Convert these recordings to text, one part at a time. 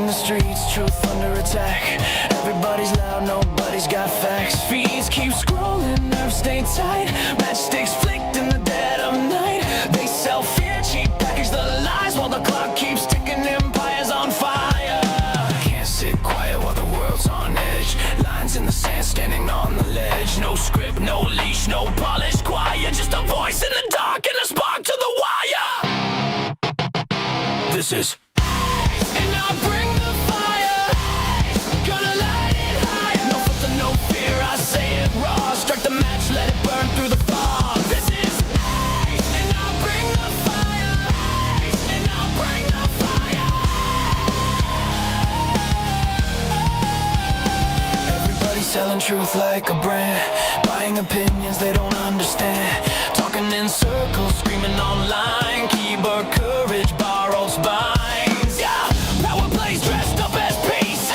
the streets, truth under attack. Everybody's loud, nobody's got facts. Feeds keep scrolling, nerves stay tight. Matchsticks flicked in the dead of night. They sell fear, cheap package the lies, while the clock keeps ticking, empires on fire. Can't sit quiet while the world's on edge. Lines in the sand, standing on the ledge. No script, no leash, no polish, quiet. Just a voice in the dark and a spark to the wire. This is and I bring the fire, gonna light it higher. No filter, no fear, I say it raw. Strike the match, let it burn through the fog. This is and I bring the fire, and I bring the fire. Everybody's selling truth like a brand, buying opinions they don't understand. Talking in circles, screaming online. Keyboard courage, borrowed spines. Power plays dressed up as peace.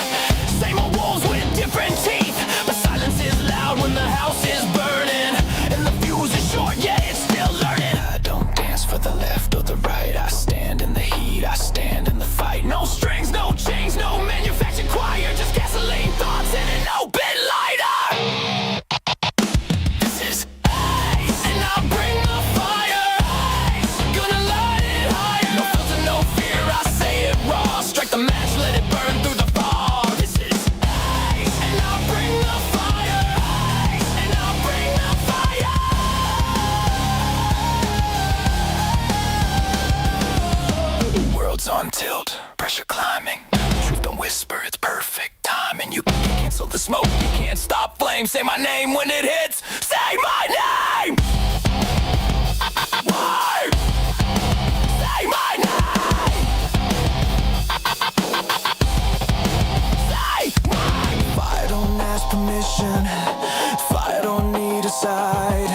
Same old wolves with different teeth. But silence is loud when the house is burning, and the fuse is short, yeah, it's still learning. I don't dance for the left or the right. I stand in the heat, I stand in the fight. No strings, no chains, no manufactured choir. Just gasoline thoughts and an open lighter. This is and I bring the fire, gonna light it higher. No filter, no fear, I say it raw. Strike the match, let it burn through the fog. This is and I bring the fire, and I bring the fire. World's on tilt, pressure climbing. Truth don't whisper, it's perfect timing. You can't cancel the smoke, you can't stop flame. Say my name when it hits, say my name. Why? Say my name. Say my name. Fire don't ask permission, fire don't need a side.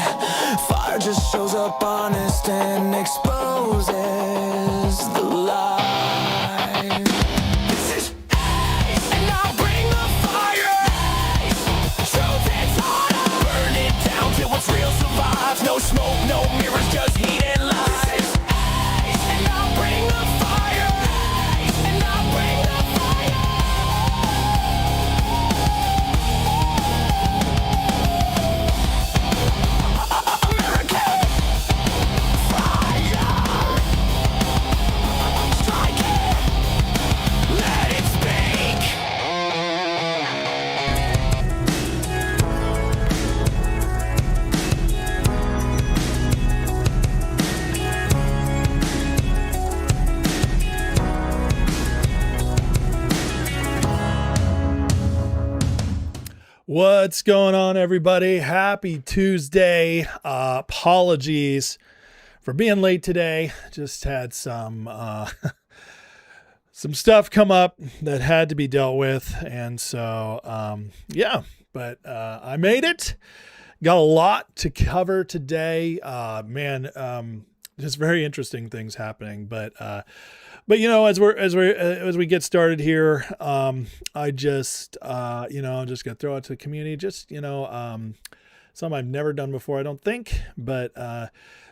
Fire just shows up honest and exposes the lie. This is and I'll bring the fire. Truth is harder. Burn it down till what's real survives. No smoke, no mirrors, just heat and lies. And I'll bring the fire, and I'll bring the fire. American fire. Strike it, let it speak. What's going on, everybody? Happy Tuesday. Apologies for being late today. Just had some some stuff come up that had to be dealt with, and so yeah. But I made it. Got a lot to cover today. Just very interesting things happening. But you know, as we get started here, I just I'm just gonna throw it to the community. Just something I've never done before, I don't think, but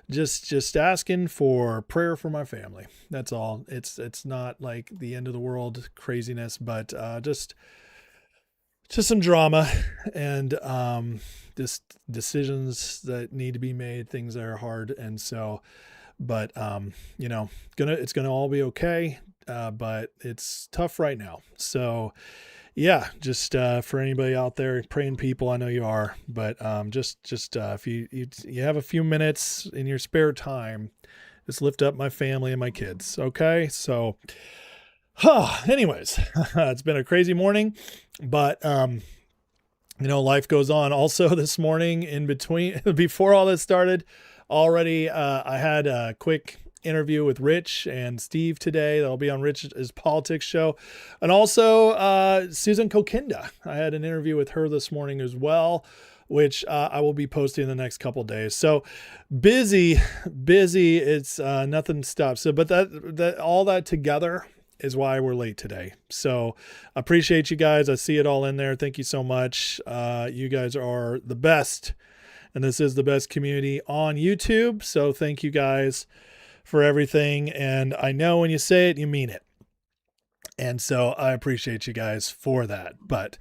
just asking for prayer for my family. That's all. It's not like the end of the world craziness, but just some drama and just decisions that need to be made, things that are hard, and so. But it's gonna all be okay. But it's tough right now. So yeah, just for anybody out there, praying people, I know you are. But just if you have a few minutes in your spare time, just lift up my family and my kids. Okay, so anyways, it's been a crazy morning, but life goes on. Also this morning, in between, before all this started. Already, I had a quick interview with Rich and Steve today. That'll be on Rich's Politics show. And also Susan Kokinda. I had an interview with her this morning as well, which I will be posting in the next couple of days. So busy. It's nothing stops. So, but that all that together is why we're late today. So appreciate you guys. I see it all in there. Thank you so much. You guys are the best. And this is the best community on YouTube. So thank you guys for everything. And I know when you say it, you mean it. And so I appreciate you guys for that. But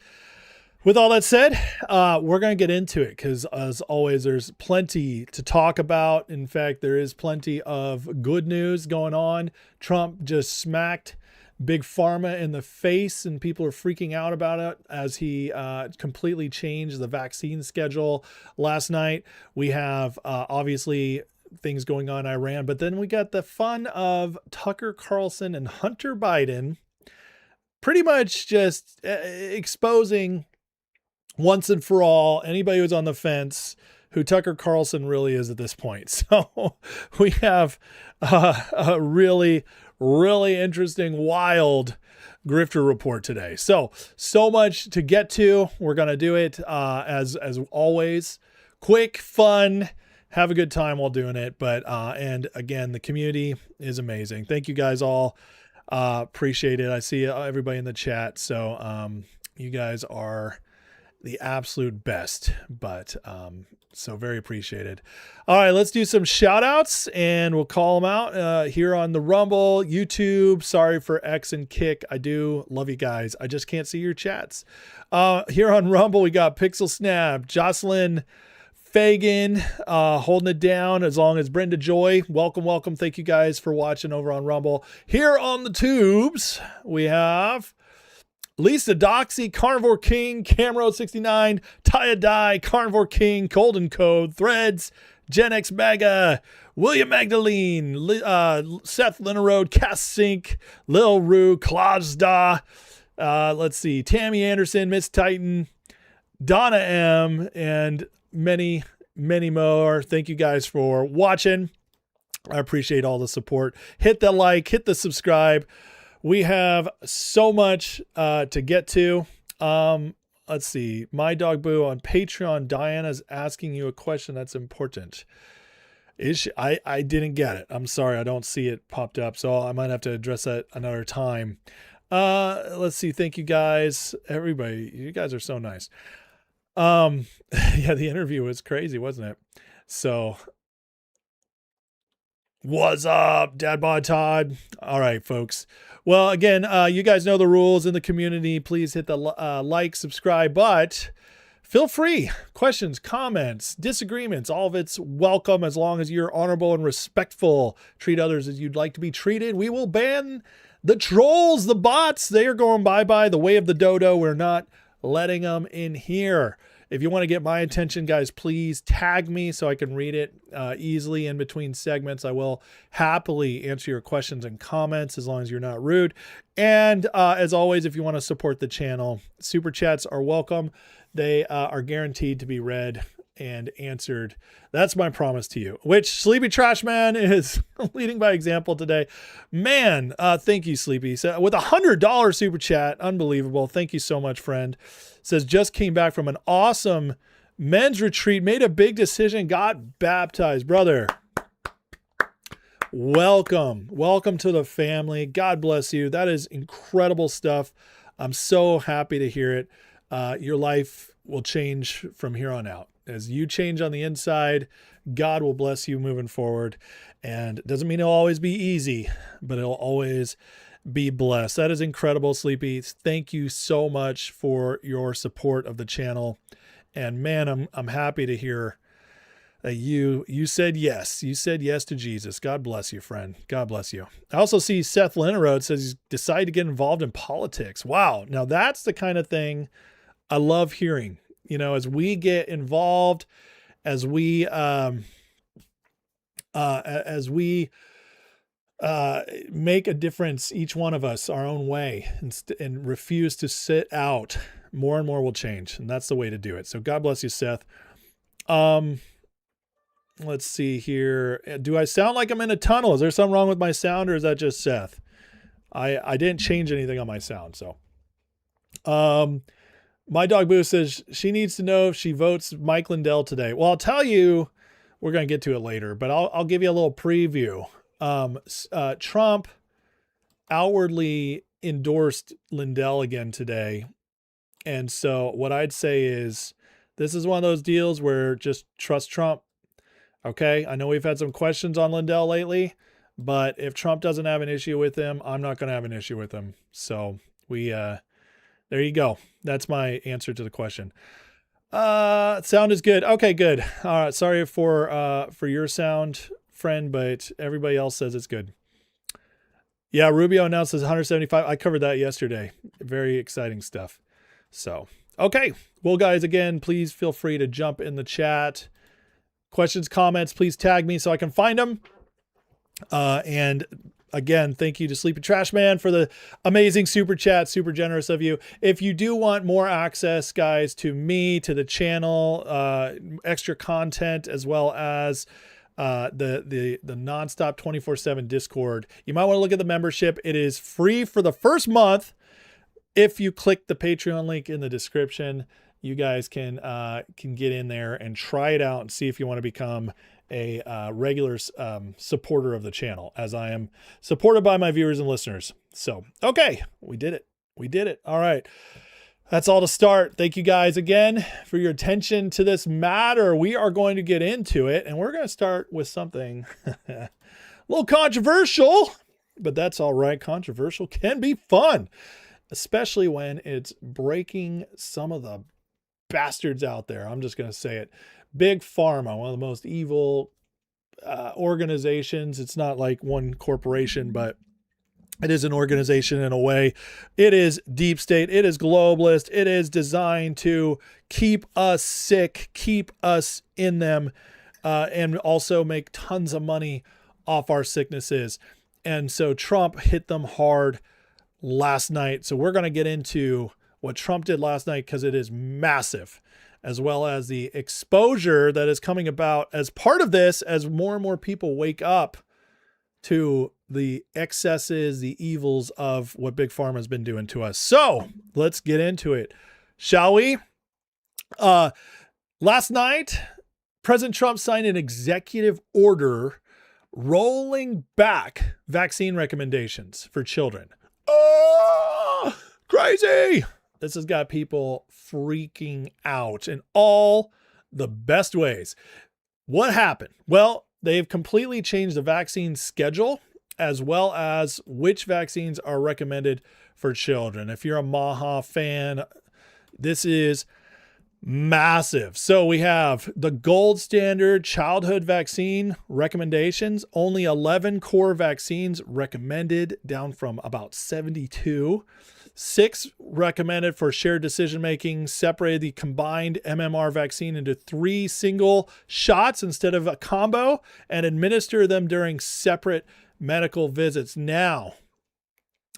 with all that said, we're going to get into it because, as always, there's plenty to talk about. In fact, there is plenty of good news going on. Trump just smacked Big Pharma in the face, and people are freaking out about it as he completely changed the vaccine schedule last night. We have obviously things going on in Iran, but then we got the fun of Tucker Carlson and Hunter Biden pretty much just exposing once and for all anybody who's on the fence who Tucker Carlson really is at this point. So we have a really, really interesting, wild grifter report today. So much to get to. We're going to do it as always, quick, fun, have a good time while doing it. But, and again, the community is amazing. Thank you guys all. Appreciate it. I see everybody in the chat. So, you guys are the absolute best, but so very appreciated. All right, let's do some shout outs and we'll call them out here on the Rumble, YouTube. Sorry for X and Kick. I do love you guys. I just can't see your chats. Here on Rumble, we got Pixel Snap, Jocelyn Fagan holding it down, as long as Brenda Joy. Welcome. Thank you guys for watching over on Rumble. Here on the tubes, we have Lisa Doxy, Carnivore King, Camro69, Taya Dye, Carnivore King, Golden Code, Threads, Gen X Mega, William Magdalene, Seth Linerode, Cass Sink, Lil Rue, Klazda, let's see, Tammy Anderson, Miss Titan, Donna M, and many more. Thank you guys for watching. I appreciate all the support. Hit the like, hit the subscribe. We have so much to get to. Let's see. My Dog Boo on Patreon. Diana's asking you a question that's important. Is she, I didn't get it. I'm sorry. I don't see it popped up. So I might have to address that another time. Let's see. Thank you guys. Everybody. You guys are so nice. Yeah, the interview was crazy, wasn't it? So what's up, Dad Bod Todd? All right, folks. Well, again, you guys know the rules in the community. Please hit the like, subscribe, but feel free. Questions, comments, disagreements, all of it's welcome as long as you're honorable and respectful. Treat others as you'd like to be treated. We will ban the trolls, the bots. They are going bye-bye. The way of the dodo. We're not letting them in here. If you want to get my attention, guys, please tag me so I can read it easily in between segments. I will happily answer your questions and comments as long as you're not rude. And as always, if you want to support the channel, super chats are welcome. They are guaranteed to be read and answered. That's my promise to you, which Sleepy Trash Man is leading by example today. Man, thank you, Sleepy. So with $100 super chat, unbelievable. Thank you so much, friend. Says, just came back from an awesome men's retreat, made a big decision, got baptized. Brother, welcome to the family. God bless you. That is incredible stuff. I'm so happy to hear it. Your life will change from here on out. As you change on the inside, God will bless you moving forward. And it doesn't mean it'll always be easy, but it'll always be blessed. That is incredible, Sleepy. Thank you so much for your support of the channel. And man, I'm happy to hear that you said yes. You said yes to Jesus. God bless you, friend. God bless you. I also see Seth Linerode says he's decided to get involved in politics. Wow. Now that's the kind of thing I love hearing. You know, as we get involved, as we make a difference, each one of us our own way, and refuse to sit out, more and more will change. And that's the way to do it. So God bless you, Seth. Let's see here. Do I sound like I'm in a tunnel? Is there something wrong with my sound, or is that just Seth? I didn't change anything on my sound. So, My Dog Boo says she needs to know if she votes Mike Lindell today. Well, I'll tell you, we're going to get to it later, but I'll give you a little preview. Trump outwardly endorsed Lindell again today. And so what I'd say is this is one of those deals where just trust Trump. Okay. I know we've had some questions on Lindell lately, But if Trump doesn't have an issue with him, I'm not going to have an issue with him. So there you go. That's my answer to the question. Sound is good. Okay, good. All right. Sorry for your sound, friend, but everybody else says it's good. Yeah, Rubio announced his 175. I covered that yesterday. Very exciting stuff. So, okay. Well, guys, again, please feel free to jump in the chat. Questions, comments, please tag me so I can find them. And again, thank you to Sleepy Trash Man for the amazing super chat. Super generous of you. If you do want more access, guys, to me, to the channel, extra content, as well as the nonstop 24/7 Discord, you might want to look at the membership. It is free for the first month. If you click the Patreon link in the description, you guys can get in there and try it out and see if you want to become a regular supporter of the channel, as I am supported by my viewers and listeners. So, okay, we did it. We did it. All right. That's all to start. Thank you guys again for your attention to this matter. We are going to get into it, and we're going to start with something a little controversial, but that's all right. Controversial can be fun, especially when it's breaking some of the bastards out there. I'm just going to say it. Big Pharma, one of the most evil organizations. It's not like one corporation, but it is an organization in a way. It is deep state. It is globalist. It is designed to keep us sick, keep us in them, and also make tons of money off our sicknesses. And so Trump hit them hard last night. So we're going to get into what Trump did last night because it is massive, as well as the exposure that is coming about as part of this, as more and more people wake up to the excesses, the evils of what Big Pharma has been doing to us. So let's get into it, shall we? Last night, President Trump signed an executive order rolling back vaccine recommendations for children. Oh, crazy. This has got people freaking out in all the best ways. What happened? Well, they've completely changed the vaccine schedule, as well as which vaccines are recommended for children. If you're a MAHA fan, this is massive. So we have the gold standard childhood vaccine recommendations, only 11 core vaccines recommended, down from about 72. 6 recommended for shared decision-making, separated the combined MMR vaccine into 3 single shots instead of a combo, and administer them during separate medical visits. Now,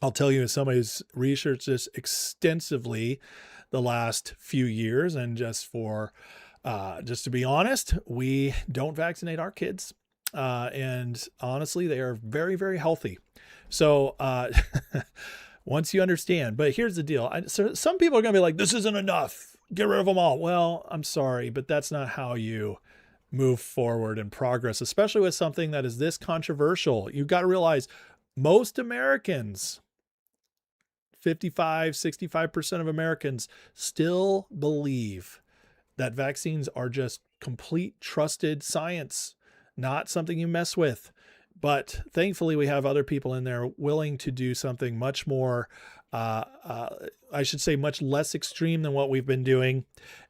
I'll tell you, as somebody who's researched this extensively the last few years, and just to be honest, we don't vaccinate our kids. And honestly, they are very, very healthy. So, once you understand, but here's the deal. So some people are going to be like, this isn't enough. Get rid of them all. Well, I'm sorry, but that's not how you move forward and progress, especially with something that is this controversial. You've got to realize most Americans, 65% of Americans, still believe that vaccines are just complete trusted science, not something you mess with. But thankfully, we have other people in there willing to do something much more, I should say, much less extreme than what we've been doing,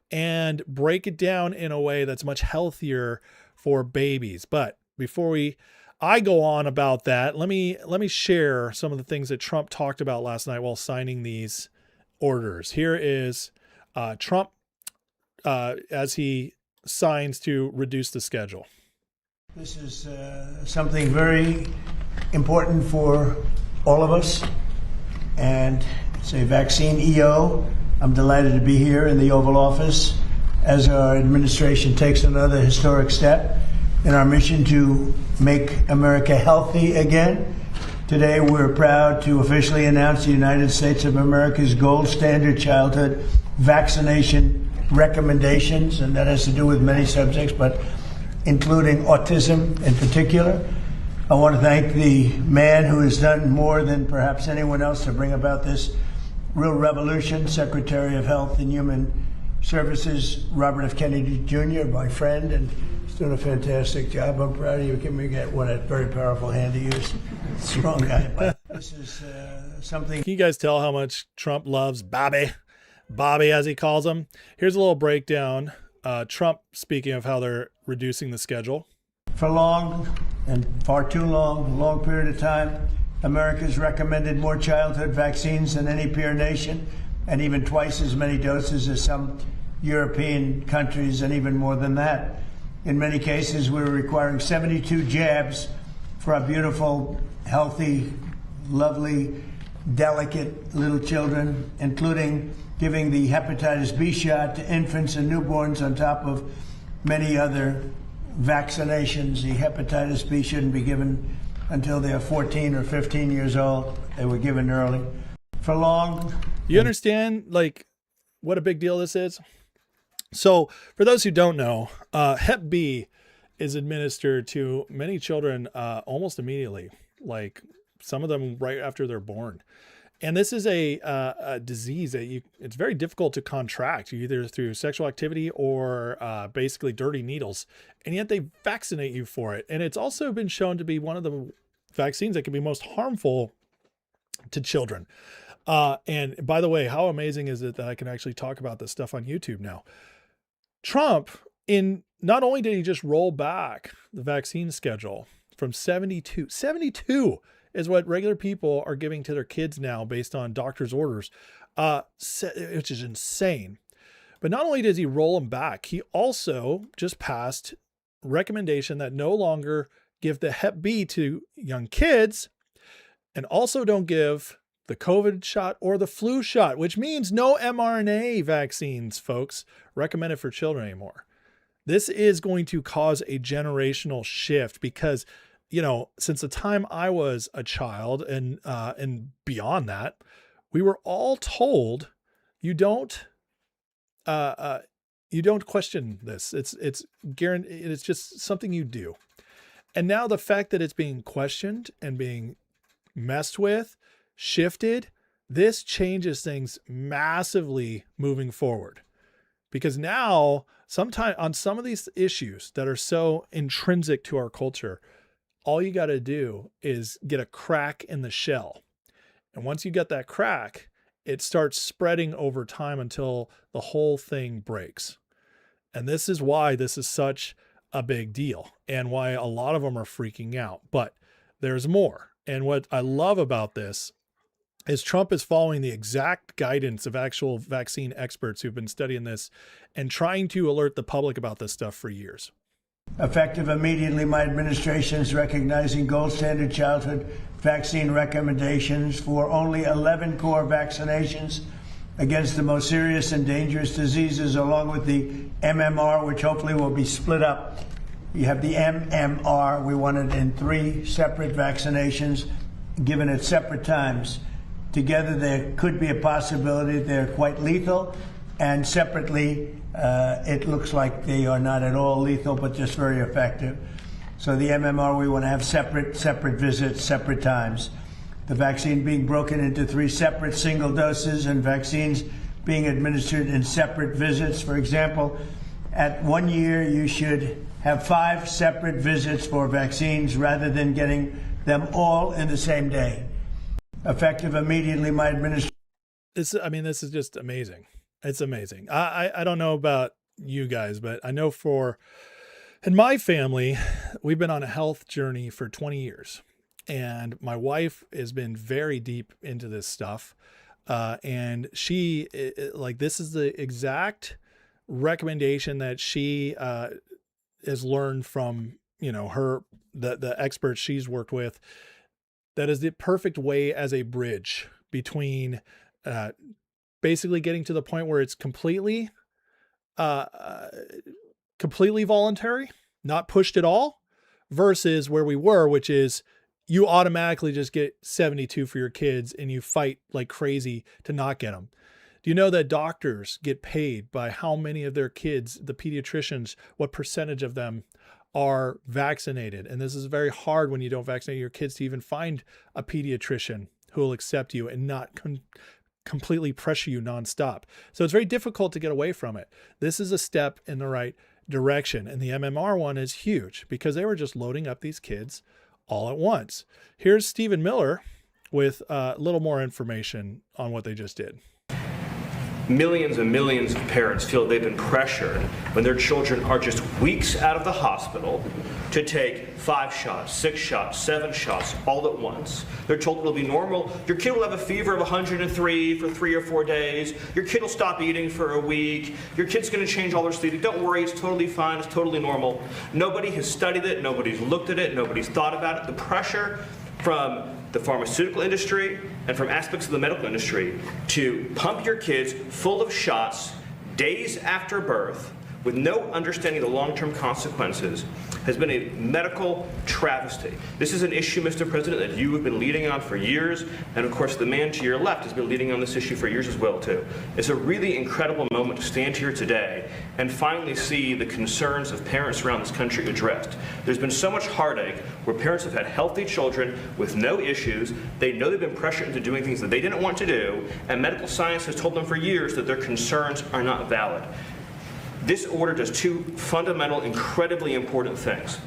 and break it down in a way that's much healthier for babies. But before I go on about that, let me share some of the things that Trump talked about last night while signing these orders. Here is Trump as he signs to reduce the schedule. This is something very important for all of us, and it's a vaccine EO. I'm delighted to be here in the Oval Office as our administration takes another historic step in our mission to make America healthy again. Today, we're proud to officially announce the United States of America's gold standard childhood vaccination recommendations, and that has to do with many subjects, but including autism in particular. I want to thank the man who has done more than perhaps anyone else to bring about this real revolution, Secretary of Health and Human Services, Robert F. Kennedy Jr., my friend, and doing a fantastic job. I'm proud of you. Give me what a very powerful hand to use. Strong guy. But this is something. Can you guys tell how much Trump loves Bobby? Bobby, as he calls him. Here's a little breakdown. Trump speaking of how they're reducing the schedule. For long and far too long period of time, America's recommended more childhood vaccines than any peer nation, and even twice as many doses as some European countries, and even more than that. In many cases, we're requiring 72 jabs for our beautiful, healthy, lovely, delicate little children, including giving the hepatitis B shot to infants and newborns on top of many other vaccinations. The hepatitis B shouldn't be given until they're 14 or 15 years old. They were given early. For long. You understand, like, what a big deal this is? So, for those who don't know, Hep B is administered to many children almost immediately, like some of them right after they're born. And this is a disease that it's very difficult to contract, either through sexual activity or basically dirty needles. And yet they vaccinate you for it. And it's also been shown to be one of the vaccines that can be most harmful to children. And by the way, how amazing is it that I can actually talk about this stuff on YouTube now? Trump, not only did he just roll back the vaccine schedule from 72 is what regular people are giving to their kids now based on doctor's orders, which is insane. But not only does he roll them back, he also just passed recommendation that no longer give the Hep B to young kids, and also don't give the COVID shot or the flu shot, which means no mRNA vaccines, folks, recommended for children anymore. This is going to cause a generational shift because, you know, since the time I was a child and beyond that, we were all told you don't question this. It's guaranteed. It's just something you do. And now the fact that it's being questioned and being messed with, shifted, this changes things massively moving forward. Because now, sometimes on some of these issues that are so intrinsic to our culture, all you got to do is get a crack in the shell. And once you get that crack, it starts spreading over time until the whole thing breaks. And this is why this is such a big deal and why a lot of them are freaking out. But there's more. And what I love about this is Trump is following the exact guidance of actual vaccine experts who've been studying this and trying to alert the public about this stuff for years. Effective immediately, my administration is recognizing gold standard childhood vaccine recommendations for only 11 core vaccinations against the most serious and dangerous diseases, along with the MMR, which hopefully will be split up. You have the MMR. We want it in 3 separate vaccinations given at separate times. Together, there could be a possibility they're quite lethal, and separately, it looks like they are not at all lethal, but just very effective. So the MMR, we want to have separate visits, separate times. The vaccine being broken into 3 separate single doses, and vaccines being administered in separate visits. For example, at 1 year, you should have 5 separate visits for vaccines rather than getting them all in the same day. Effective immediately, my administration. This is just amazing. It's amazing. I don't know about you guys, but I know in my family, we've been on a health journey for 20 years. And my wife has been very deep into this stuff. And she, this is the exact recommendation that she has learned from, the experts she's worked with. That is the perfect way as a bridge between basically getting to the point where it's completely voluntary, not pushed at all, versus where we were, which is you automatically just get 72 for your kids and you fight like crazy to not get them. Do you know that doctors get paid by how many of their kids, the pediatricians, what percentage of them are vaccinated? And this is very hard when you don't vaccinate your kids to even find a pediatrician who will accept you and not completely pressure you nonstop. So it's very difficult to get away from it. This is a step in the right direction. And the MMR one is huge because they were just loading up these kids all at once. Here's Stephen Miller with a little more information on what they just did. Millions and millions of parents feel they've been pressured when their children are just weeks out of the hospital to take 5 shots, 6 shots, 7 shots all at once. They're told it'll be normal. Your kid will have a fever of 103 for 3 or 4 days. Your kid will stop eating for a week. Your kid's going to change all their sleep. Don't worry, it's totally fine. It's totally normal. Nobody has studied it. Nobody's looked at it. Nobody's thought about it. The pressure from the pharmaceutical industry and from aspects of the medical industry to pump your kids full of shots days after birth with no understanding of the long-term consequences has been a medical travesty. This is an issue, Mr. President, that you have been leading on for years, and of course the man to your left has been leading on this issue for years as well, too. It's a really incredible moment to stand here today and finally see the concerns of parents around this country addressed. There's been so much heartache where parents have had healthy children with no issues. They know they've been pressured into doing things that they didn't want to do, and medical science has told them for years that their concerns are not valid. This order does 2 fundamental, incredibly important things.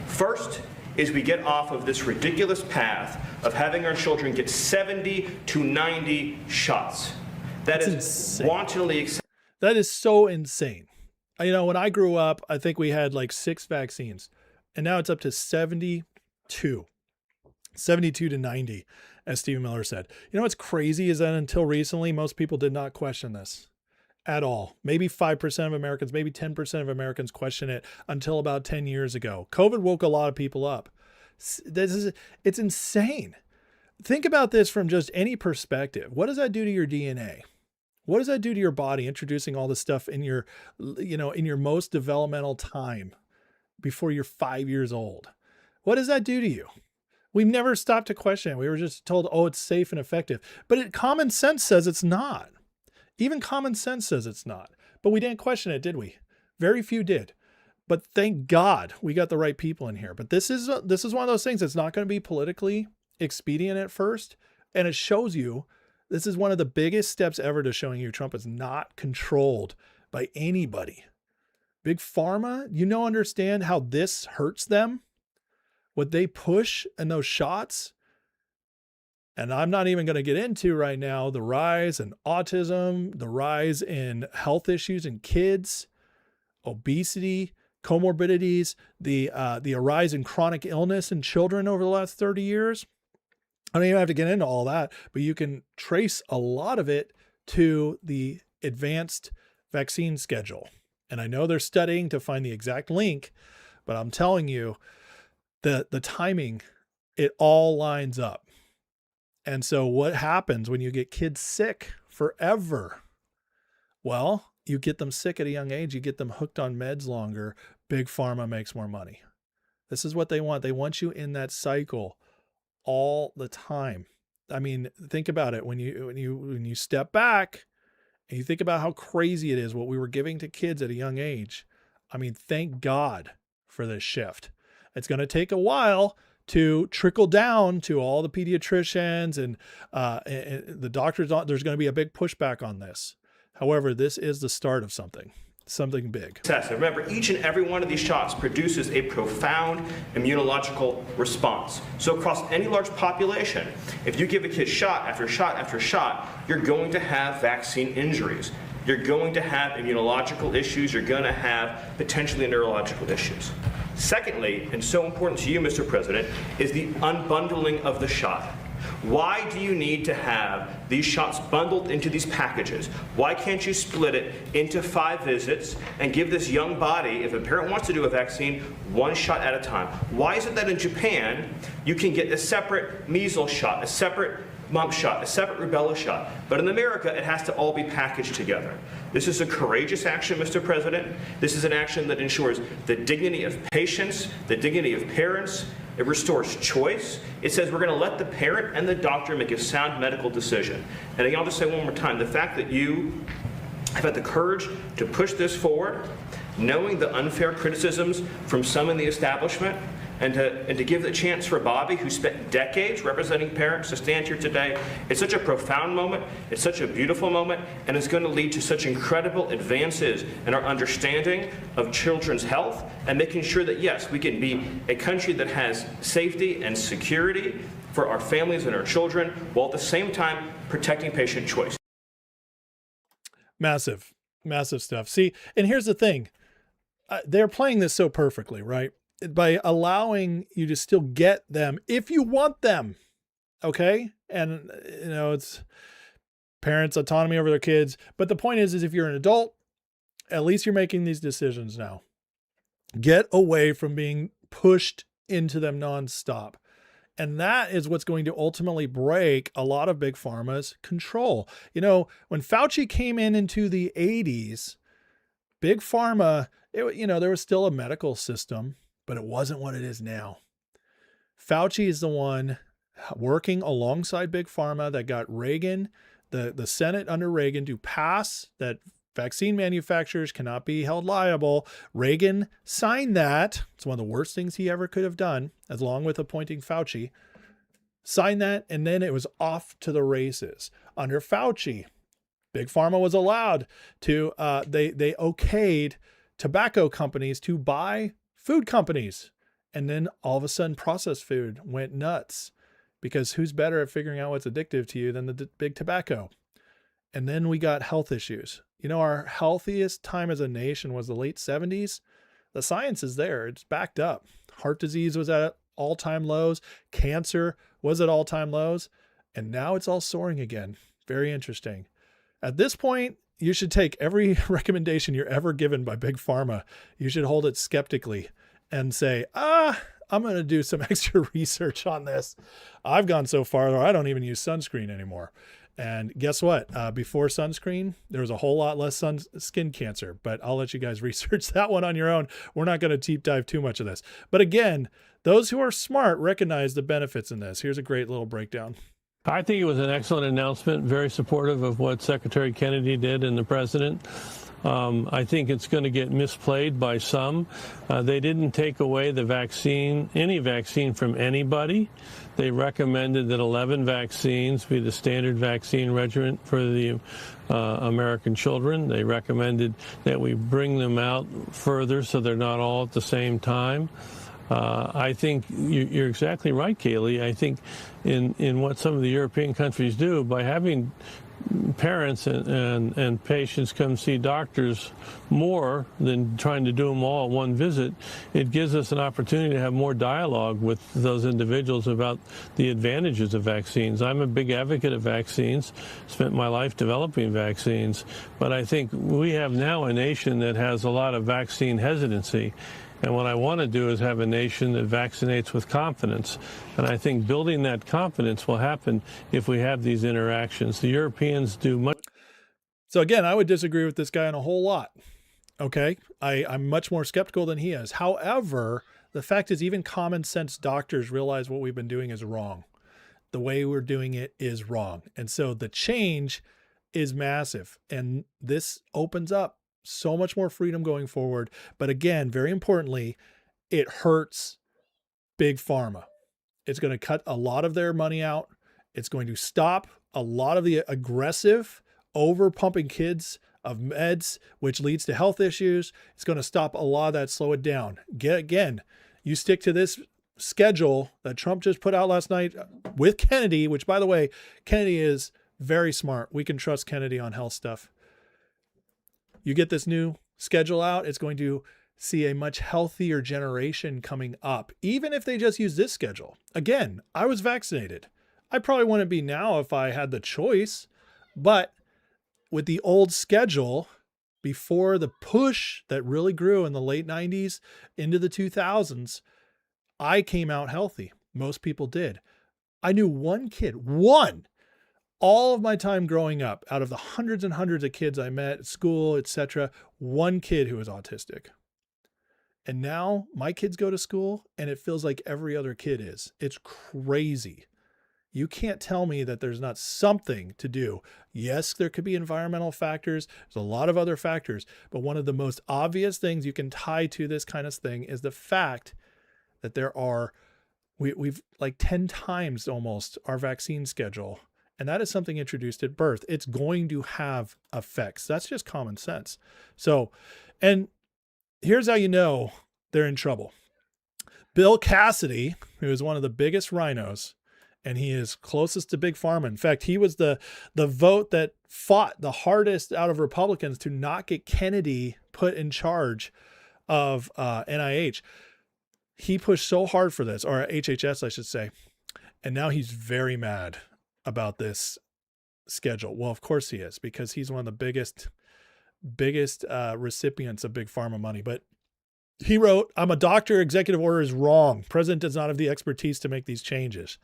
First is we get off of this ridiculous path of having our children get 70 to 90 shots. That's is insane. Wantonly accepted. That is so insane. You know, when I grew up, I think we had like 6 vaccines, and now it's up to 72 to 90, as Stephen Miller said. You know what's crazy is that until recently, most people did not question this at all. Maybe 5% of Americans, maybe 10% of Americans question it until about 10 years ago. COVID woke a lot of people up. It's insane. Think about this from just any perspective. What does that do to your DNA? What does that do to your body, introducing all this stuff in your, in your most developmental time before you're 5 years old? What does that do to you? We've never stopped to question it. We were just told, oh, it's safe and effective. But common sense says it's not. Even common sense says it's not. But we didn't question it, did we? Very few did. But thank God we got the right people in here. But this is one of those things that's not going to be politically expedient at first. And it shows you this is one of the biggest steps ever to showing you Trump is not controlled by anybody. Big Pharma, understand how this hurts them? What they push in those shots? And I'm not even going to get into right now the rise in autism, the rise in health issues in kids, obesity, comorbidities, the rise in chronic illness in children over the last 30 years. I don't even have to get into all that, but you can trace a lot of it to the advanced vaccine schedule. And I know they're studying to find the exact link, but I'm telling you, the timing, it all lines up. And so what happens when you get kids sick forever? Well, you get them sick at a young age. You get them hooked on meds longer. Big Pharma makes more money. This is what they want. They want you in that cycle all the time. I mean, think about it. When you step back and you think about how crazy it is what we were giving to kids at a young age. I mean, thank God for this shift. It's going to take a while to trickle down to all the pediatricians and the doctors. There's going to be a big pushback on this. However, this is the start of something big. Remember, each and every one of these shots produces a profound immunological response. So across any large population, if you give a kid shot after shot after shot, you're going to have vaccine injuries. You're going to have immunological issues. You're going to have potentially neurological issues. Secondly, and so important to you, Mr. President, is the unbundling of the shot. Why do you need to have these shots bundled into these packages? Why can't you split it into 5 visits and give this young body, if a parent wants to do a vaccine, 1 shot at a time? Why is it that in Japan you can get a separate measles shot, a separate mump shot, a separate rubella shot, but in America it has to all be packaged together? This is a courageous action, Mr. President. This is an action that ensures the dignity of patients, the dignity of parents. It restores choice. It says we're going to let the parent and the doctor make a sound medical decision. And I'll just say one more time, the fact that you have had the courage to push this forward, knowing the unfair criticisms from some in the establishment, And to give the chance for Bobby, who spent decades representing parents, to stand here today, it's such a profound moment, it's such a beautiful moment, and it's going to lead to such incredible advances in our understanding of children's health and making sure that, yes, we can be a country that has safety and security for our families and our children, while at the same time protecting patient choice. Massive, massive stuff. See, and here's the thing. They're playing this so perfectly, right? By allowing you to still get them if you want them. Okay. And you know, it's parents' autonomy over their kids. But the point is if you're an adult, at least you're making these decisions now. Get away from being pushed into them nonstop. And that is what's going to ultimately break a lot of big pharma's control. You know, when Fauci came into the 80s, big pharma, there was still a medical system, but it wasn't what it is now. Fauci is the one working alongside big pharma that got Reagan, the Senate under Reagan, to pass that vaccine manufacturers cannot be held liable. Reagan signed that. It's one of the worst things he ever could have done, along with appointing Fauci. Signed that, and then it was off to the races. Under Fauci, big pharma was allowed to, they okayed tobacco companies to buy food companies. And then all of a sudden processed food went nuts, because who's better at figuring out what's addictive to you than the big tobacco? And then we got health issues. You know, our healthiest time as a nation was the late 70s. The science is there. It's backed up. Heart disease was at all-time lows. Cancer was at all-time lows. And now it's all soaring again. Very interesting. At this point, you should take every recommendation you're ever given by big pharma. You should hold it skeptically and say, I'm going to do some extra research on this. I've gone so far that I don't even use sunscreen anymore. And guess what? Before sunscreen, there was a whole lot less skin cancer, but I'll let you guys research that one on your own. We're not going to deep dive too much of this. But again, those who are smart recognize the benefits in this. Here's a great little breakdown. I think it was an excellent announcement, very supportive of what Secretary Kennedy did and the president. I think it's going to get misplayed by some. They didn't take away the vaccine, any vaccine from anybody. They recommended that 11 vaccines be the standard vaccine regimen for the American children. They recommended that we bring them out further so they're not all at the same time. I think you're exactly right, Kaylee. I think in what some of the European countries do, by having parents and patients come see doctors more than trying to do them all at one visit, it gives us an opportunity to have more dialogue with those individuals about the advantages of vaccines. I'm a big advocate of vaccines, spent my life developing vaccines, but I think we have now a nation that has a lot of vaccine hesitancy. And what I want to do is have a nation that vaccinates with confidence. And I think building that confidence will happen if we have these interactions. The Europeans do much. So again, I would disagree with this guy on a whole lot. Okay. I'm much more skeptical than he is. However, the fact is even common sense doctors realize what we've been doing is wrong. The way we're doing it is wrong. And so the change is massive. And this opens up so much more freedom going forward. But again, very importantly, it hurts big pharma. It's going to cut a lot of their money out. It's going to stop a lot of the aggressive over pumping kids of meds, which leads to health issues. It's going to stop a lot of that, slow it down. Again, you stick to this schedule that Trump just put out last night with Kennedy, which by the way, Kennedy is very smart. We can trust Kennedy on health stuff. You get this new schedule out, it's going to see a much healthier generation coming up, even if they just use this schedule. Again, I was vaccinated. I probably wouldn't be now if I had the choice, but with the old schedule, before the push that really grew in the late 90s into the 2000s, I came out healthy. Most people did. I knew one kid, all of my time growing up, out of the hundreds and hundreds of kids I met at school, etc., one kid who was autistic. And now my kids go to school and it feels like every other kid is. It's crazy. You can't tell me that there's not something to do. Yes, there could be environmental factors. There's a lot of other factors. But one of the most obvious things you can tie to this kind of thing is the fact that we've like 10 times almost our vaccine schedule. And that is something introduced at birth. It's going to have effects. That's just common sense. So, and here's how you know they're in trouble. Bill Cassidy, who is one of the biggest rhinos, and he is closest to Big Pharma. In fact, he was the vote that fought the hardest out of Republicans to not get Kennedy put in charge of NIH. He pushed so hard for this, or HHS, I should say. And now he's very mad about this schedule. Well, of course he is, because he's one of the biggest recipients of Big Pharma money. But he wrote, "I'm a doctor. Executive order is wrong. President does not have the expertise to make these changes."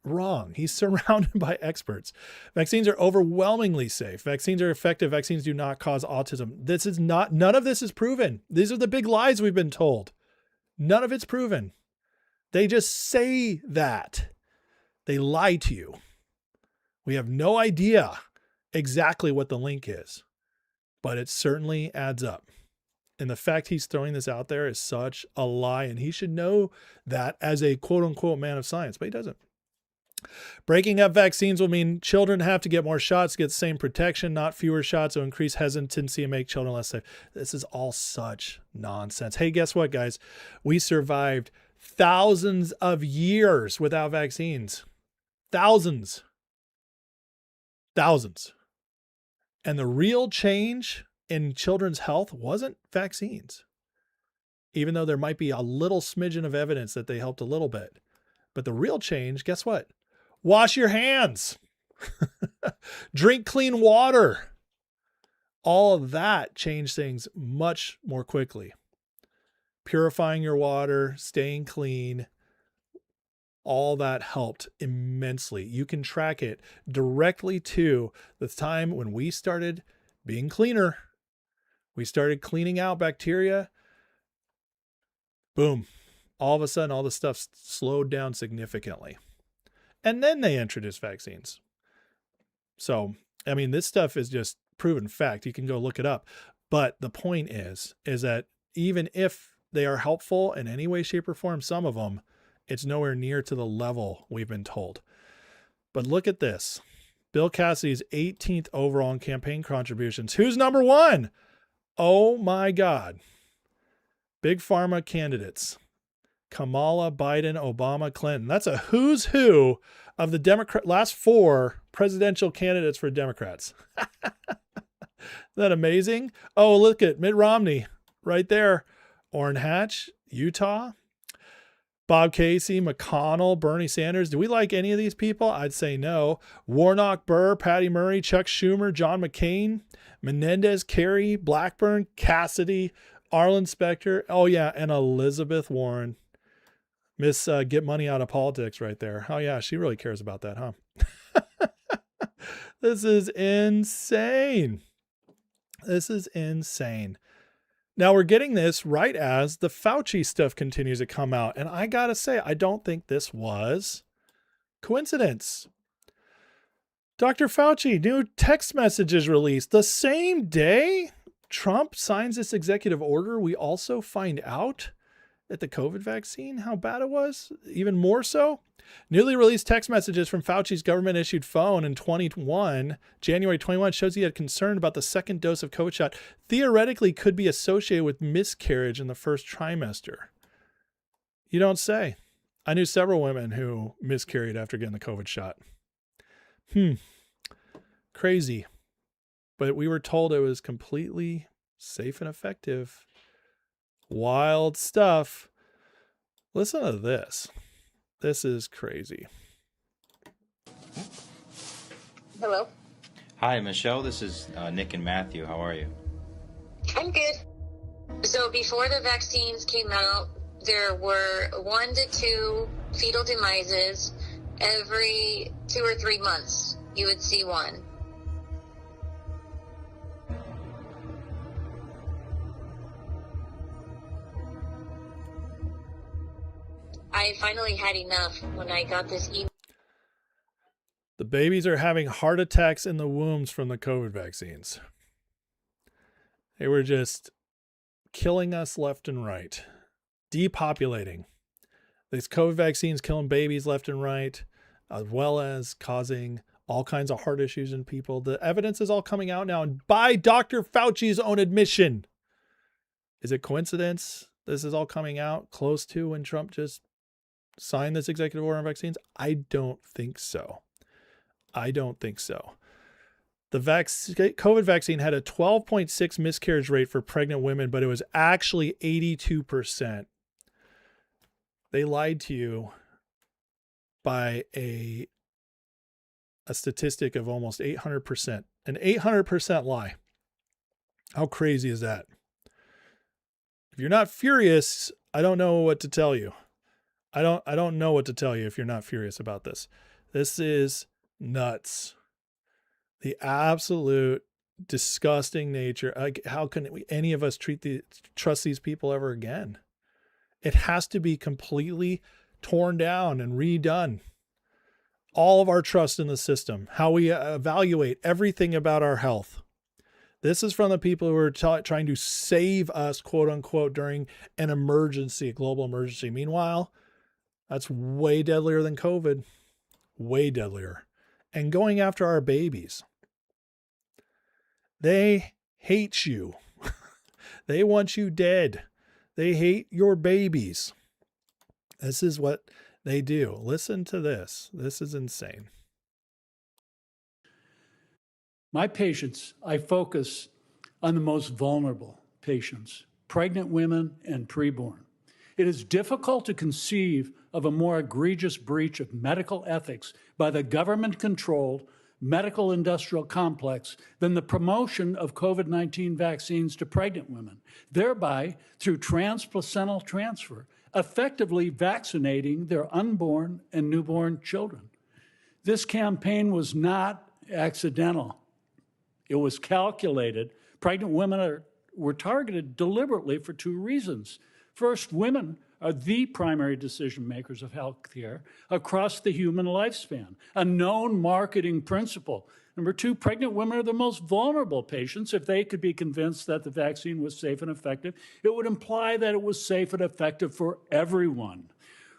Wrong. He's surrounded by experts. Vaccines are overwhelmingly safe. Vaccines are effective. Vaccines do not cause autism. None of this is proven. These are the big lies we've been told. None of it's proven. They just say that. They lie to you. We have no idea exactly what the link is, but it certainly adds up. And the fact he's throwing this out there is such a lie, and he should know that as a quote unquote man of science, but he doesn't. Breaking up vaccines will mean children have to get more shots to get the same protection, not fewer shots, or increase hesitancy and make children less safe. This is all such nonsense. Hey, guess what, guys? We survived thousands of years without vaccines. Thousands. And the real change in children's health wasn't vaccines, even though there might be a little smidgen of evidence that they helped a little bit. But the real change, guess what? Wash your hands. Drink clean water. All of that changed things much more quickly. Purifying your water, staying clean, all that helped immensely. You can track it directly to the time when we started being cleaner. We started cleaning out bacteria. Boom. All of a sudden, all the stuff slowed down significantly. And then they introduced vaccines. So, I mean, this stuff is just proven fact. You can go look it up. But the point is that even if they are helpful in any way, shape, or form, some of them, it's nowhere near to the level we've been told. But look at this. Bill Cassidy's 18th overall in campaign contributions. Who's number one? Oh my God. Big Pharma candidates. Kamala, Biden, Obama, Clinton. That's a who's who of the last 4 presidential candidates for Democrats. Isn't that amazing? Oh, look at Mitt Romney right there. Orrin Hatch, Utah. Bob Casey, McConnell, Bernie Sanders. Do we like any of these people? I'd say no. Warnock, Burr, Patty Murray, Chuck Schumer, John McCain, Menendez, Kerry, Blackburn, Cassidy, Arlen Specter. Oh, yeah, and Elizabeth Warren. Miss Get Money Out of Politics right there. Oh, yeah, she really cares about that, huh? This is insane. This is insane. Now we're getting this right as the Fauci stuff continues to come out. And I got to say, I don't think this was coincidence. Dr. Fauci, new text messages released the same day Trump signs this executive order. We also find out that the COVID vaccine, how bad it was, even more so. Newly released text messages from Fauci's government-issued phone in January 21, shows he had concern about the second dose of COVID shot theoretically could be associated with miscarriage in the first trimester. You don't say. I knew several women who miscarried after getting the COVID shot. Crazy. But we were told it was completely safe and effective. Wild stuff. Listen to this. This is crazy. Hello. Hi, Michelle. This is Nick and Matthew. How are you? I'm good. So before the vaccines came out, there were 1 to 2 fetal demises every 2 or 3 months. You would see one. I finally had enough when I got this email. The babies are having heart attacks in the wombs from the COVID vaccines. They were just killing us left and right, depopulating. These COVID vaccines killing babies left and right, as well as causing all kinds of heart issues in people. The evidence is all coming out now, and by Dr. Fauci's own admission. Is it coincidence this is all coming out close to when Trump just signed this executive order on vaccines? I don't think so. I don't think so. The COVID vaccine had a 12.6 miscarriage rate for pregnant women, but it was actually 82%. They lied to you by a statistic of almost 800%. An 800% lie. How crazy is that? If you're not furious, I don't know what to tell you. I don't know what to tell you if you're not furious about this. This is nuts. The absolute disgusting nature. Like, how can any of us trust these people ever again? It has to be completely torn down and redone. All of our trust in the system, how we evaluate everything about our health. This is from the people who are trying to save us, quote unquote, during an emergency, a global emergency. Meanwhile, that's way deadlier than COVID. Way deadlier. And going after our babies. They hate you. They want you dead. They hate your babies. This is what they do. Listen to this. This is insane. My patients, I focus on the most vulnerable patients, pregnant women and preborn. It is difficult to conceive of a more egregious breach of medical ethics by the government-controlled medical industrial complex than the promotion of COVID-19 vaccines to pregnant women, thereby, through transplacental transfer, effectively vaccinating their unborn and newborn children. This campaign was not accidental. It was calculated. Pregnant women were targeted deliberately for two reasons. First, women are the primary decision makers of healthcare across the human lifespan, a known marketing principle. Number two, pregnant women are the most vulnerable patients. If they could be convinced that the vaccine was safe and effective, it would imply that it was safe and effective for everyone.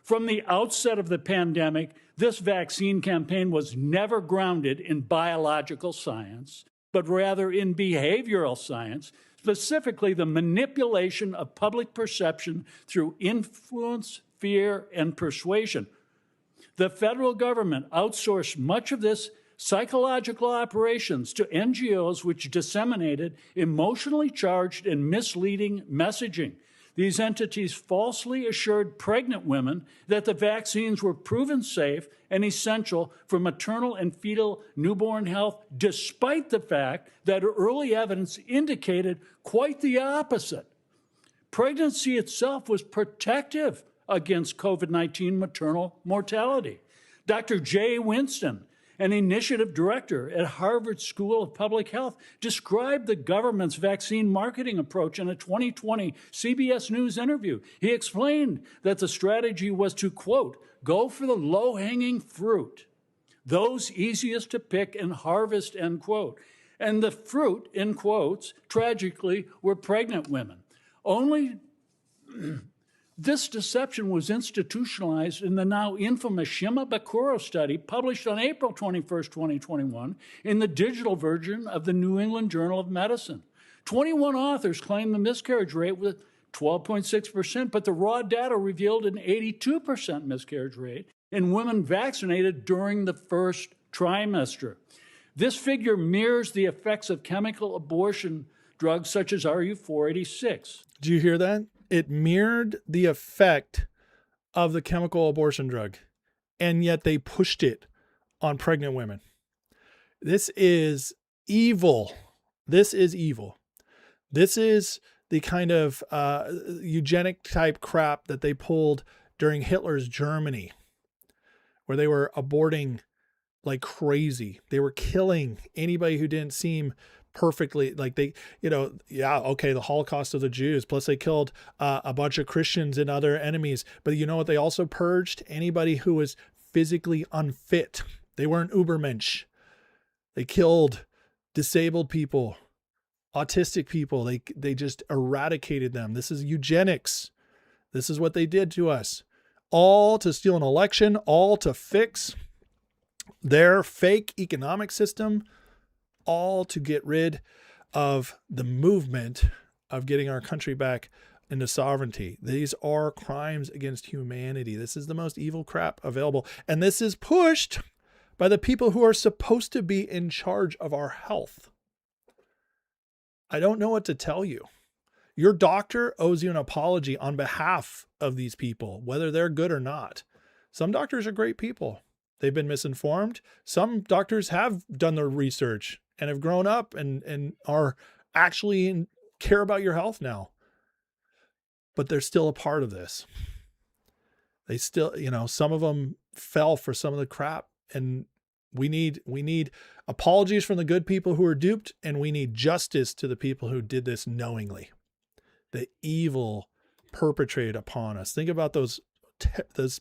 From the outset of the pandemic, this vaccine campaign was never grounded in biological science, but rather in behavioral science, specifically the manipulation of public perception through influence, fear, and persuasion. The federal government outsourced much of this psychological operations to NGOs which disseminated emotionally charged and misleading messaging. These entities falsely assured pregnant women that the vaccines were proven safe and essential for maternal and fetal newborn health, despite the fact that early evidence indicated quite the opposite. Pregnancy itself was protective against COVID-19 maternal mortality. Dr. Jay Winston, an initiative director at Harvard School of Public Health, described the government's vaccine marketing approach in a 2020 CBS News interview. He explained that the strategy was to, quote, go for the low-hanging fruit, those easiest to pick and harvest, end quote. And the fruit, in quotes, tragically, were pregnant women. Only this deception was institutionalized in the now infamous Shimabukuro study published on April 21st, 2021 in the digital version of the New England Journal of Medicine. 21 authors claimed the miscarriage rate was 12.6%, but the raw data revealed an 82% miscarriage rate in women vaccinated during the first trimester. This figure mirrors the effects of chemical abortion drugs such as RU486. Do you hear that? It mirrored the effect of the chemical abortion drug, and yet they pushed it on pregnant women. This is evil. This is evil. This is the kind of eugenic type crap that they pulled during Hitler's Germany, where they were aborting like crazy. They were killing anybody who didn't seem perfectly like they, the Holocaust of the Jews, plus they killed a bunch of Christians and other enemies. But you know what? They also purged anybody who was physically unfit. They weren't Ubermensch. They killed disabled people, autistic people. They just eradicated them. This is eugenics. This is what they did to us. all to steal an election, all to fix their fake economic system, all to get rid of the movement of getting our country back into sovereignty. These are crimes against humanity. This is the most evil crap available. And this is pushed by the people who are supposed to be in charge of our health. I don't know what to tell you. Your doctor owes you an apology on behalf of these people, whether they're good or not. Some doctors are great people. They've been misinformed. Some doctors have done their research and have grown up and are actually care about your health now. But they're still a part of this. They still, some of them fell for some of the crap, and we need apologies from the good people who are duped, and we need justice to the people who did this knowingly. The evil perpetrated upon us. Think about those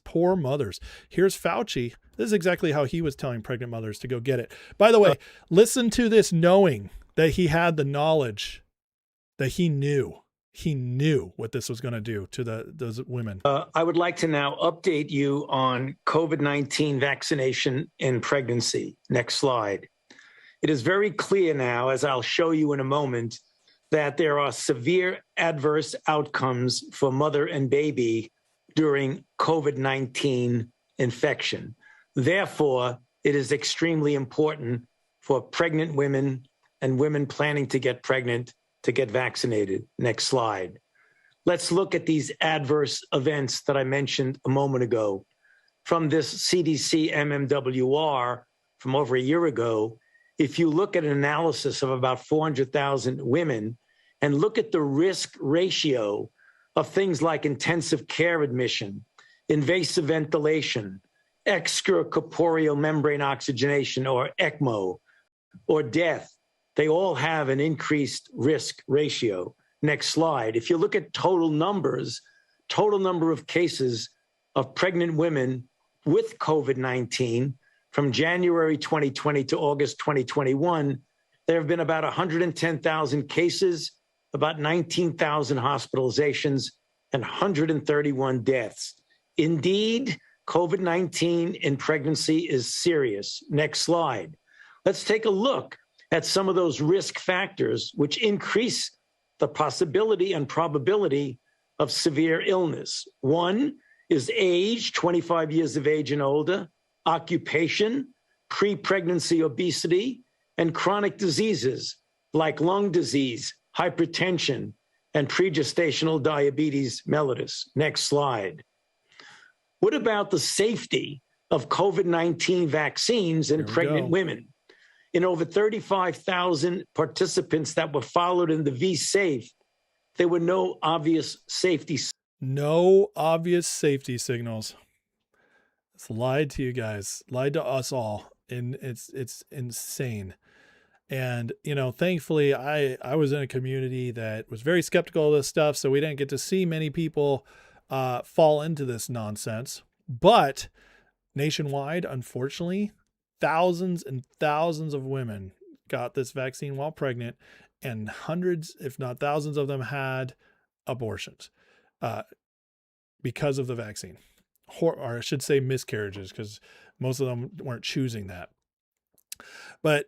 poor mothers. Here's Fauci. This is exactly how he was telling pregnant mothers to go get it. By the way, listen to this knowing that he had the knowledge, that he knew what this was going to do to those women. I would like to now update you on COVID-19 vaccination in pregnancy. Next slide. It is very clear now, as I'll show you in a moment, that there are severe adverse outcomes for mother and baby during COVID-19 infection. Therefore, it is extremely important for pregnant women and women planning to get pregnant to get vaccinated. Next slide. Let's look at these adverse events that I mentioned a moment ago. From this CDC MMWR from over a year ago, if you look at an analysis of about 400,000 women and look at the risk ratio of things like intensive care admission, invasive ventilation, extracorporeal membrane oxygenation or ECMO, or death, they all have an increased risk ratio. Next slide. If you look at total numbers, total number of cases of pregnant women with COVID-19 from January 2020 to August 2021, there have been about 110,000 cases, about 19,000 hospitalizations, and 131 deaths. Indeed, COVID-19 in pregnancy is serious. Next slide. Let's take a look at some of those risk factors which increase the possibility and probability of severe illness. One is age, 25 years of age and older, occupation, pre-pregnancy obesity, and chronic diseases like lung disease, hypertension, and pregestational diabetes mellitus. Next slide. What about the safety of COVID-19 vaccines in pregnant women? In over 35,000 participants that were followed in the V-Safe, there were no obvious safety signals. No obvious safety signals. It's lied to you guys, lied to us all. And it's insane. And, thankfully I was in a community that was very skeptical of this stuff. So we didn't get to see many people fall into this nonsense, but nationwide, unfortunately, thousands and thousands of women got this vaccine while pregnant, and hundreds, if not thousands of them had abortions because of the vaccine, or I should say miscarriages, because most of them weren't choosing that. But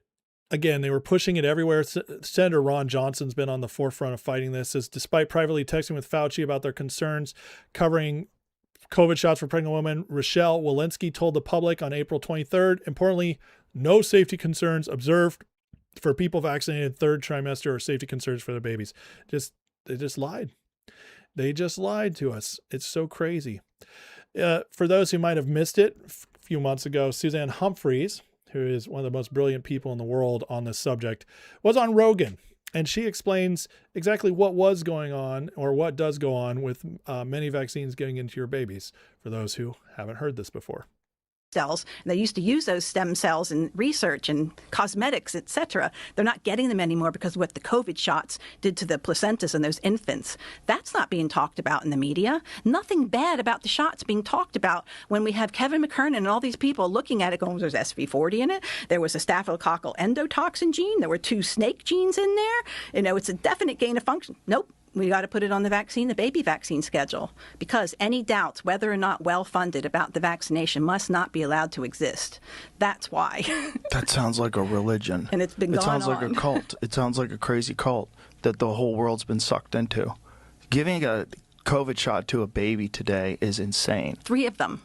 again, they were pushing it everywhere. Senator Ron Johnson's been on the forefront of fighting this. Says, despite privately texting with Fauci about their concerns covering COVID shots for pregnant women, Rochelle Walensky told the public on April 23rd, importantly, no safety concerns observed for people vaccinated third trimester or safety concerns for their babies. They just lied. They just lied to us. It's so crazy. For those who might have missed it, a few months ago, Suzanne Humphries, who is one of the most brilliant people in the world on this subject, was on Rogan. And she explains exactly what was going on, or what does go on with many vaccines getting into your babies, for those who haven't heard this before. Cells. They used to use those stem cells in research and cosmetics, etc. They're not getting them anymore because of what the COVID shots did to the placentas and those infants. That's not being talked about in the media. Nothing bad about the shots being talked about when we have Kevin McKernan and all these people looking at it going, there's SV40 in it. There was a staphylococcal endotoxin gene. There were 2 snake genes in there. It's a definite gain of function. Nope. we got to put it on the baby vaccine schedule, because any doubts, whether or not well-funded, about the vaccination must not be allowed to exist. That's why. That sounds like a religion. And it's been It going sounds like on. a cult. It sounds like a crazy cult that the whole world's been sucked into. Giving a COVID shot to a baby today is insane. 3 of them.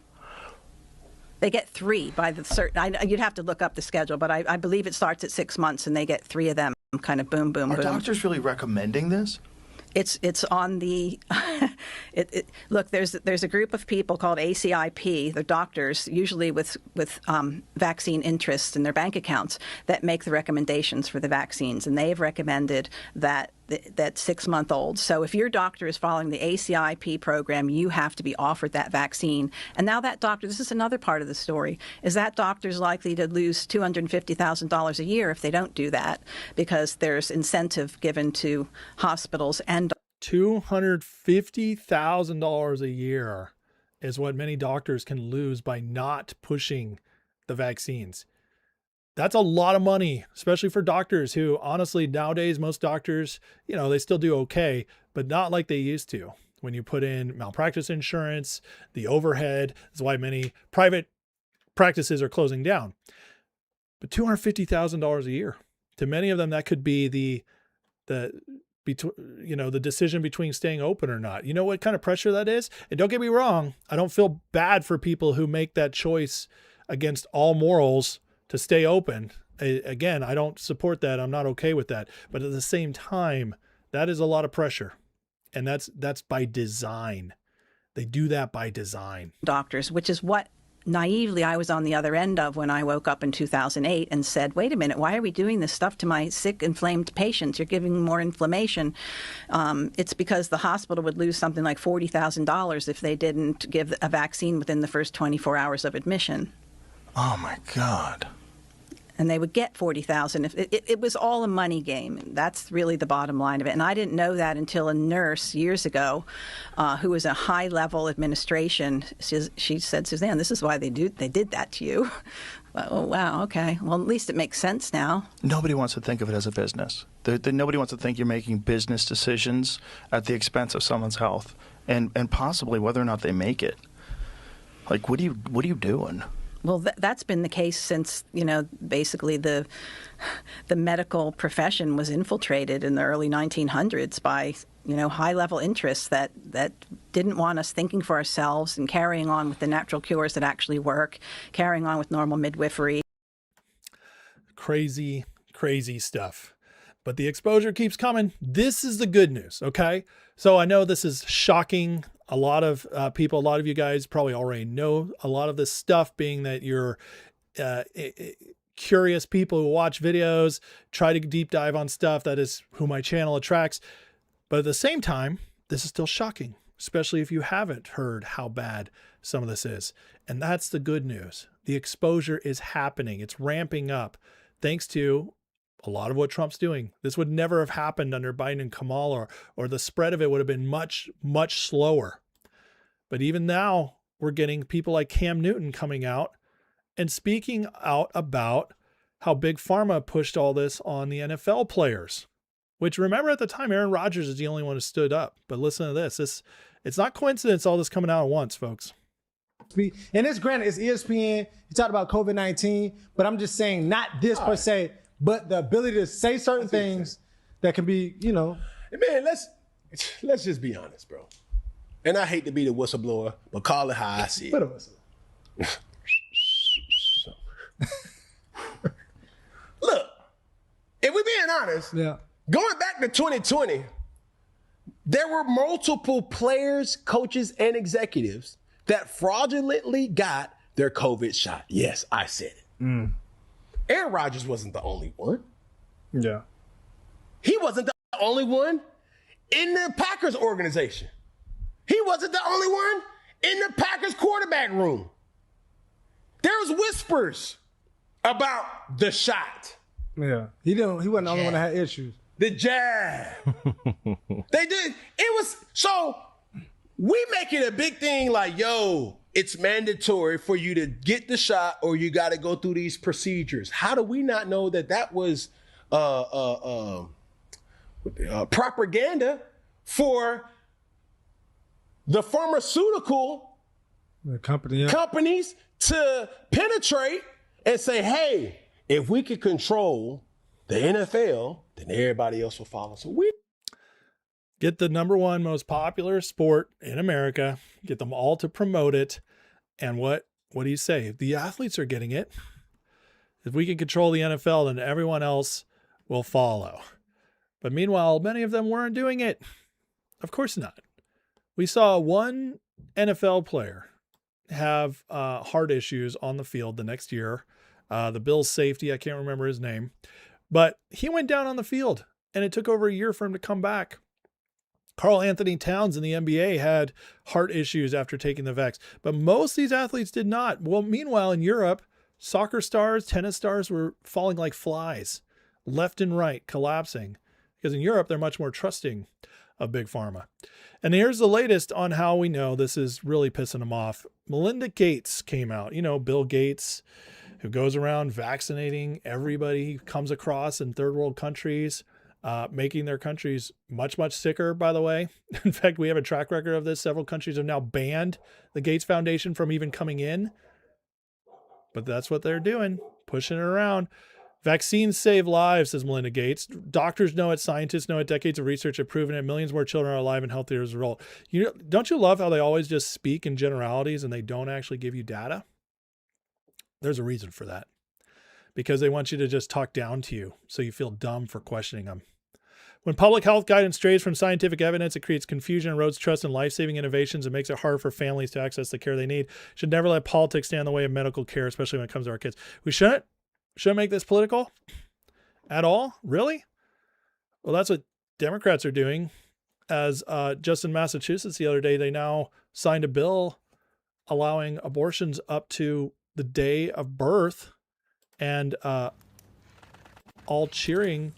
They get 3 by the certain. You'd have to look up the schedule, but I believe it starts at 6 months, and they get 3 of them. Kind of boom, boom, Are boom. doctors really recommending this? It's on the look. There's a group of people called ACIP. They're doctors, usually with vaccine interests in their bank accounts, that make the recommendations for the vaccines, and they have recommended that 6-month-olds. So if your doctor is following the ACIP program, you have to be offered that vaccine. And now that doctor, this is another part of the story, is that doctor's likely to lose $250,000 a year if they don't do that, because there's incentive given to hospitals and $250,000 a year is what many doctors can lose by not pushing the vaccines. That's a lot of money, especially for doctors who, honestly, nowadays, most doctors, they still do okay, but not like they used to. When you put in malpractice insurance, the overhead, that's why many private practices are closing down. But $250,000 a year, to many of them, that could be the decision between staying open or not. You know what kind of pressure that is? And don't get me wrong, I don't feel bad for people who make that choice against all morals to stay open. Again, I don't support that. I'm not okay with that. But at the same time, that is a lot of pressure. And that's by design. They do that by design. Doctors, which is what naively I was on the other end of when I woke up in 2008 and said, wait a minute, why are we doing this stuff to my sick, inflamed patients? You're giving more inflammation. It's because the hospital would lose something like $40,000 if they didn't give a vaccine within the first 24 hours of admission. Oh, my God. And they would get $40,000. It was all a money game. That's really the bottom line of it. And I didn't know that until a nurse years ago, who was a high-level administration, she said, Suzanne, this is why they did that to you. Oh, wow, okay. Well, at least it makes sense now. Nobody wants to think of it as a business. Nobody wants to think you're making business decisions at the expense of someone's health and possibly whether or not they make it. Like, what are you doing? Well, that's been the case since, basically the medical profession was infiltrated in the early 1900s by, high-level interests that didn't want us thinking for ourselves and carrying on with the natural cures that actually work, carrying on with normal midwifery. Crazy, crazy stuff. But the exposure keeps coming. This is the good news, okay? So I know this is shocking. A lot of people, a lot of you guys probably already know a lot of this stuff, being that you're curious people who watch videos, try to deep dive on stuff. That is who my channel attracts. But at the same time, this is still shocking, especially if you haven't heard how bad some of this is. And that's the good news. The exposure is happening. It's ramping up thanks to a lot of what Trump's doing. This would never have happened under Biden and Kamala, or the spread of it would have been much, much slower. But even now, we're getting people like Cam Newton coming out and speaking out about how Big Pharma pushed all this on the NFL players. Which, remember, at the time, Aaron Rodgers is the only one who stood up. But listen to this. It's not coincidence all this coming out at once, folks. And it's granted, it's ESPN. You talked about COVID-19, but I'm just saying not this per se, but the ability to say certain things that can be, Man, let's just be honest, bro. And I hate to be the whistleblower, but call it how I see it. What a whistle. Look, if we're being honest, going back to 2020, there were multiple players, coaches, and executives that fraudulently got their COVID shot. Yes, I said it. Aaron Rodgers wasn't the only one. Yeah. He wasn't the only one in the Packers organization. He wasn't the only one in the Packers quarterback room. There was whispers about the shot. Yeah. He wasn't the only one that had issues. The jab. They did. So we make it a big thing like, yo, it's mandatory for you to get the shot or you got to go through these procedures. How do we not know that was propaganda for the pharmaceutical companies to penetrate and say, hey, if we could control the NFL, then everybody else will follow. So we get the number one most popular sport in America, get them all to promote it. And what do you say? The athletes are getting it. If we can control the NFL, then everyone else will follow. But meanwhile, many of them weren't doing it. Of course not. We saw one NFL player have heart issues on the field the next year. The Bills safety, I can't remember his name, but he went down on the field and it took over a year for him to come back. Karl Anthony Towns in the NBA had heart issues after taking the vax, but most of these athletes did not. Well, meanwhile, in Europe, soccer stars, tennis stars were falling like flies, left and right, collapsing. Because in Europe, they're much more trusting of Big Pharma. And here's the latest on how we know this is really pissing them off. Melinda Gates came out. You know, Bill Gates, who goes around vaccinating everybody he comes across in third world countries, making their countries much, much sicker, by the way. In fact, we have a track record of this. Several countries have now banned the Gates Foundation from even coming in. But that's what they're doing, pushing it around. Vaccines save lives, says Melinda Gates. Doctors know it. Scientists know it. Decades of research have proven it. Millions more children are alive and healthier as a result. Don't you love how they always just speak in generalities and they don't actually give you data? There's a reason for that. Because they want you to just talk down to you so you feel dumb for questioning them. When public health guidance strays from scientific evidence, it creates confusion, erodes trust in life-saving innovations, and makes it harder for families to access the care they need. Should never let politics stand in the way of medical care, especially when it comes to our kids. We shouldn't make this political at all. Really? Well, that's what Democrats are doing. As just in Massachusetts the other day, they now signed a bill allowing abortions up to the day of birth, and all cheering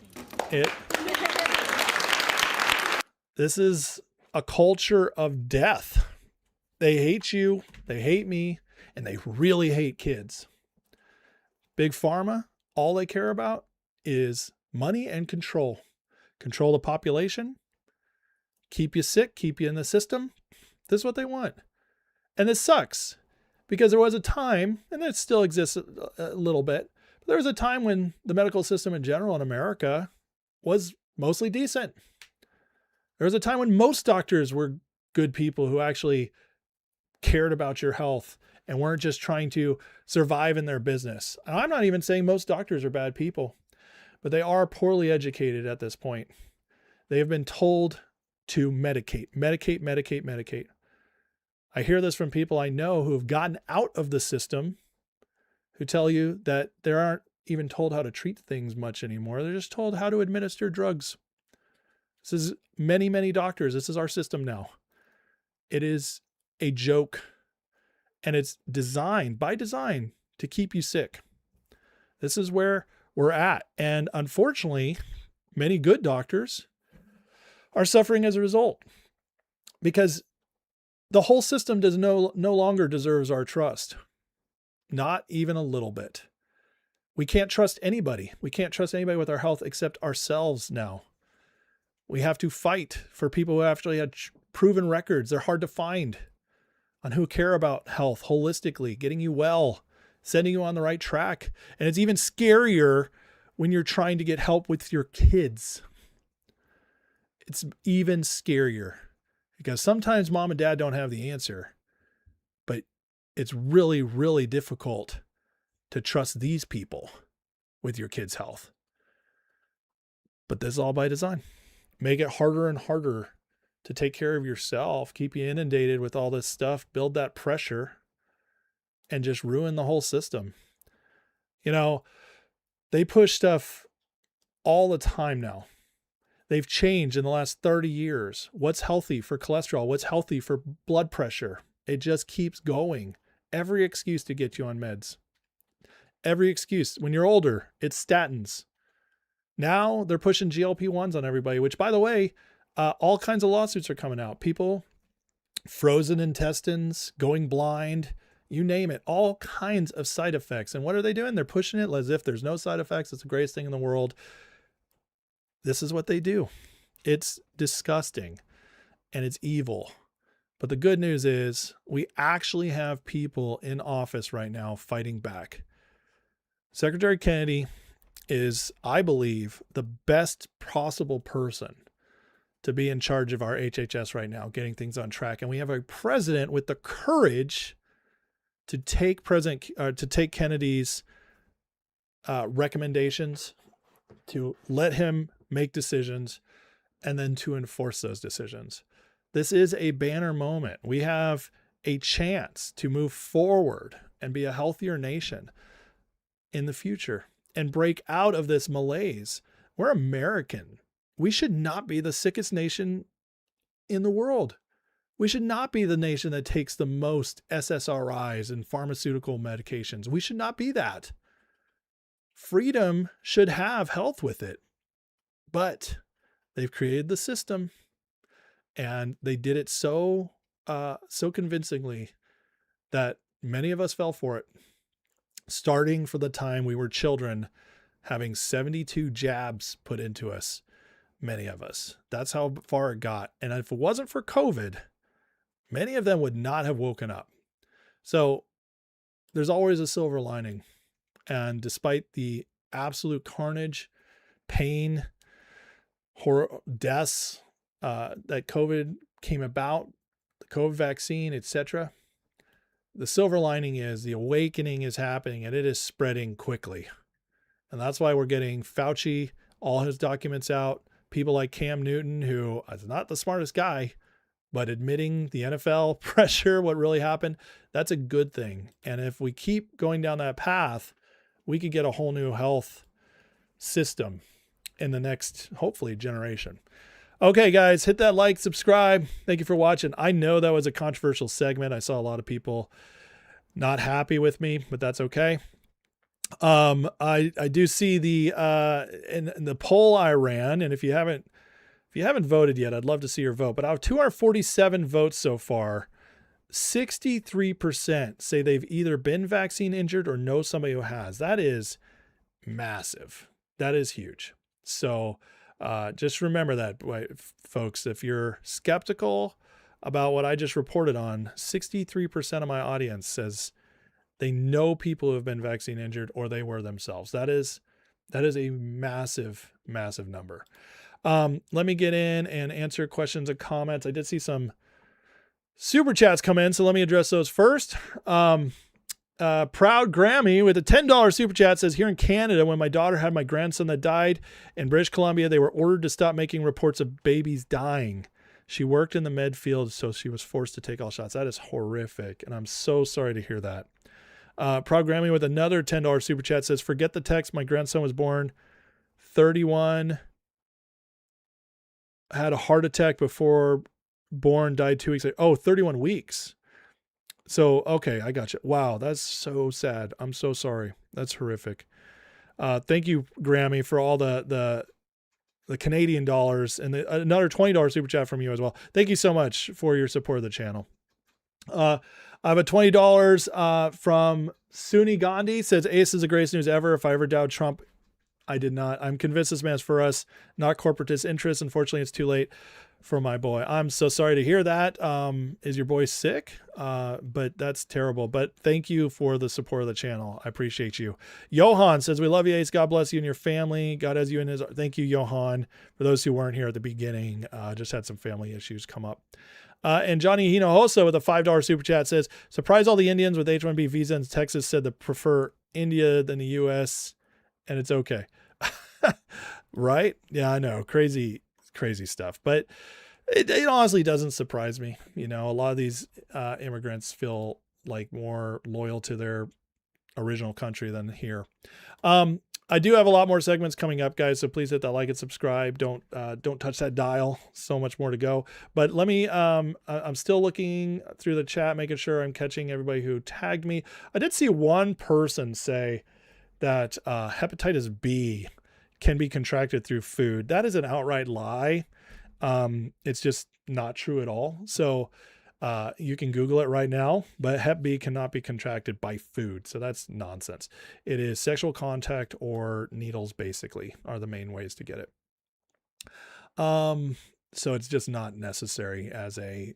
it. This is a culture of death. They hate you, they hate me, and they really hate kids. Big Pharma, all they care about is money and control. Control the population, keep you sick, keep you in the system. This is what they want. And this sucks because there was a time, and it still exists a little bit, but there was a time when the medical system in general in America was mostly decent. There was a time when most doctors were good people who actually cared about your health and weren't just trying to survive in their business. And I'm not even saying most doctors are bad people, but they are poorly educated at this point. They have been told to medicate. I hear this from people I know who have gotten out of the system, who tell you that they aren't even told how to treat things much anymore. They're just told how to administer drugs. This is many, many doctors. This is our system now. It is a joke. And it's designed, by design, to keep you sick. This is where we're at. And unfortunately, many good doctors are suffering as a result. Because the whole system no longer deserves our trust. Not even a little bit. We can't trust anybody. We can't trust anybody with our health except ourselves now. We have to fight for people who actually had proven records. They're hard to find. On who care about health holistically, getting you well, sending you on the right track. And it's even scarier when you're trying to get help with your kids. It's even scarier because sometimes mom and dad don't have the answer, but it's really, really difficult to trust these people with your kids' health. But this is all by design. Make it harder and harder to take care of yourself, keep you inundated with all this stuff, build that pressure, and just ruin the whole system. You know, they push stuff all the time now. They've changed in the last 30 years. What's healthy for cholesterol? What's healthy for blood pressure? It just keeps going. Every excuse to get you on meds. Every excuse. When you're older, it's statins. Now they're pushing GLP-1s on everybody, which, by the way, all kinds of lawsuits are coming out. People, frozen intestines, going blind, you name it, all kinds of side effects. And what are they doing? They're pushing it as if there's no side effects. It's the greatest thing in the world. This is what they do. It's disgusting. and it's evil. But the good news is we actually have people in office right now fighting back. Secretary Kennedy is, I believe, the best possible person to be in charge of our HHS right now, getting things on track. And we have a president with the courage to take Kennedy's recommendations, to let him make decisions, and then to enforce those decisions. This is a banner moment. We have a chance to move forward and be a healthier nation in the future and break out of this malaise. We're American. We should not be the sickest nation in the world. We should not be the nation that takes the most SSRIs and pharmaceutical medications. We should not be that. Freedom should have health with it. But they've created the system, and they did it so convincingly that many of us fell for it, starting from the time we were children, having 72 jabs put into us, many of us. That's how far it got. And if it wasn't for COVID, many of them would not have woken up. So there's always a silver lining. And despite the absolute carnage, pain, horror, deaths that COVID came about, the COVID vaccine, etc., the silver lining is the awakening is happening, and it is spreading quickly. And that's why we're getting Fauci, all his documents out, people like Cam Newton, who is not the smartest guy, but admitting the NFL pressure, what really happened, that's a good thing. And if we keep going down that path, we could get a whole new health system in the next, hopefully, generation. Okay, guys, hit that like, subscribe. Thank you for watching. I know that was a controversial segment. I saw a lot of people not happy with me, but that's okay. I do see the in the poll I ran, and if you haven't voted yet, I'd love to see your vote. But out of 247 votes so far, 63% say they've either been vaccine injured or know somebody who has. That is massive. That is huge. So just remember that, folks. If you're skeptical about what I just reported on, 63% of my audience says they know people who have been vaccine injured or they were themselves. That is a massive, massive number. Let me get in and answer questions and comments. I did see some super chats come in, so let me address those first. Proud Grammy with a $10 super chat says, here in Canada, when my daughter had my grandson that died in British Columbia, they were ordered to stop making reports of babies dying. She worked in the med field, so she was forced to take all shots. That is horrific, and I'm so sorry to hear that. Proud Grammy with another $10 super chat says, forget the text. My grandson was born 31, had a heart attack before born, died 2 weeks later. Oh, 31 weeks. So, okay, I got you. Wow, that's so sad. I'm so sorry. That's horrific. Thank you, Grammy, for all the Canadian dollars, and another $20 super chat from you as well. Thank you so much for your support of the channel. I have a $20 from Suni Gandhi. Says, Ace is the greatest news ever. If I ever doubted Trump, I did not. I'm convinced this man's for us, not corporatist interests. Unfortunately, it's too late for my boy. I'm so sorry to hear that. Is your boy sick? But that's terrible. But thank you for the support of the channel. I appreciate you. Johan says, we love you, Ace. God bless you and your family. God has you in his... Thank you, Johan. For those who weren't here at the beginning, just had some family issues come up. And Johnny Hinojosa with a $5 super chat says, surprise all the Indians with H-1B visa in Texas said they prefer India than the U.S. and it's okay. Right? Yeah, I know. Crazy stuff. But it honestly doesn't surprise me. You know, a lot of these immigrants feel like more loyal to their original country than here. I do have a lot more segments coming up, guys, so please hit that like and subscribe. Don't touch that dial. So much more to go. But let me, I'm still looking through the chat, making sure I'm catching everybody who tagged me. I did see one person say that hepatitis B can be contracted through food. That is an outright lie. It's just not true at all. So you can Google it right now, but Hep B cannot be contracted by food. So that's nonsense. It is sexual contact or needles, basically, are the main ways to get it. So it's just not necessary as a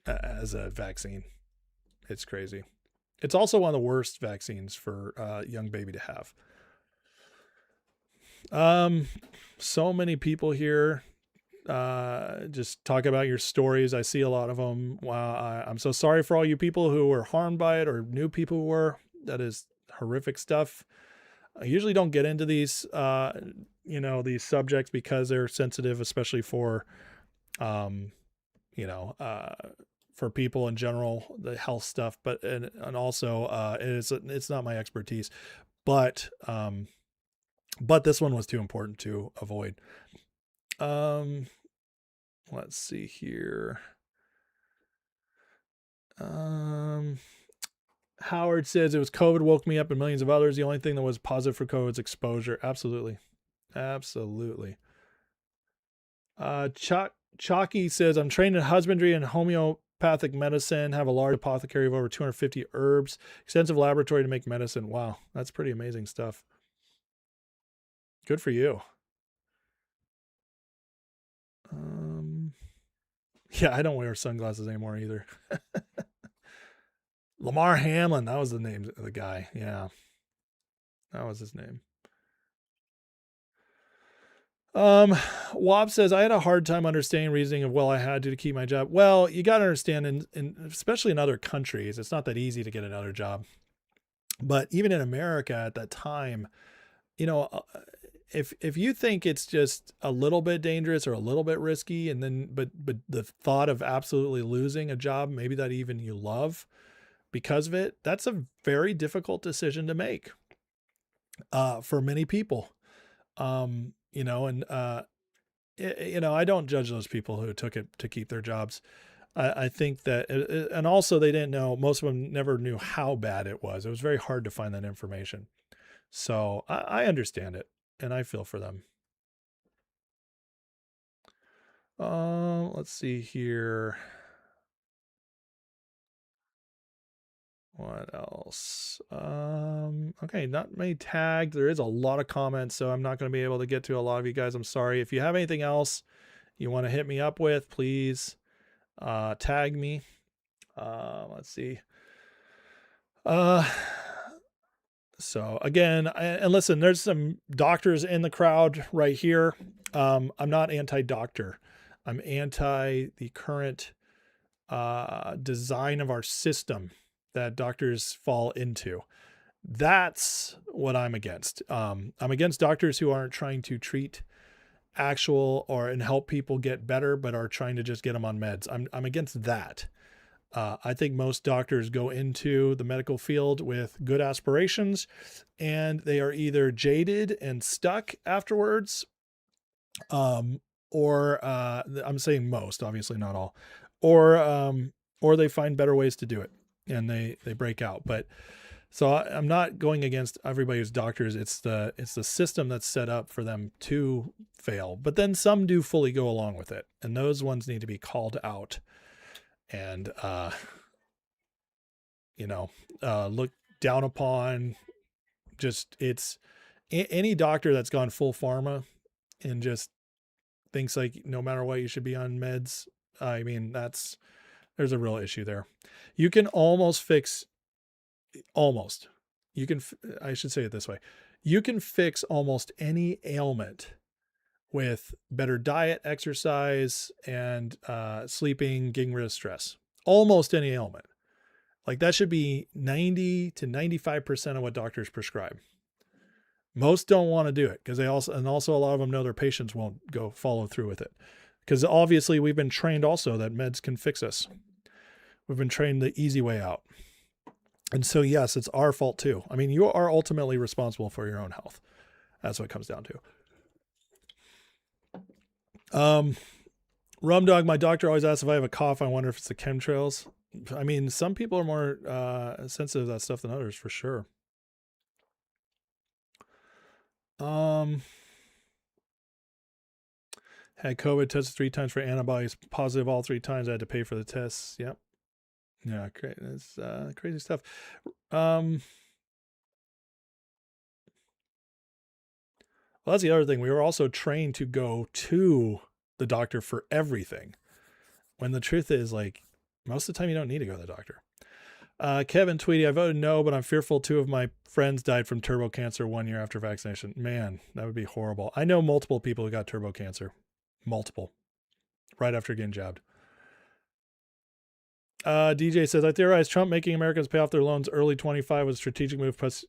vaccine. It's crazy. It's also one of the worst vaccines for a young baby to have. So many people here just talk about your stories. I see a lot of them. Wow, I'm so sorry for all you people who were harmed by it or knew people who were. That is horrific stuff. I usually don't get into these, these subjects because they're sensitive, especially for, for people in general, the health stuff. But and also, it's not my expertise, but this one was too important to avoid. Let's see here. Howard says it was COVID woke me up and millions of others. The only thing that was positive for COVID is exposure. Absolutely. Absolutely. Chalky says, I'm trained in husbandry and homeopathic medicine, have a large apothecary of over 250 herbs, extensive laboratory to make medicine. Wow. That's pretty amazing stuff. Good for you. Yeah, I don't wear sunglasses anymore either. Lamar Hamlin, that was the name of the guy. Yeah, that was his name. Wob says, I had a hard time understanding reasoning of, well, I had to keep my job. Well, you got to understand, especially in other countries, it's not that easy to get another job. But even in America at that time, if you think it's just a little bit dangerous or a little bit risky, and then but the thought of absolutely losing a job, maybe that even you love because of it, that's a very difficult decision to make for many people. I don't judge those people who took it to keep their jobs. I think that, and also they didn't know, most of them never knew how bad it was. It was very hard to find that information. So I understand it. And I feel for them. Let's see here. What else? Okay, not many tagged. There is a lot of comments, so I'm not going to be able to get to a lot of you guys. I'm sorry. If you have anything else you want to hit me up with, please tag me. Let's see. So again, and listen, there's some doctors in the crowd right here. I'm not anti-doctor. I'm anti the current design of our system that doctors fall into. That's what I'm against. I'm against doctors who aren't trying to treat and help people get better, but are trying to just get them on meds. I'm against that. I think most doctors go into the medical field with good aspirations, and they are either jaded and stuck afterwards, or I'm saying most, obviously not all, or they find better ways to do it and they break out. But so I'm not going against everybody who's doctors. It's the system that's set up for them to fail, but then some do fully go along with it, and those ones need to be called out. And, look down upon. Just, it's any doctor that's gone full pharma and just thinks like no matter what you should be on meds. I mean, there's a real issue there. You can I should say it this way. You can fix almost any ailment with better diet, exercise, and sleeping, getting rid of stress. Almost any ailment. Like that should be 90 to 95% of what doctors prescribe. Most don't want to do it because also a lot of them know their patients won't go follow through with it. Because obviously we've been trained also that meds can fix us. We've been trained the easy way out. And so, yes, it's our fault too. I mean, you are ultimately responsible for your own health. That's what it comes down to. Rum Dog, my doctor always asks if I have a cough. I wonder if it's the chemtrails. I mean, some people are more sensitive to that stuff than others, for sure. Had COVID, tested 3 times for antibodies, positive all 3 times. I had to pay for the tests. Yep. Yeah, great. That's crazy stuff. Well, that's the other thing. We were also trained to go to the doctor for everything. When the truth is, like, most of the time you don't need to go to the doctor. Kevin Tweedy, I voted no, but I'm fearful 2 of my friends died from turbo cancer 1 year after vaccination. Man, that would be horrible. I know multiple people who got turbo cancer. Multiple. Right after getting jabbed. DJ says, I theorize Trump making Americans pay off their loans early 25 was a strategic move, plus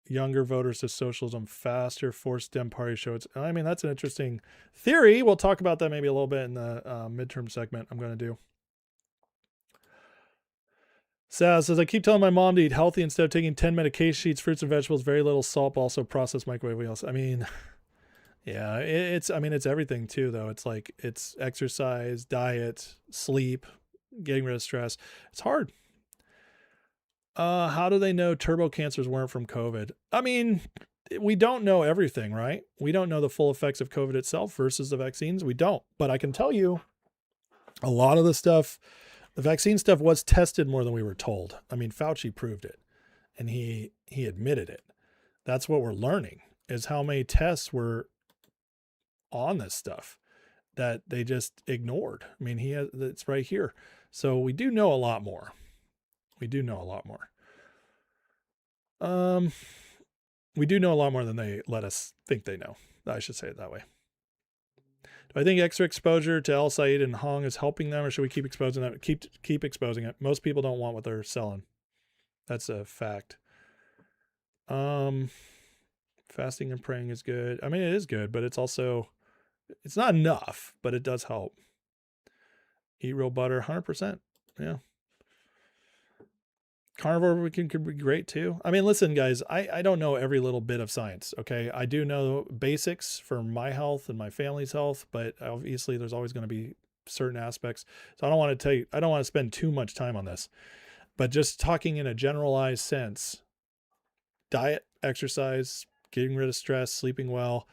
younger voters to socialism faster, force Dem party show its. I mean, that's an interesting theory. We'll talk about that maybe a little bit in the midterm segment I'm going to do. Saz says, I keep telling my mom to eat healthy instead of taking 10 medication. She eats fruits and vegetables, very little salt, but also processed microwave meals. I mean, yeah, it's everything too, though. It's like, it's exercise, diet, sleep, getting rid of stress. It's hard. How do they know turbo cancers weren't from COVID? I mean, we don't know everything, right? We don't know the full effects of COVID itself versus the vaccines. We don't, but I can tell you a lot of the stuff, the vaccine stuff was tested more than we were told. I mean, Fauci proved it and he admitted it. That's what we're learning is how many tests were on this stuff that they just ignored. I mean, it's right here. So we do know a lot more. We do know a lot more. We do know a lot more than they let us think they know. I should say it that way. Do I think extra exposure to El Said and Hong is helping them, or should we keep exposing them? Keep exposing it. Most people don't want what they're selling. That's a fact. Fasting and praying is good. I mean, it is good, but it's also, it's not enough, but it does help. Eat real butter, 100%. Yeah. Carnivore could be great too. I mean, listen, guys, I don't know every little bit of science. Okay. I do know basics for my health and my family's health, but obviously there's always going to be certain aspects. So I don't want to tell you, I don't want to spend too much time on this, but just talking in a generalized sense, diet, exercise, getting rid of stress, sleeping well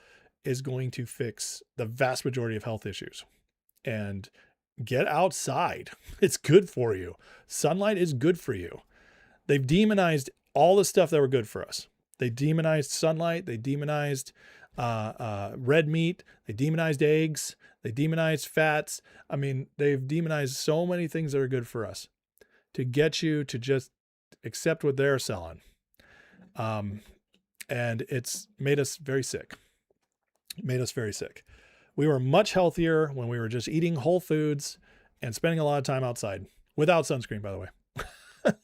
is going to fix the vast majority of health issues. And get outside. It's good for you. Sunlight is good for you. They've demonized all the stuff that were good for us. They demonized sunlight. They demonized red meat. They demonized eggs. They demonized fats. I mean, they've demonized so many things that are good for us to get you to just accept what they're selling. And it's made us very sick. Made us very sick. We were much healthier when we were just eating whole foods and spending a lot of time outside without sunscreen, by the way.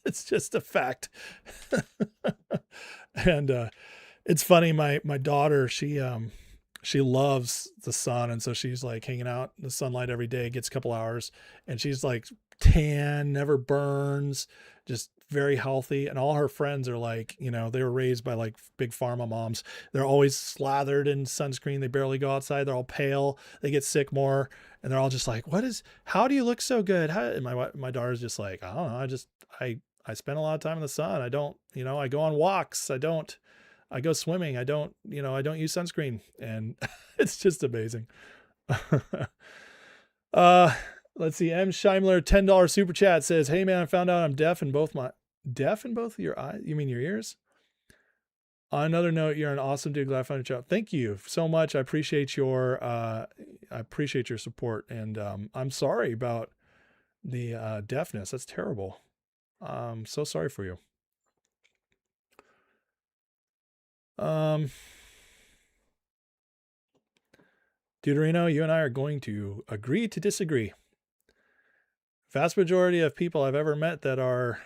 It's just a fact. And it's funny. My daughter, she loves the sun. And so she's like hanging out in the sunlight every day, gets a couple hours, and she's like tan, never burns, just very healthy. And all her friends are like, you know, they were raised by like big pharma moms. They're always slathered in sunscreen. They barely go outside. They're all pale. They get sick more. And they're all just like, how do you look so good? And my daughter's just like, I don't know. I spend a lot of time in the sun. I don't, I go on walks. I go swimming. I don't use sunscreen. And it's just amazing. Let's see. M. Scheimler, $10 super chat says, hey man, I found out I'm deaf in both of your eyes. You mean your ears? On another note, you're an awesome dude. Glad I found your job. Thank you so much. I appreciate your support. And, I'm sorry about the, deafness. That's terrible. I'm so sorry for you. Deuterino, you and I are going to agree to disagree. Vast majority of people I've ever met that are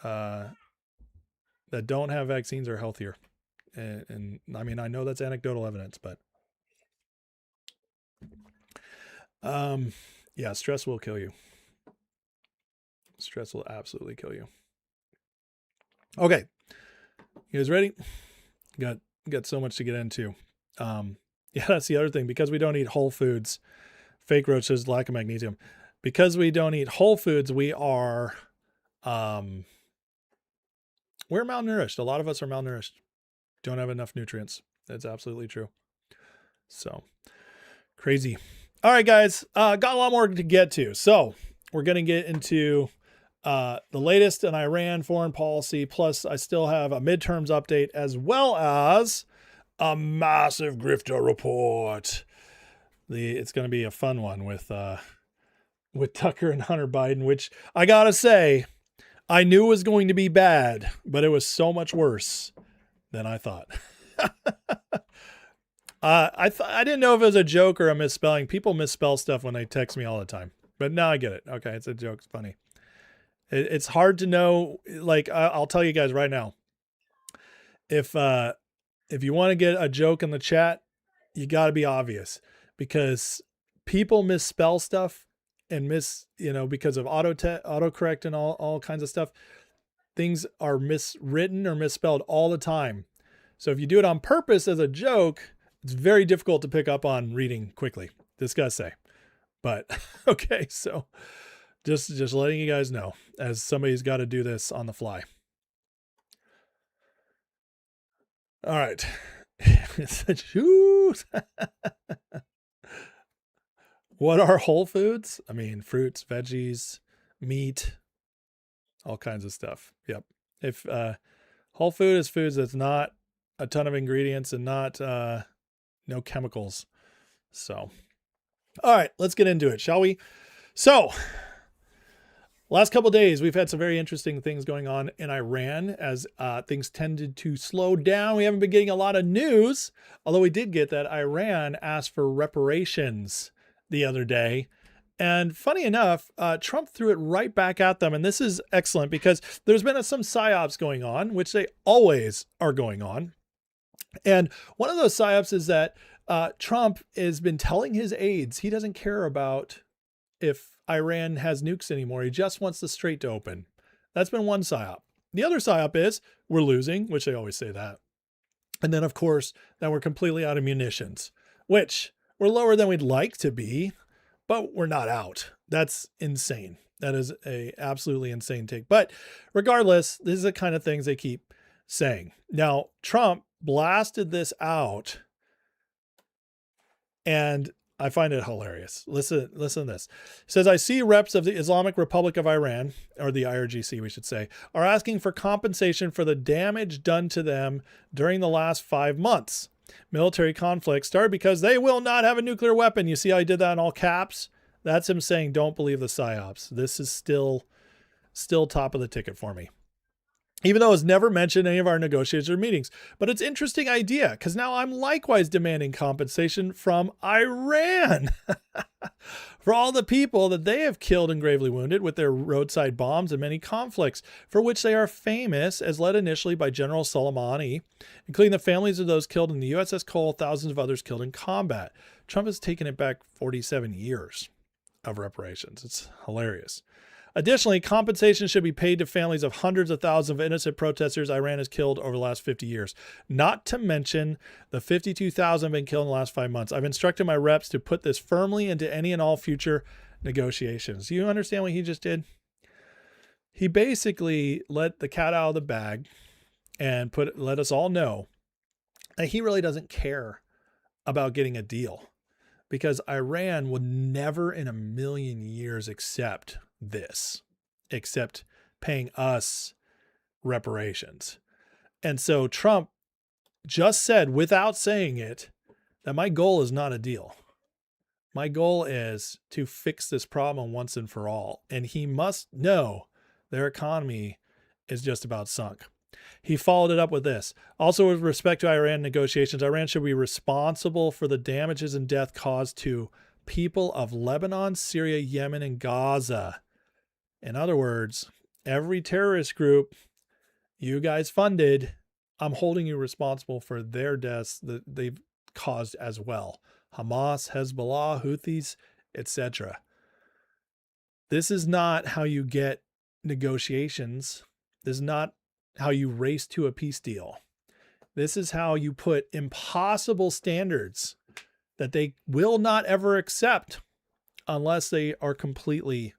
that don't have vaccines are healthier. And I mean, I know that's anecdotal evidence, but yeah, stress will kill you. Stress will absolutely kill you. Okay. You guys ready? Got so much to get into. Yeah, that's the other thing. Because we don't eat whole foods, fake roaches, lack of magnesium. Because we don't eat whole foods, we're malnourished. A lot of us are malnourished. Don't have enough nutrients. That's absolutely true. So crazy. All right, guys, got a lot more to get to. So we're going to get into the latest in Iran foreign policy. Plus I still have a midterms update as well as a massive grifter report. It's going to be a fun one with Tucker and Hunter Biden, which I gotta say, I knew was going to be bad, but it was so much worse than I thought. I didn't know if it was a joke or a misspelling. People misspell stuff when they text me all the time, but now I get it. Okay, it's a joke. It's funny. It's hard to know. Like I'll tell you guys right now, if you want to get a joke in the chat, you got to be obvious, because people misspell stuff and because of autocorrect and all kinds of stuff. Things are miswritten or misspelled all the time. So if you do it on purpose as a joke, it's very difficult to pick up on reading quickly. This gotta say, but okay. So just letting you guys know, as somebody's got to do this on the fly. All right. What are whole foods? I mean, fruits, veggies, meat, all kinds of stuff. Yep. If whole food is foods that's not a ton of ingredients and not no chemicals. So, all right, let's get into it, shall we? So, last couple of days, we've had some very interesting things going on in Iran as things tended to slow down. We haven't been getting a lot of news, although we did get that Iran asked for reparations the other day. And funny enough, Trump threw it right back at them. And this is excellent because there's been some psyops going on, which they always are going on. And one of those psyops is that Trump has been telling his aides he doesn't care about if Iran has nukes anymore. He just wants the Strait to open. That's been one psyop. The other psyop is we're losing, which they always say that. And then, of course, that we're completely out of munitions, which we're lower than we'd like to be, but we're not out. That's insane. That is a absolutely insane take. But regardless, this is the kind of things they keep saying. Now, Trump blasted this out, and I find it hilarious. Listen to this. It says, I see reps of the Islamic Republic of Iran, or the IRGC, we should say, are asking for compensation for the damage done to them during the last 5 months. Military conflict started because they will not have a nuclear weapon. You see how I did that in all caps? That's him saying, don't believe the psyops. This is still top of the ticket for me. Even though it's never mentioned in any of our negotiations or meetings. But it's an interesting idea because now I'm likewise demanding compensation from Iran for all the people that they have killed and gravely wounded with their roadside bombs and many conflicts, for which they are famous, as led initially by General Soleimani, including the families of those killed in the USS Cole, thousands of others killed in combat. Trump has taken it back 47 years of reparations. It's hilarious. Additionally, compensation should be paid to families of hundreds of thousands of innocent protesters Iran has killed over the last 50 years. Not to mention the 52,000 have been killed in the last 5 months. I've instructed my reps to put this firmly into any and all future negotiations. Do you understand what he just did? He basically let the cat out of the bag and let us all know that he really doesn't care about getting a deal, because Iran would never in a million years accept paying us reparations. And so Trump just said, without saying it, that my goal is not a deal. My goal is to fix this problem once and for all. And he must know their economy is just about sunk. He followed it up with this. Also, with respect to Iran negotiations, Iran should be responsible for the damages and death caused to people of Lebanon, Syria, Yemen, and Gaza. In other words, every terrorist group you guys funded, I'm holding you responsible for their deaths that they've caused as well. Hamas, Hezbollah, Houthis, etc. This is not how you get negotiations. This is not how you race to a peace deal. This is how you put impossible standards that they will not ever accept unless they are completely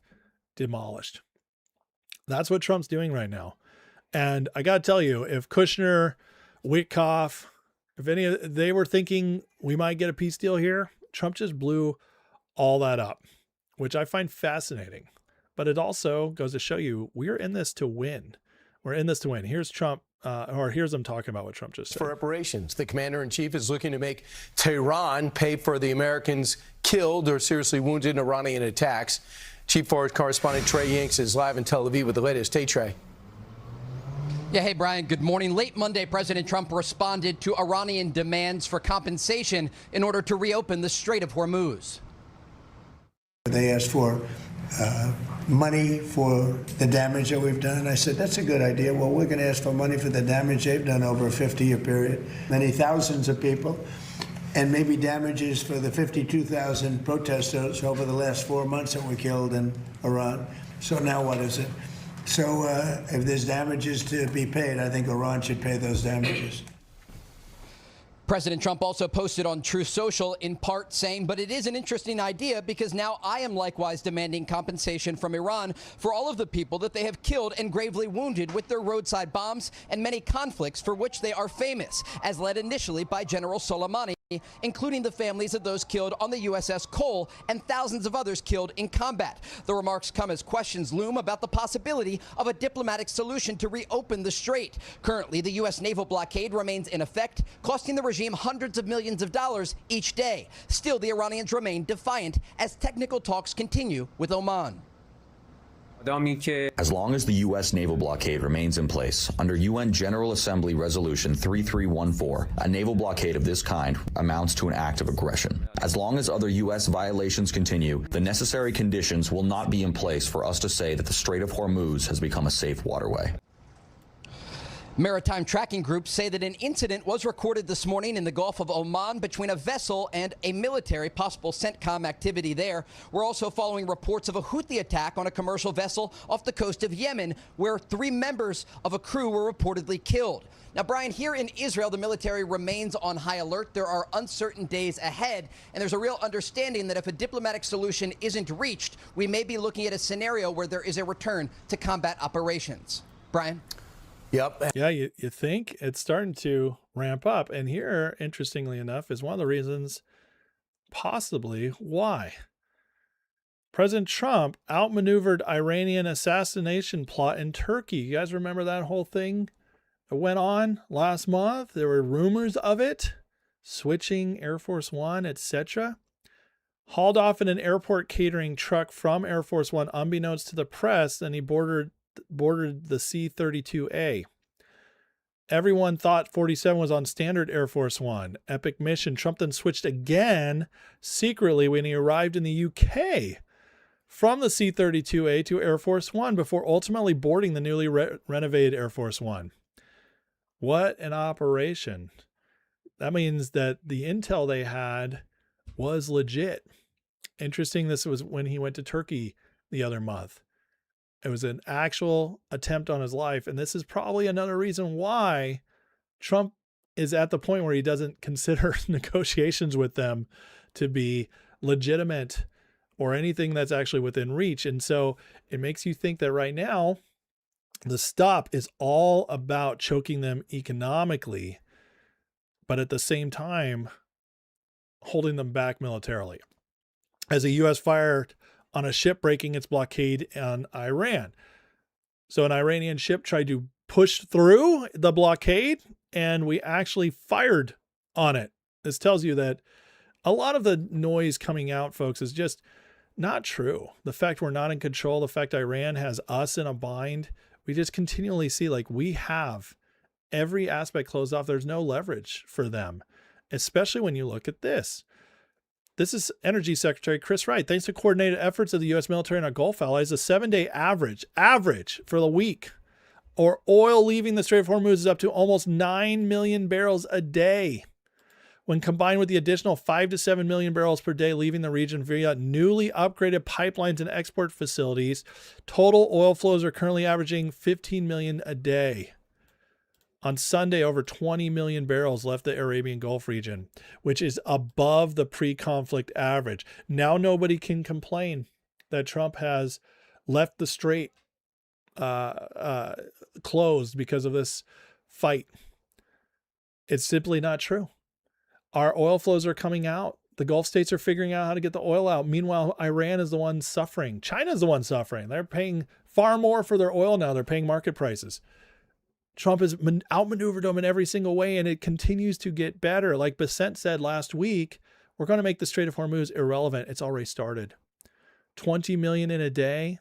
demolished. That's what Trump's doing right now. And I got to tell you, if Kushner, Witkoff, they were thinking we might get a peace deal here, Trump just blew all that up, which I find fascinating. But it also goes to show you we're in this to win. We're in this to win. Here's Trump or here's them talking about what Trump just said. For reparations, the commander-in-chief is looking to make Tehran pay for the Americans killed or seriously wounded in Iranian attacks. Chief Forward Correspondent Trey Yanks is live in Tel Aviv with the latest. Hey, Trey. Yeah, hey, Brian, good morning. Late Monday, President Trump responded to Iranian demands for compensation in order to reopen the Strait of Hormuz. They asked for money for the damage that we've done. I said, that's a good idea. Well, we're going to ask for money for the damage they've done over a 50-year period, many thousands of people, and maybe damages for the 52,000 protesters over the last 4 months that were killed in Iran. So now what is it? So if there's damages to be paid, I think Iran should pay those damages. President Trump also posted on Truth Social in part saying, but it is an interesting idea because now I am likewise demanding compensation from Iran for all of the people that they have killed and gravely wounded with their roadside bombs and many conflicts for which they are famous, as led initially by General Soleimani, including the families of those killed on the USS Cole and thousands of others killed in combat. The remarks come as questions loom about the possibility of a diplomatic solution to reopen the strait. Currently, the U.S. naval blockade remains in effect, costing the regime hundreds of millions of dollars each day. Still, the Iranians remain defiant as technical talks continue with Oman. As long as the U.S. naval blockade remains in place, under UN General Assembly Resolution 3314, a naval blockade of this kind amounts to an act of aggression. As long as other U.S. violations continue, the necessary conditions will not be in place for us to say that the Strait of Hormuz has become a safe waterway. Maritime tracking groups say that an incident was recorded this morning in the Gulf of Oman between a vessel and a military, possible CENTCOM activity there. We're also following reports of a Houthi attack on a commercial vessel off the coast of Yemen, where 3 members of a crew were reportedly killed. Now, Brian, here in Israel, the military remains on high alert. There are uncertain days ahead, and there's a real understanding that if a diplomatic solution isn't reached, we may be looking at a scenario where there is a return to combat operations. Brian? Yep. Yeah, you think it's starting to ramp up. And here, interestingly enough, is one of the reasons possibly why. President Trump outmaneuvered Iranian assassination plot in Turkey. You guys remember that whole thing that went on last month? There were rumors of it, switching Air Force One, etc. Hauled off in an airport catering truck from Air Force One, unbeknownst to the press, and he boarded the C-32A. Everyone thought 47 was on standard Air Force One. Epic mission. Trump then switched again secretly when he arrived in the UK from the C-32A to Air Force One before ultimately boarding the newly renovated Air Force One. What an operation. That means that the intel they had was legit. Interesting, this was when he went to Turkey the other month. It was an actual attempt on his life. And this is probably another reason why Trump is at the point where he doesn't consider negotiations with them to be legitimate or anything that's actually within reach. And so it makes you think that right now, the stop is all about choking them economically, but at the same time, holding them back militarily. As the U.S. fired on a ship breaking its blockade on Iran. So an Iranian ship tried to push through the blockade, and we actually fired on it. This tells you that a lot of the noise coming out, folks, is just not true. The fact we're not in control, the fact Iran has us in a bind, we just continually see like we have every aspect closed off. There's no leverage for them, especially when you look at this. This is Energy Secretary Chris Wright. Thanks to coordinated efforts of the U.S. military and our Gulf allies, the 7-day average for the week, or oil leaving the Strait of Hormuz is up to almost 9 million barrels a day. When combined with the additional 5 to 7 million barrels per day leaving the region via newly upgraded pipelines and export facilities, total oil flows are currently averaging 15 million a day. On Sunday, over 20 million barrels left the Arabian Gulf region, which is above the pre-conflict average. Now nobody can complain that Trump has left the strait closed because of this fight. It's simply not true. Our oil flows are coming out. The Gulf states are figuring out how to get the oil out. Meanwhile, Iran is the one suffering. China is the one suffering. They're paying far more for their oil now. They're paying market prices. Trump has outmaneuvered them in every single way, and it continues to get better. Like Bessent said last week, we're going to make the Strait of Hormuz irrelevant. It's already started. 20 million in a day,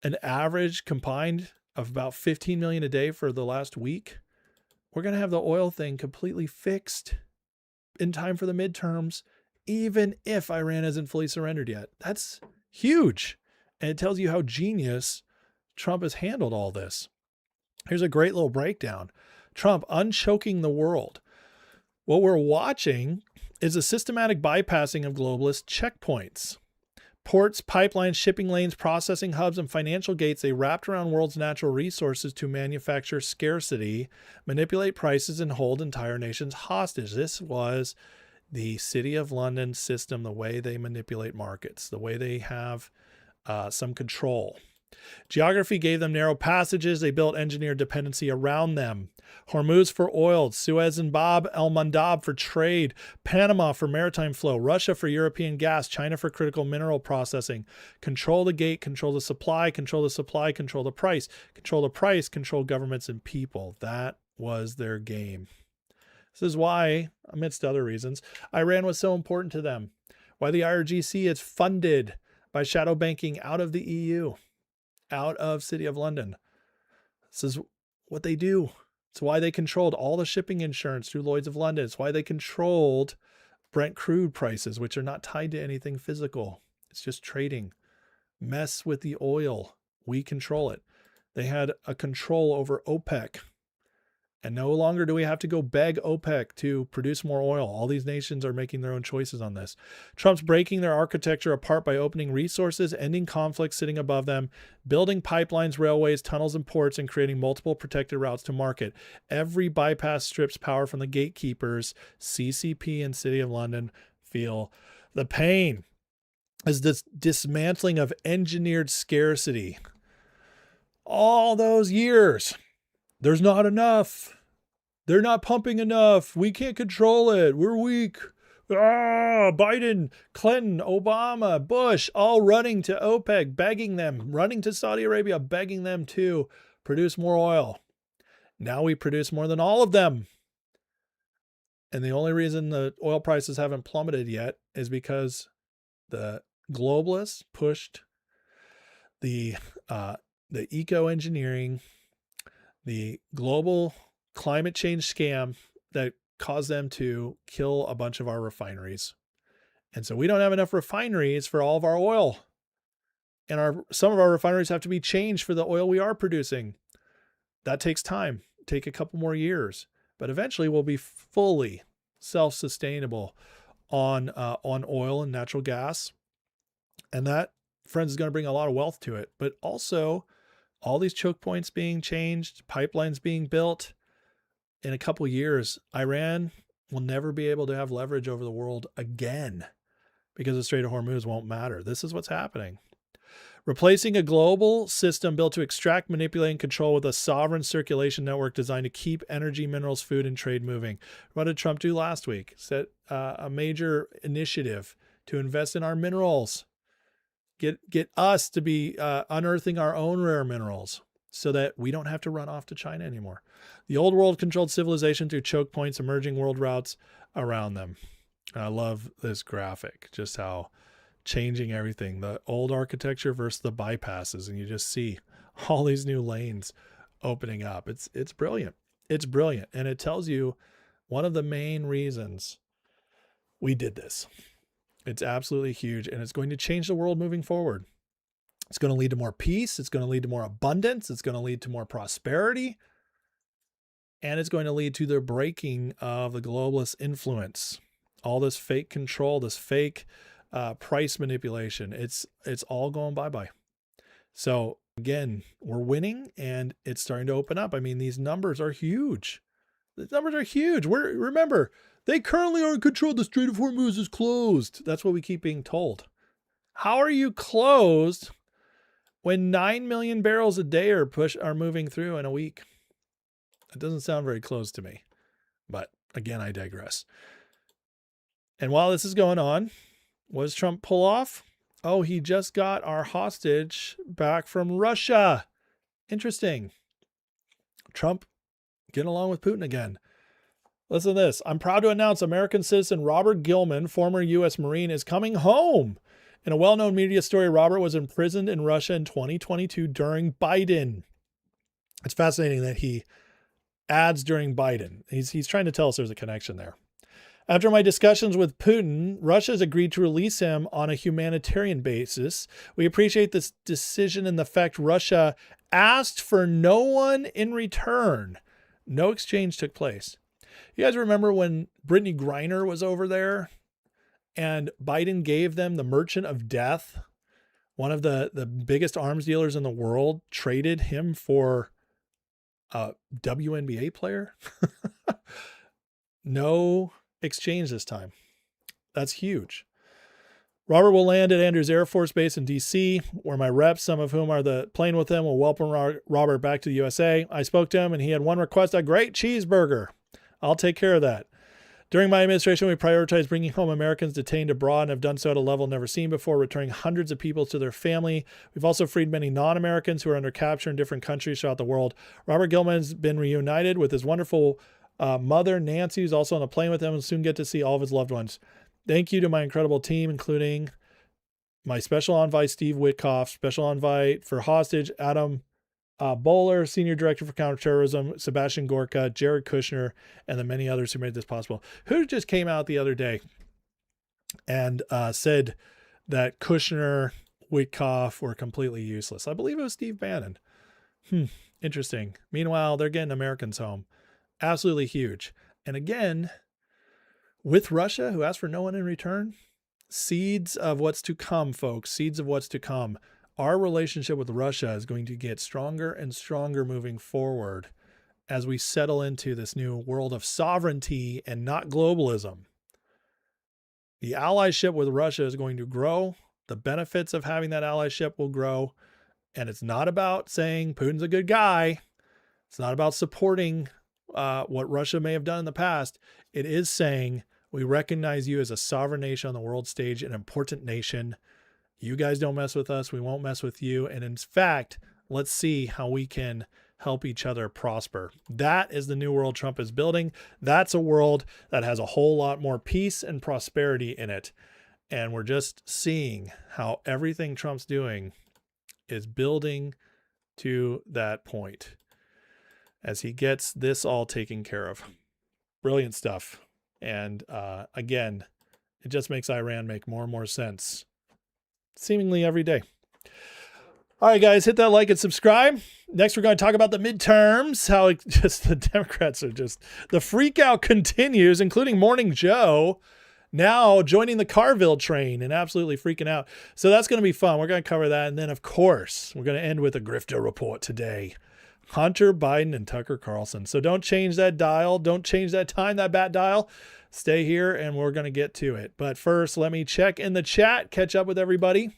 an average combined of about 15 million a day for the last week. We're going to have the oil thing completely fixed in time for the midterms, even if Iran hasn't fully surrendered yet. That's huge. And it tells you how genius Trump has handled all this. Here's a great little breakdown. Trump unchoking the world. What we're watching is a systematic bypassing of globalist checkpoints. Ports, pipelines, shipping lanes, processing hubs, and financial gates, they wrapped around world's natural resources to manufacture scarcity, manipulate prices, and hold entire nations hostage. This was the City of London system, the way they manipulate markets, the way they have some control. Geography gave them narrow passages. They built engineered dependency around them. Hormuz for oil, Suez and Bab el-Mandab for trade, Panama for maritime flow, Russia for European gas, China for critical mineral processing. Control the gate, control the supply, control the supply, control the price, control governments and people. That was their game. This is why, amidst other reasons, Iran was so important to them. Why the IRGC is funded by shadow banking out of the EU. Out of City of London. This is what they do. It's why they controlled all the shipping insurance through Lloyd's of London. It's why they controlled Brent crude prices, which are not tied to anything physical. It's just trading. Mess with the oil. We control it. They had a control over OPEC. And no longer do we have to go beg OPEC to produce more oil. All these nations are making their own choices on this. Trump's breaking their architecture apart by opening resources, ending conflicts sitting above them, building pipelines, railways, tunnels, and ports, and creating multiple protected routes to market. Every bypass strips power from the gatekeepers. CCP and City of London feel the pain. As this dismantling of engineered scarcity. All those years. There's not enough. They're not pumping enough. We can't control it. We're weak. Biden, Clinton, Obama, Bush, all running to OPEC, begging them, running to Saudi Arabia, begging them to produce more oil. Now we produce more than all of them. And the only reason the oil prices haven't plummeted yet is because the globalists pushed the eco-engineering, the global climate change scam that caused them to kill a bunch of our refineries. And so we don't have enough refineries for all of our oil. And some of our refineries have to be changed for the oil we are producing. That takes time, take a couple more years, but eventually we'll be fully self-sustainable on oil and natural gas. And that, friends, is going to bring a lot of wealth to it, but also all these choke points being changed, pipelines being built. In a couple years, Iran will never be able to have leverage over the world again because the Strait of Hormuz won't matter. This is what's happening. Replacing a global system built to extract, manipulate, and control with a sovereign circulation network designed to keep energy, minerals, food, and trade moving. What did Trump do last week? Set a major initiative to invest in our minerals. Get us to be unearthing our own rare minerals so that we don't have to run off to China anymore. The old world controlled civilization through choke points, emerging world routes around them. I love this graphic, just how changing everything, the old architecture versus the bypasses. And you just see all these new lanes opening up. It's brilliant. It's brilliant. And it tells you one of the main reasons we did this. It's absolutely huge, and it's going to change the world moving forward. It's going to lead to more peace. It's going to lead to more abundance. It's going to lead to more prosperity. And it's going to lead to the breaking of the globalist influence. All this fake control, this fake price manipulation, it's all going bye-bye. So again, we're winning, and it's starting to open up. I mean, these numbers are huge. The numbers are huge. Remember, they currently are in control. The Strait of Hormuz is closed. That's what we keep being told. How are you closed when 9 million barrels a day are moving through in a week? It doesn't sound very close to me. But again, I digress. And while this is going on, what does Trump pull off? Oh, he just got our hostage back from Russia. Interesting. Trump getting along with Putin again. Listen to this. I'm proud to announce American citizen Robert Gilman, former U.S. Marine, is coming home. In a well-known media story, Robert was imprisoned in Russia in 2022 during Biden. It's fascinating that he adds during Biden. He's trying to tell us there's a connection there. After my discussions with Putin, Russia has agreed to release him on a humanitarian basis. We appreciate this decision and the fact Russia asked for no one in return. No exchange took place. You guys remember when Brittany Griner was over there and Biden gave them the Merchant of Death, one of the biggest arms dealers in the world, traded him for a WNBA player? No exchange this time. That's huge. Robert will land at Andrews Air Force Base in D.C., where my reps, some of whom are playing with him, will welcome Robert back to the USA. I spoke to him, and he had one request: a great cheeseburger. I'll take care of that. During my administration, we prioritized bringing home Americans detained abroad and have done so at a level never seen before, returning hundreds of people to their family. We've also freed many non-Americans who are under capture in different countries throughout the world. Robert Gilman's been reunited with his wonderful mother, Nancy, who's also on a plane with him, and soon get to see all of his loved ones. Thank you to my incredible team, including my special envoy, Steve Witkoff, special envoy for hostage, Adam Bowler, Senior Director for Counterterrorism, Sebastian Gorka, Jared Kushner, and the many others who made this possible. Who just came out the other day and said that Kushner, Witkoff were completely useless? I believe it was Steve Bannon. Interesting. Meanwhile, they're getting Americans home. Absolutely huge. And again, with Russia, who asked for no one in return, seeds of what's to come, folks, seeds of what's to come. Our relationship with Russia is going to get stronger and stronger moving forward as we settle into this new world of sovereignty and not globalism. The allyship with Russia is going to grow. The benefits of having that allyship will grow. And it's not about saying Putin's a good guy. It's not about supporting what Russia may have done in the past. It is saying we recognize you as a sovereign nation on the world stage, an important nation. You guys don't mess with us. We won't mess with you. And in fact, let's see how we can help each other prosper. That is the new world Trump is building. That's a world that has a whole lot more peace and prosperity in it. And we're just seeing how everything Trump's doing is building to that point as he gets this all taken care of. Brilliant stuff. And again, it just makes Iran make more and more sense seemingly every day. All right, guys, hit that like and subscribe. Next, we're going to talk about the midterms, how the Democrats are the freak out continues, including Morning Joe now joining the Carville train and absolutely freaking out. So that's going to be fun. We're going to cover that. And then, of course, we're going to end with a grifter report today. Hunter Biden and Tucker Carlson. So don't change that dial. Don't change that time, that bat dial. Stay here and we're going to get to it. But first, let me check in the chat, catch up with everybody.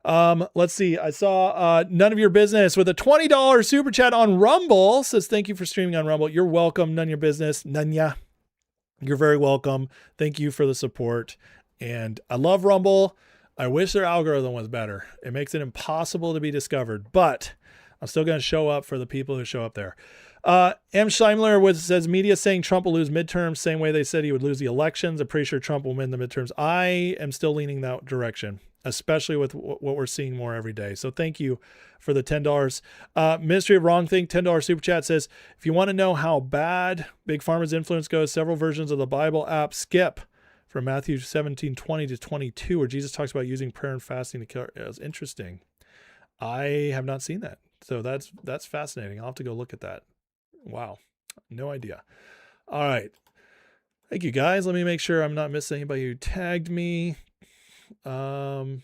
Let's see. I saw None of Your Business with a $20 super chat on Rumble. Says, thank you for streaming on Rumble. You're welcome. None of Your Business. Nanya. You're very welcome. Thank you for the support. And I love Rumble. I wish their algorithm was better. It makes it impossible to be discovered, but I'm still going to show up for the people who show up there. M. Scheimler says, media saying Trump will lose midterms, same way they said he would lose the elections. I'm pretty sure Trump will win the midterms. I am still leaning that direction, especially with what we're seeing more every day. So thank you for the $10. Ministry of Wrong Thing, $10 super chat says, if you want to know how bad Big Pharma's influence goes, several versions of the Bible app skip from Matthew 17:20 to 22, where Jesus talks about using prayer and fasting to kill. It was interesting. I have not seen that. So that's fascinating. I'll have to go look at that. Wow. No idea. All right. Thank you, guys. Let me make sure I'm not missing anybody who tagged me. And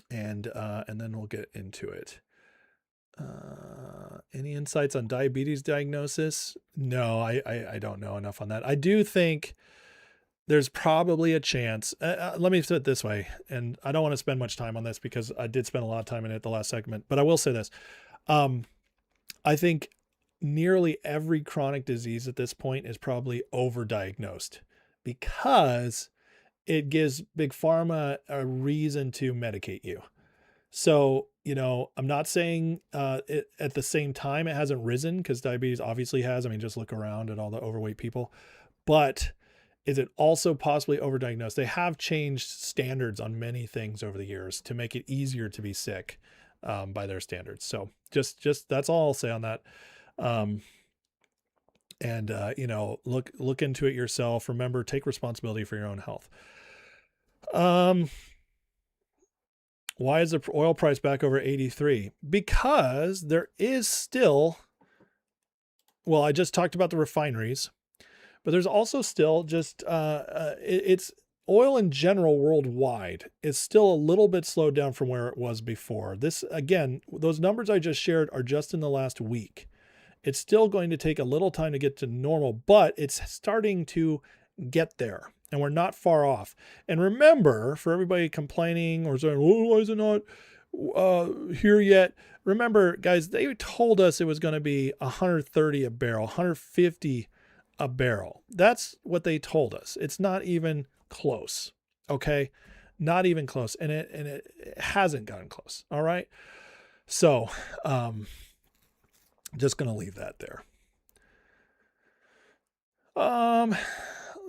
then we'll get into it. Any insights on diabetes diagnosis? No, I don't know enough on that. I do think there's probably a chance. Let me put it this way, and I don't want to spend much time on this because I did spend a lot of time in it the last segment, but I will say this. I think nearly every chronic disease at this point is probably overdiagnosed because it gives Big Pharma a reason to medicate you. So I'm not saying it, at the same time it hasn't risen, because diabetes obviously has. I mean, just look around at all the overweight people. But is it also possibly overdiagnosed? They have changed standards on many things over the years to make it easier to be sick by their standards. So just that's all I'll say on that. Look into it yourself. Remember, take responsibility for your own health. Why is the oil price back over 83? Because there is still, well, I just talked about the refineries, but there's also still just, it's oil in general worldwide is still a little bit slowed down from where it was before. This, again, those numbers I just shared are just in the last week. It's still going to take a little time to get to normal, but it's starting to get there. And we're not far off. And remember, for everybody complaining or saying, oh, why is it not here yet? Remember, guys, they told us it was going to be 130 a barrel, 150 a barrel. That's what they told us. It's not even close. Okay. Not even close. And it hasn't gotten close. All right. So, just going to leave that there.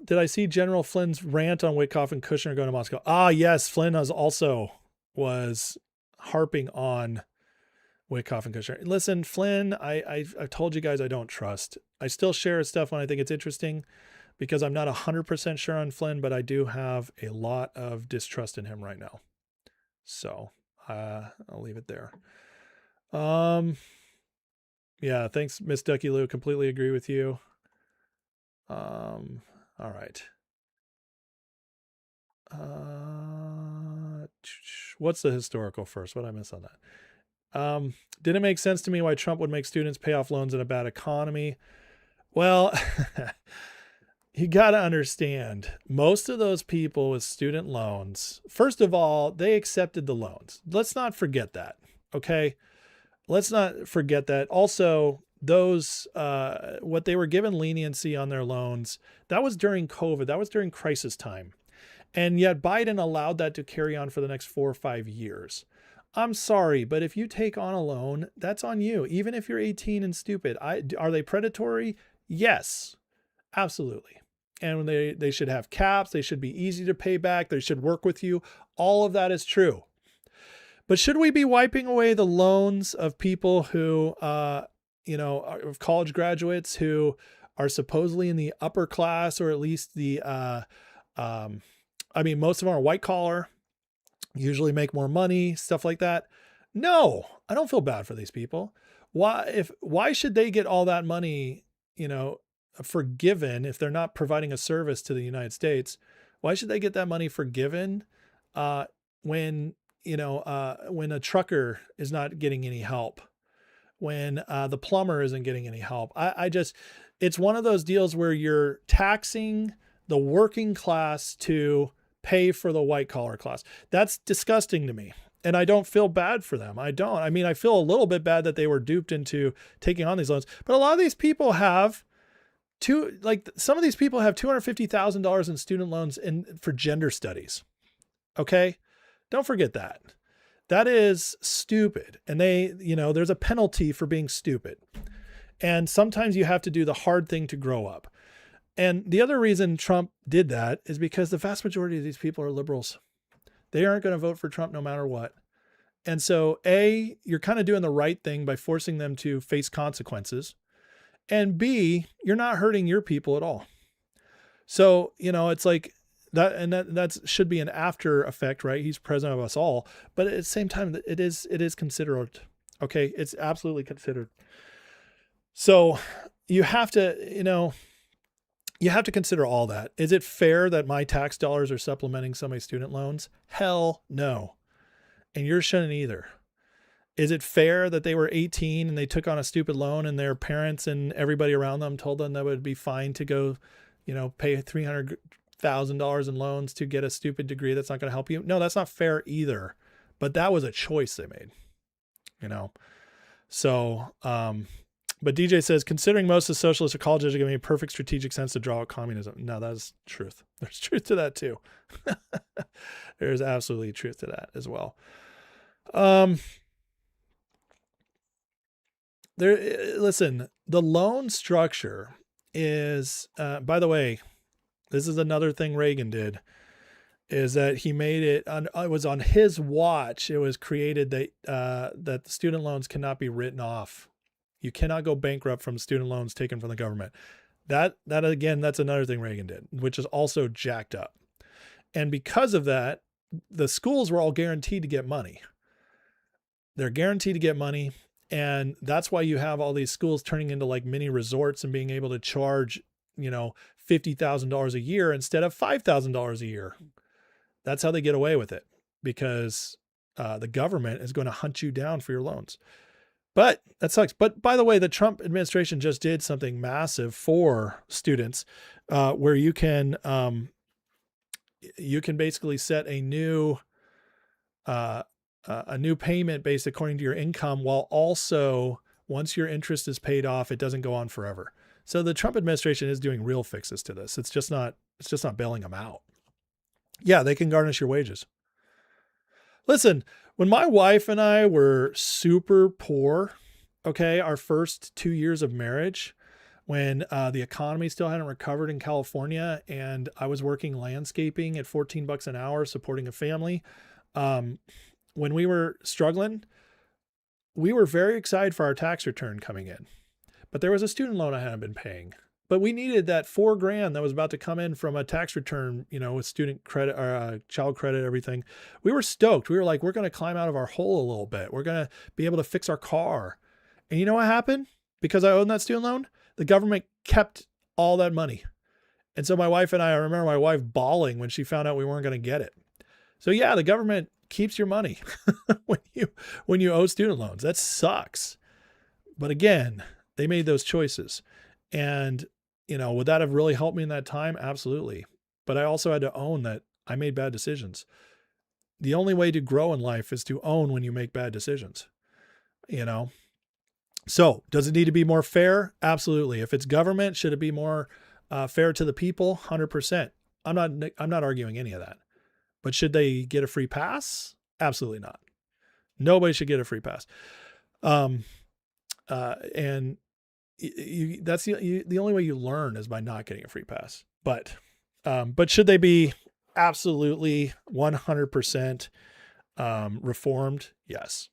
Did I see General Flynn's rant on Witkoff and Kushner going to Moscow? Ah, yes. Flynn was harping on Witkoff and Kushner. Listen, Flynn, I've told you guys I don't trust. I still share his stuff when I think it's interesting, because I'm not 100% sure on Flynn, but I do have a lot of distrust in him right now. So I'll leave it there. Yeah, thanks, Miss Ducky Lou. Completely agree with you. All right. What's the historical first? What did I miss on that? Didn't make sense to me why Trump would make students pay off loans in a bad economy. Well, you got to understand, most of those people with student loans, first of all, they accepted the loans. Let's not forget that. Okay. Let's not forget that. Also, those, what they were given leniency on their loans, that was during COVID. That was during crisis time. And yet Biden allowed that to carry on for the next 4 or 5 years. I'm sorry, but if you take on a loan, that's on you. Even if you're 18 and stupid. Are they predatory? Yes, absolutely. And they should have caps. They should be easy to pay back. They should work with you. All of that is true. But should we be wiping away the loans of people who, of college graduates who are supposedly in the upper class, or at least the, most of them are white collar, usually make more money, stuff like that. No, I don't feel bad for these people. Why should they get all that money, forgiven if they're not providing a service to the United States? Why should they get that money forgiven when a trucker is not getting any help? When the plumber isn't getting any help? It's one of those deals where you're taxing the working class to pay for the white collar class. That's disgusting to me. And I don't feel bad for them. I don't. I mean, I feel a little bit bad that they were duped into taking on these loans, but a lot of these people have some of these people have $250,000 in student loans for gender studies. Okay. Don't forget that. That is stupid. And there's a penalty for being stupid. And sometimes you have to do the hard thing to grow up. And the other reason Trump did that is because the vast majority of these people are liberals. They aren't going to vote for Trump no matter what. And so A, you're kind of doing the right thing by forcing them to face consequences. And B, you're not hurting your people at all. So, it's like, that should be an after effect, right? He's president of us all, but at the same time, it is considered. Okay. It's absolutely considered. So you have to consider all that. Is it fair that my tax dollars are supplementing somebody's student loans? Hell no. And yours shouldn't either. Is it fair that they were 18 and they took on a stupid loan and their parents and everybody around them told them that it would be fine to go, pay $300,000 in loans to get a stupid degree that's not going to help you? No, that's not fair either. But that was a choice they made, So, but DJ says, considering most of the socialists or colleges are giving me a perfect strategic sense to draw out communism. No, that is truth. There's truth to that too. There's absolutely truth to that as well. Listen, the loan structure is, by the way, this is another thing Reagan did, is that he made it was on his watch. It was created that the student loans cannot be written off. You cannot go bankrupt from student loans taken from the government. That again, that's another thing Reagan did, which is also jacked up. And because of that, the schools were all guaranteed to get money. They're guaranteed to get money. And that's why you have all these schools turning into like mini resorts and being able to charge, $50,000 a year instead of $5,000 a year. That's how they get away with it, because the government is going to hunt you down for your loans. But that sucks. But by the way, the Trump administration just did something massive for students, where you can basically set a new payment based according to your income, while also, once your interest is paid off, it doesn't go on forever. So the Trump administration is doing real fixes to this. It's just not bailing them out. Yeah, they can garnish your wages. Listen, when my wife and I were super poor, okay, our first 2 years of marriage, when the economy still hadn't recovered in California, and I was working landscaping at $14 an hour, supporting a family, when we were struggling, we were very excited for our tax return coming in. But there was a student loan I hadn't been paying. But we needed that $4,000 that was about to come in from a tax return, with student credit or child credit, everything. We were stoked. We were like, we're going to climb out of our hole a little bit. We're going to be able to fix our car. And you know what happened? Because I owned that student loan, the government kept all that money. And so my wife and I remember my wife bawling when she found out we weren't going to get it. So yeah, the government keeps your money when you owe student loans. That sucks. But again, they made those choices. And, would that have really helped me in that time? Absolutely. But I also had to own that I made bad decisions. The only way to grow in life is to own when you make bad decisions, So does it need to be more fair? Absolutely. If it's government, should it be more fair to the people? 100%. I'm not arguing any of that. But should they get a free pass? Absolutely not. Nobody should get a free pass. And that's the only way you learn is by not getting a free pass. But should they be absolutely 100% reformed? Yes.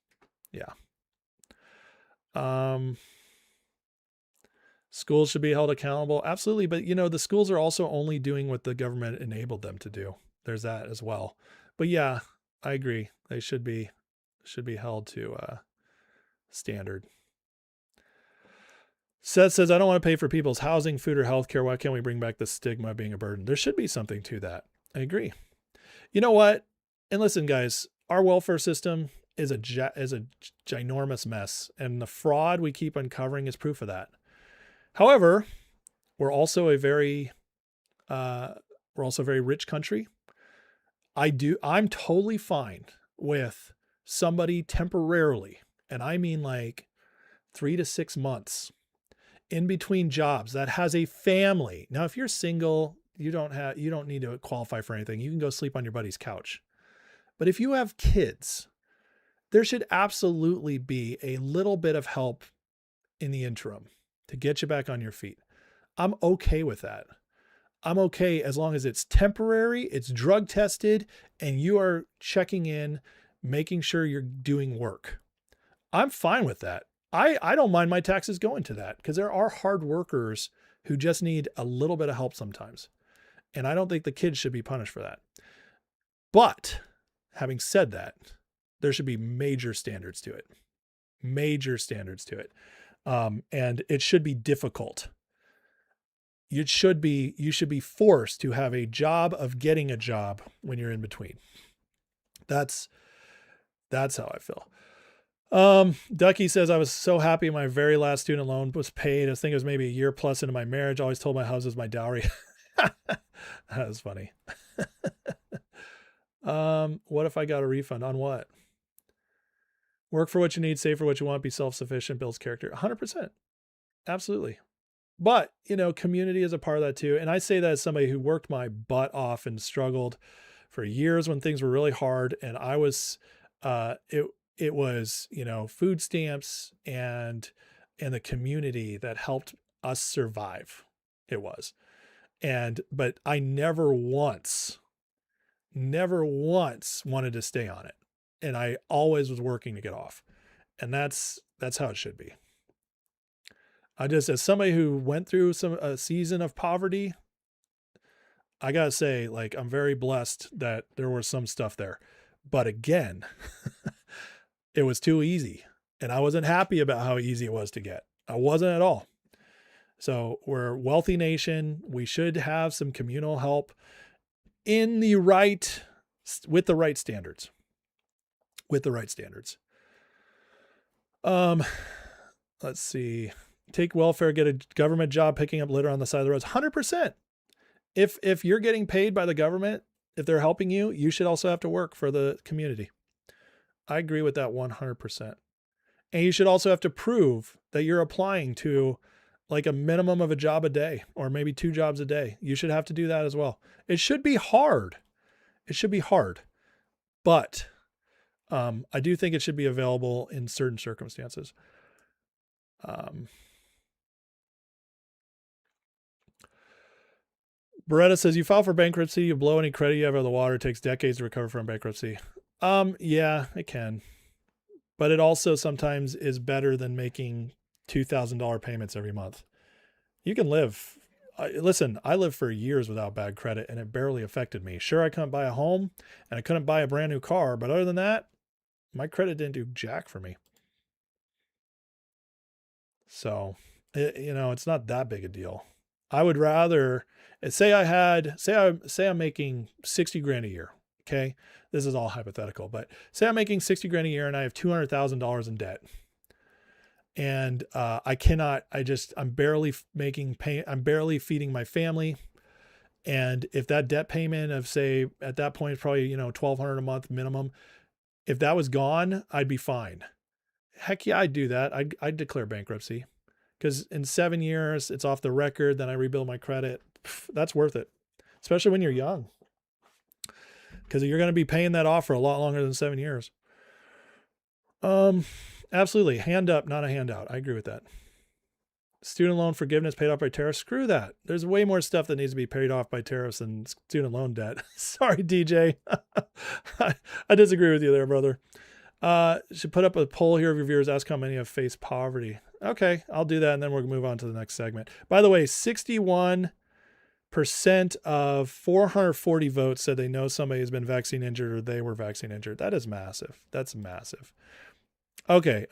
Yeah. Schools should be held accountable. Absolutely. But the schools are also only doing what the government enabled them to do. There's that as well. But yeah, I agree. They should be held to standard. Seth says, I don't want to pay for people's housing, food, or healthcare. Why can't we bring back the stigma of being a burden? There should be something to that. I agree. You know what? And listen, guys, our welfare system is a ginormous mess, and the fraud we keep uncovering is proof of that. However, we're also a very rich country. I'm totally fine with somebody temporarily, and I mean like 3 to 6 months in between jobs, that has a family. Now, if you're single, you don't need to qualify for anything. You can go sleep on your buddy's couch. But if you have kids, there should absolutely be a little bit of help in the interim to get you back on your feet. I'm okay with that. I'm okay as long as it's temporary, it's drug tested, and you are checking in, making sure you're doing work. I'm fine with that. I don't mind my taxes going to that, because there are hard workers who just need a little bit of help sometimes. And I don't think the kids should be punished for that. But having said that, there should be major standards to it. Major standards to it. And it should be difficult. You should be forced to have a job of getting a job when you're in between. That's how I feel. Ducky says, I was so happy my very last student loan was paid. I think it was maybe a year plus into my marriage. I always told my house was my dowry. That was funny. What if I got a refund on what? Work for what you need, save for what you want, be self-sufficient, builds character. 100%. Absolutely. But, community is a part of that too. And I say that as somebody who worked my butt off and struggled for years when things were really hard. And I was, it was, food stamps, and and the community that helped us survive. It was. But I never once wanted to stay on it. And I always was working to get off. And that's how it should be. I just, as somebody who went through a season of poverty, I gotta say, like, I'm very blessed that there was some stuff there. But again, it was too easy. And I wasn't happy about how easy it was to get. I wasn't at all. So we're a wealthy nation. We should have some communal help with the right standards. With the right standards. Let's see. Take welfare, get a government job, picking up litter on the side of the roads. 100%. If you're getting paid by the government, if they're helping you, you should also have to work for the community. I agree with that 100%. And you should also have to prove that you're applying to like a minimum of a job a day, or maybe 2 jobs a day. You should have to do that as well. It should be hard. It should be hard, but I do think it should be available in certain circumstances. Beretta says, you file for bankruptcy, you blow any credit you have out of the water, it takes decades to recover from bankruptcy. Yeah, it can. But it also sometimes is better than making $2,000 payments every month. You can live. Listen, I lived for years without bad credit and it barely affected me. Sure, I couldn't buy a home and I couldn't buy a brand new car, but other than that, my credit didn't do jack for me. So, it's not that big a deal. I would rather say I'm making 60 grand a year. Okay. This is all hypothetical, but say I'm making 60 grand a year and I have $200,000 in debt. And I'm barely I'm barely feeding my family. And if that debt payment of, say, at that point, it's probably, $1,200 a month minimum, if that was gone, I'd be fine. Heck yeah, I'd do that. I'd declare bankruptcy, because in 7 years, it's off the record. Then I rebuild my credit. That's worth it, especially when you're young, because you're going to be paying that off for a lot longer than 7 years. Absolutely. Hand up, not a handout. I agree with that. Student loan forgiveness paid off by tariffs. Screw that. There's way more stuff that needs to be paid off by tariffs than student loan debt. Sorry, DJ. I disagree with you there, brother. Should put up a poll here of your viewers. Ask how many have faced poverty. Okay, I'll do that, and then we'll move on to the next segment. By the way, 61% of 440 votes said they know somebody has been vaccine injured or they were vaccine injured. That is massive. That's massive. Okay.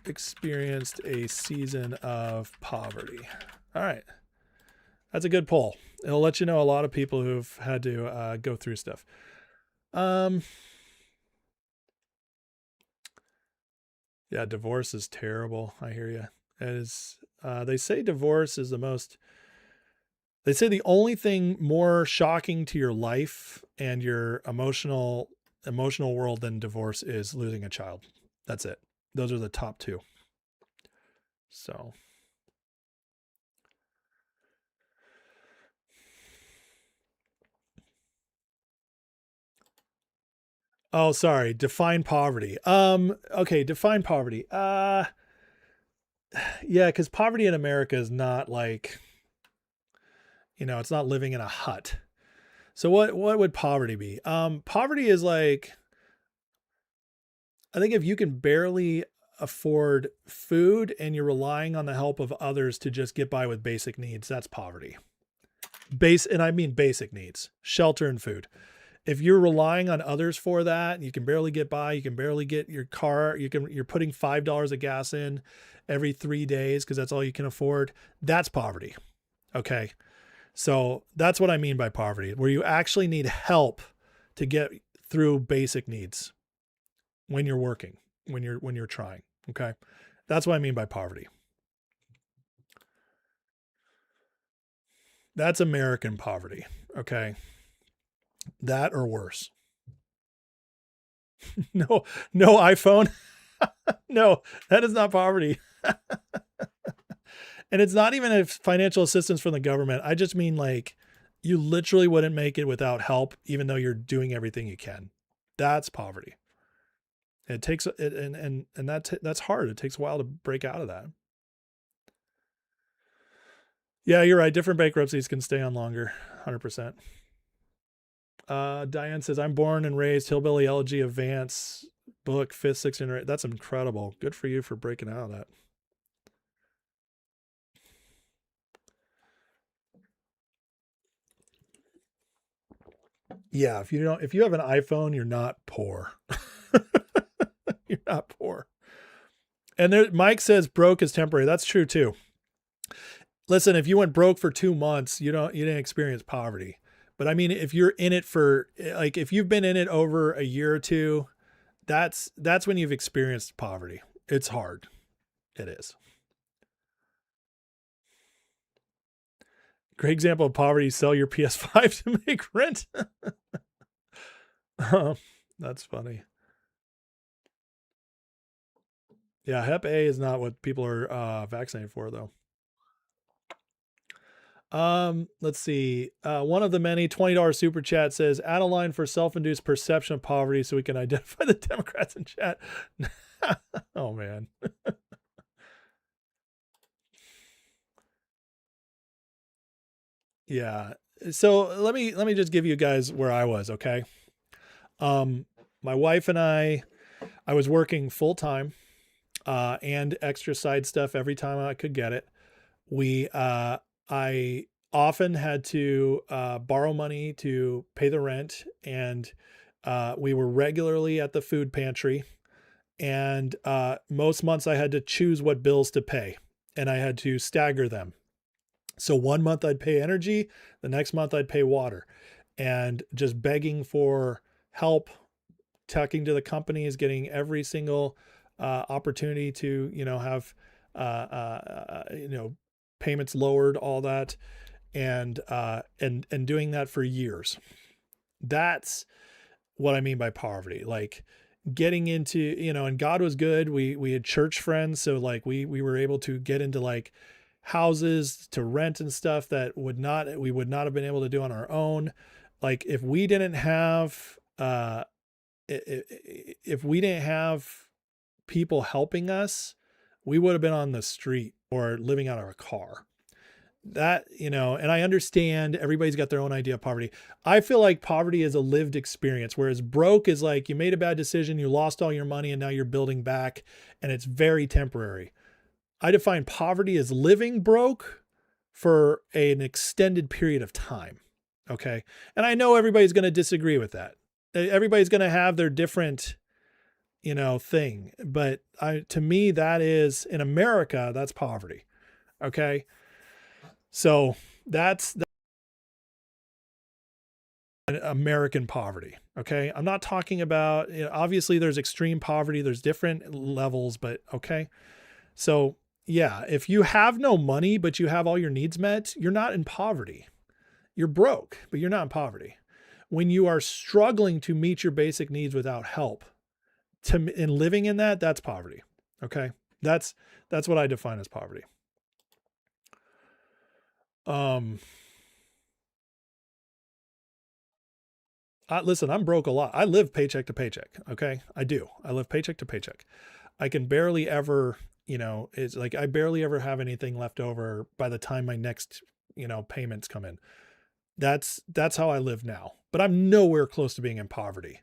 Experienced a season of poverty. All right. That's a good poll. It'll let you know a lot of people who've had to go through stuff. Yeah, divorce is terrible. I hear you. They say divorce is they say the only thing more shocking to your life and your emotional world than divorce is losing a child. That's it. Those are the top 2. So. Oh, sorry. Define poverty. Okay. Define poverty. Yeah, because poverty in America is not like, it's not living in a hut. So what would poverty be? Poverty is like, I think if you can barely afford food and you're relying on the help of others to just get by with basic needs, that's poverty. And I mean basic needs, shelter and food. If you're relying on others for that, you can barely get by, you can barely get your car, you're putting $5 of gas in every 3 days because that's all you can afford, that's poverty. Okay. So that's what I mean by poverty, where you actually need help to get through basic needs when you're working, when you're trying. Okay. That's what I mean by poverty. That's American poverty. Okay. That or worse. No iPhone. No, that is not poverty. And it's not even a financial assistance from the government. I just mean like you literally wouldn't make it without help, even though you're doing everything you can. That's poverty. It takes it, and that's hard. It takes a while to break out of that. Yeah, you're right. Different bankruptcies can stay on longer. 100%. Diane says, I'm born and raised hillbilly elegy of Vance book, 5th, 6th generation. That's incredible. Good for you for breaking out of that. Yeah, if you have an iPhone, you're not poor. You're not poor. And there, Mike says broke is temporary. That's true too. Listen, if you went broke for 2 months, you didn't experience poverty. But I mean, if you're in it for, like, if you've been in it over a year or two, that's when you've experienced poverty. It's hard. It is. Great example of poverty: sell your PS5 to make rent. That's funny. Yeah, Hep A is not what people are vaccinated for, though. Let's see. One of the many $20 super chat says, add a line for self-induced perception of poverty so we can identify the Democrats in chat. Oh man. Yeah. So let me just give you guys where I was. Okay. My wife and I was working full time, and extra side stuff every time I could get it. I often had to borrow money to pay the rent, and we were regularly at the food pantry, and most months I had to choose what bills to pay, and I had to stagger them. So 1 month I'd pay energy, the next month I'd pay water, and just begging for help, talking to the companies, getting every single opportunity to, have, payments lowered, all that. And doing that for years. That's what I mean by poverty. Like getting into, and God was good. We had church friends. So like we were able to get into like houses to rent and stuff that we would not have been able to do on our own. Like if we didn't have, if we didn't have people helping us, we would have been on the street or living out of a car. That, and I understand everybody's got their own idea of poverty. I feel like poverty is a lived experience, whereas broke is like you made a bad decision, you lost all your money, and now you're building back, and it's very temporary. I define poverty as living broke for an extended period of time. Okay. And I know everybody's going to disagree with that. Everybody's going to have their different, thing. But to me, that is, in America, that's poverty. Okay. So that's American poverty. Okay. I'm not talking about, obviously there's extreme poverty, there's different levels, but okay. So yeah, if you have no money, but you have all your needs met, you're not in poverty. You're broke, but you're not in poverty. When you are struggling to meet your basic needs without help, and living in that, that's poverty. Okay. That's what I define as poverty. Listen, I'm broke a lot. I live paycheck to paycheck. Okay. I do. I live paycheck to paycheck. I can barely ever, it's like, I barely ever have anything left over by the time my next, payments come in. That's how I live now, but I'm nowhere close to being in poverty.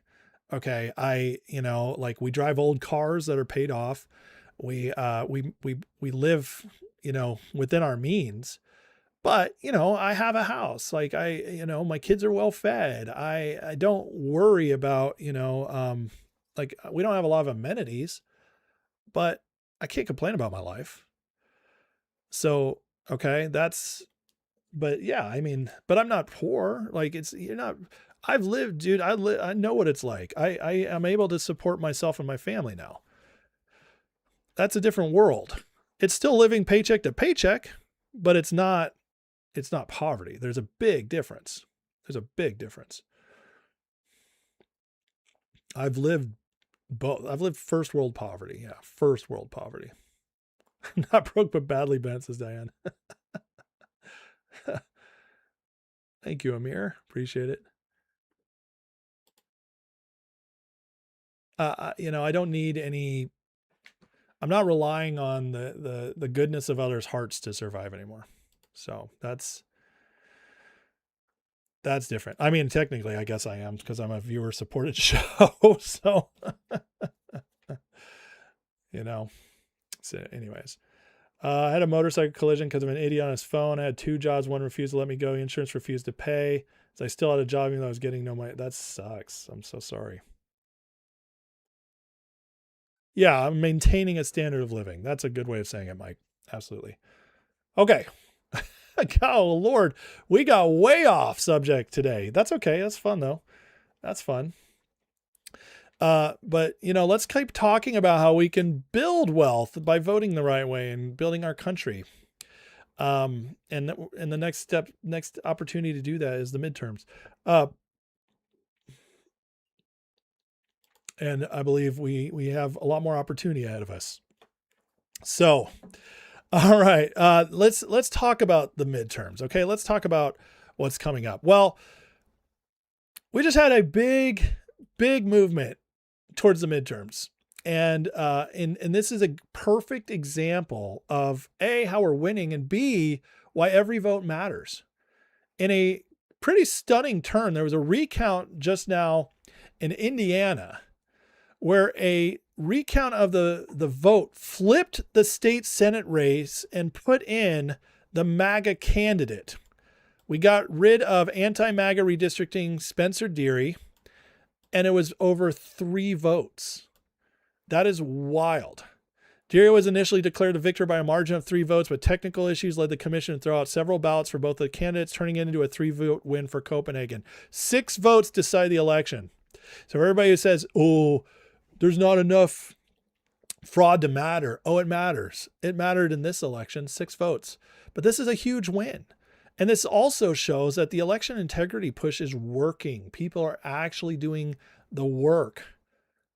Okay. Like we drive old cars that are paid off. We live, within our means. But, I have a house, like my kids are well fed. I don't worry about, like we don't have a lot of amenities, but I can't complain about my life. So, okay, but yeah, I mean, but I'm not poor. Like I've lived, dude, I know what it's like. I am able to support myself and my family now. That's a different world. It's still living paycheck to paycheck, but it's not poverty. There's a big difference. I've lived both. I've lived first world poverty. Yeah. First world poverty. Not broke, but badly bent, says Diane. Thank you, Amir. Appreciate it. I don't need any. I'm not relying on the goodness of others' hearts to survive anymore. So that's different. I mean, technically, I guess I am because I'm a viewer supported show. So, So anyways, I had a motorcycle collision because of an idiot on his phone. I had 2 jobs. One refused to let me go. Insurance refused to pay. So I still had a job even though I was getting no money. That sucks. I'm so sorry. Yeah, I'm maintaining a standard of living. That's a good way of saying it, Mike. Absolutely. Okay. Oh, Lord. We got way off subject today. That's okay. That's fun, though. That's fun. But, let's keep talking about how we can build wealth by voting the right way and building our country. And the next opportunity to do that is the midterms. And I believe we have a lot more opportunity ahead of us. So, all right, let's talk about the midterms. Okay, let's talk about what's coming up. Well, we just had a big movement towards the midterms, and this is a perfect example of A, how we're winning, and B, why every vote matters. In a pretty stunning turn, there was a recount just now in Indiana, where a recount of the vote flipped the state Senate race and put in the MAGA candidate. We got rid of anti-MAGA redistricting Spencer Deary, and it was over 3 votes. That is wild. Deary was initially declared a victor by a margin of 3 votes, but technical issues led the commission to throw out several ballots for both the candidates, turning it into a 3-vote win for Copenhagen. 6 votes decide the election. So everybody who says, oh, there's not enough fraud to matter. Oh, it matters. It mattered in this election, 6 votes. But this is a huge win. And this also shows that the election integrity push is working. People are actually doing the work.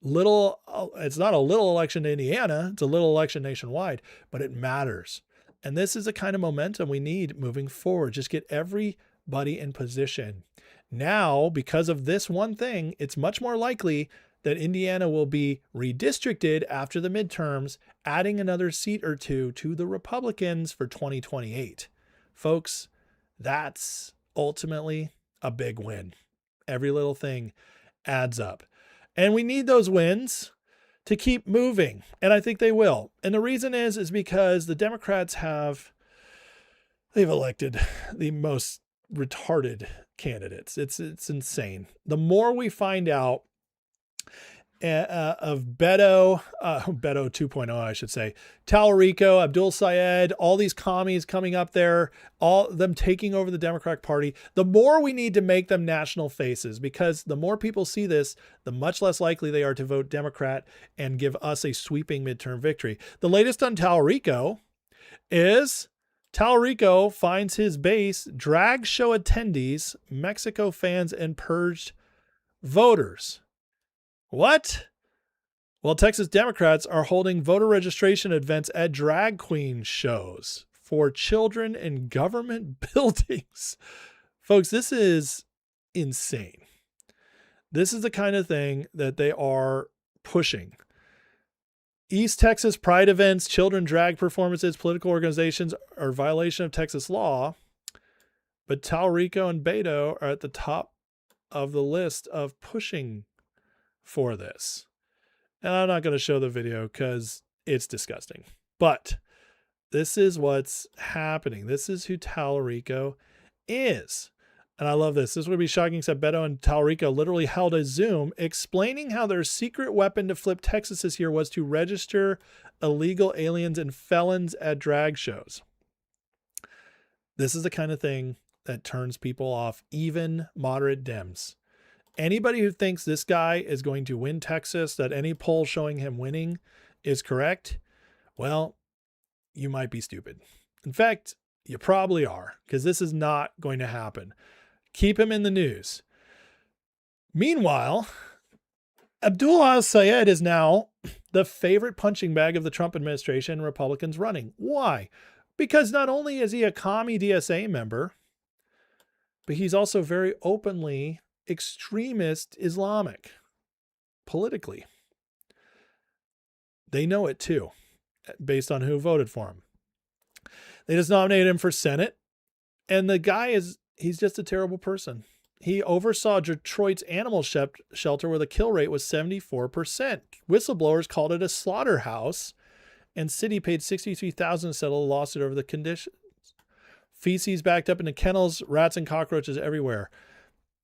It's not a little election in Indiana. It's a little election nationwide, but it matters. And this is the kind of momentum we need moving forward. Just get everybody in position. Now, because of this one thing, it's much more likely that Indiana will be redistricted after the midterms, adding another seat or 2 to the Republicans for 2028. Folks, that's ultimately a big win. Every little thing adds up. And we need those wins to keep moving. And I think they will. And the reason is because the Democrats they've elected the most retarded candidates. It's insane. The more we find out of Beto 2.0, I should say, Tallarico, Abdul Sayed, all these commies coming up there, all them taking over the Democratic Party, the more we need to make them national faces, because the more people see this, the much less likely they are to vote Democrat and give us a sweeping midterm victory. The latest on Tallarico is Tallarico finds his base drag show attendees, Mexico fans, and purged voters. What? Well, Texas Democrats are holding voter registration events at drag queen shows for children in government buildings. Folks, this is insane. This is the kind of thing that they are pushing. East Texas pride events, children drag performances, political organizations are a violation of Texas law. But Tallarico and Beto are at the top of the list of pushing for this. And I'm not going to show the video because it's disgusting. But this is what's happening. This is who Tallarico is. And I love this. This would be shocking, except Beto and Tallarico literally held a Zoom explaining how their secret weapon to flip Texas this year was to register illegal aliens and felons at drag shows. This is the kind of thing that turns people off, even moderate Dems. Anybody who thinks this guy is going to win Texas, that any poll showing him winning is correct, well, you might be stupid. In fact, you probably are, because this is not going to happen. Keep him in the news. Meanwhile, Abdul Sayed is now the favorite punching bag of the Trump administration and Republicans running. Why? Because not only is he a commie DSA member, but he's also very openly extremist Islamic politically. They know it too, based on who voted for him. They just nominated him for Senate. And the guy he's just a terrible person. He oversaw Detroit's animal shelter where the kill rate was 74%. Whistleblowers called it a slaughterhouse, and city paid $63,000 to settle a lawsuit over the conditions. Feces backed up into kennels, rats and cockroaches everywhere.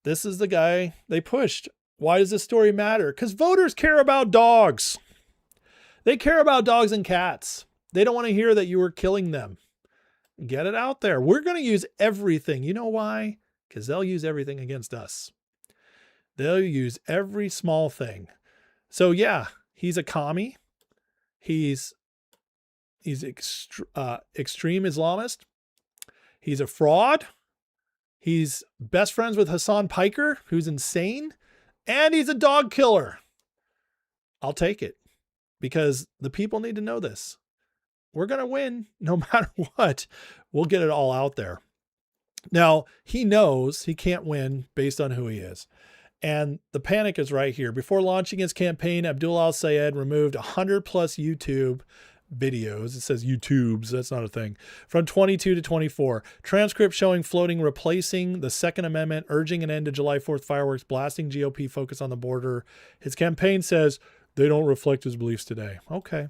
This is the guy they pushed. Why does this story matter? Because voters care about dogs. They care about dogs and cats. They don't want to hear that you were killing them. Get it out there. We're going to use everything. You know why? Because they'll use everything against us. They'll use every small thing. So yeah, he's a commie. He's extreme Islamist. He's a fraud. He's best friends with Hassan Piker, who's insane. And he's a dog killer. I'll take it because the people need to know this. We're going to win no matter what. We'll get it all out there. Now, he knows he can't win based on who he is. And the panic is right here. Before launching his campaign, Abdul al-Sayed removed 100 plus YouTube videos. It says YouTubes. That's not a thing. From 22 to 24. Transcript showing floating replacing the Second Amendment, urging an end to July 4th fireworks, blasting GOP focus on the border. His campaign says they don't reflect his beliefs today. Okay.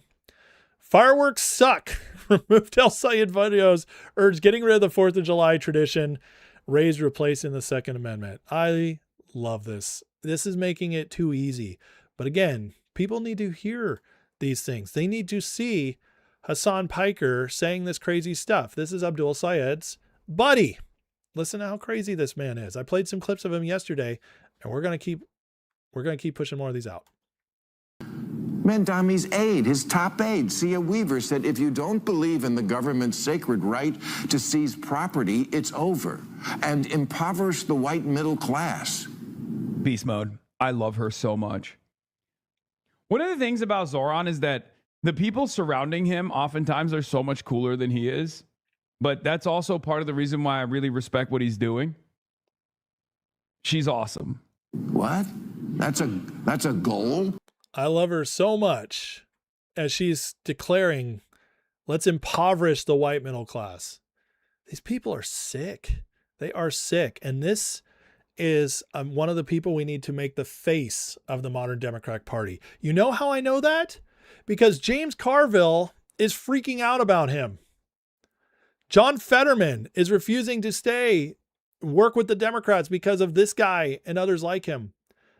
Fireworks suck. Removed al-Sayed videos, urged getting rid of the 4th of July tradition, raised replacing the Second Amendment. I love this. This is making it too easy. But again, people need to hear these things. They need to see Hassan Piker saying this crazy stuff. This is Abdul Sayed's buddy. Listen to how crazy this man is. I played some clips of him yesterday, and we're going to keep pushing more of these out. Mandami's aide, his top aide, Sia Weaver, said if you don't believe in the government's sacred right to seize property, it's over, and impoverish the white middle class. Beast mode. I love her so much. One of the things about Zoran is that the people surrounding him oftentimes are so much cooler than he is, but that's also part of the reason why I really respect what he's doing. She's awesome. What? That's a goal? I love her so much as she's declaring, let's impoverish the white middle class. These people are sick. They are sick. And this is one of the people we need to make the face of the modern Democratic Party. You know how I know that? Because James Carville is freaking out about him. John Fetterman is refusing to work with the Democrats because of this guy and others like him.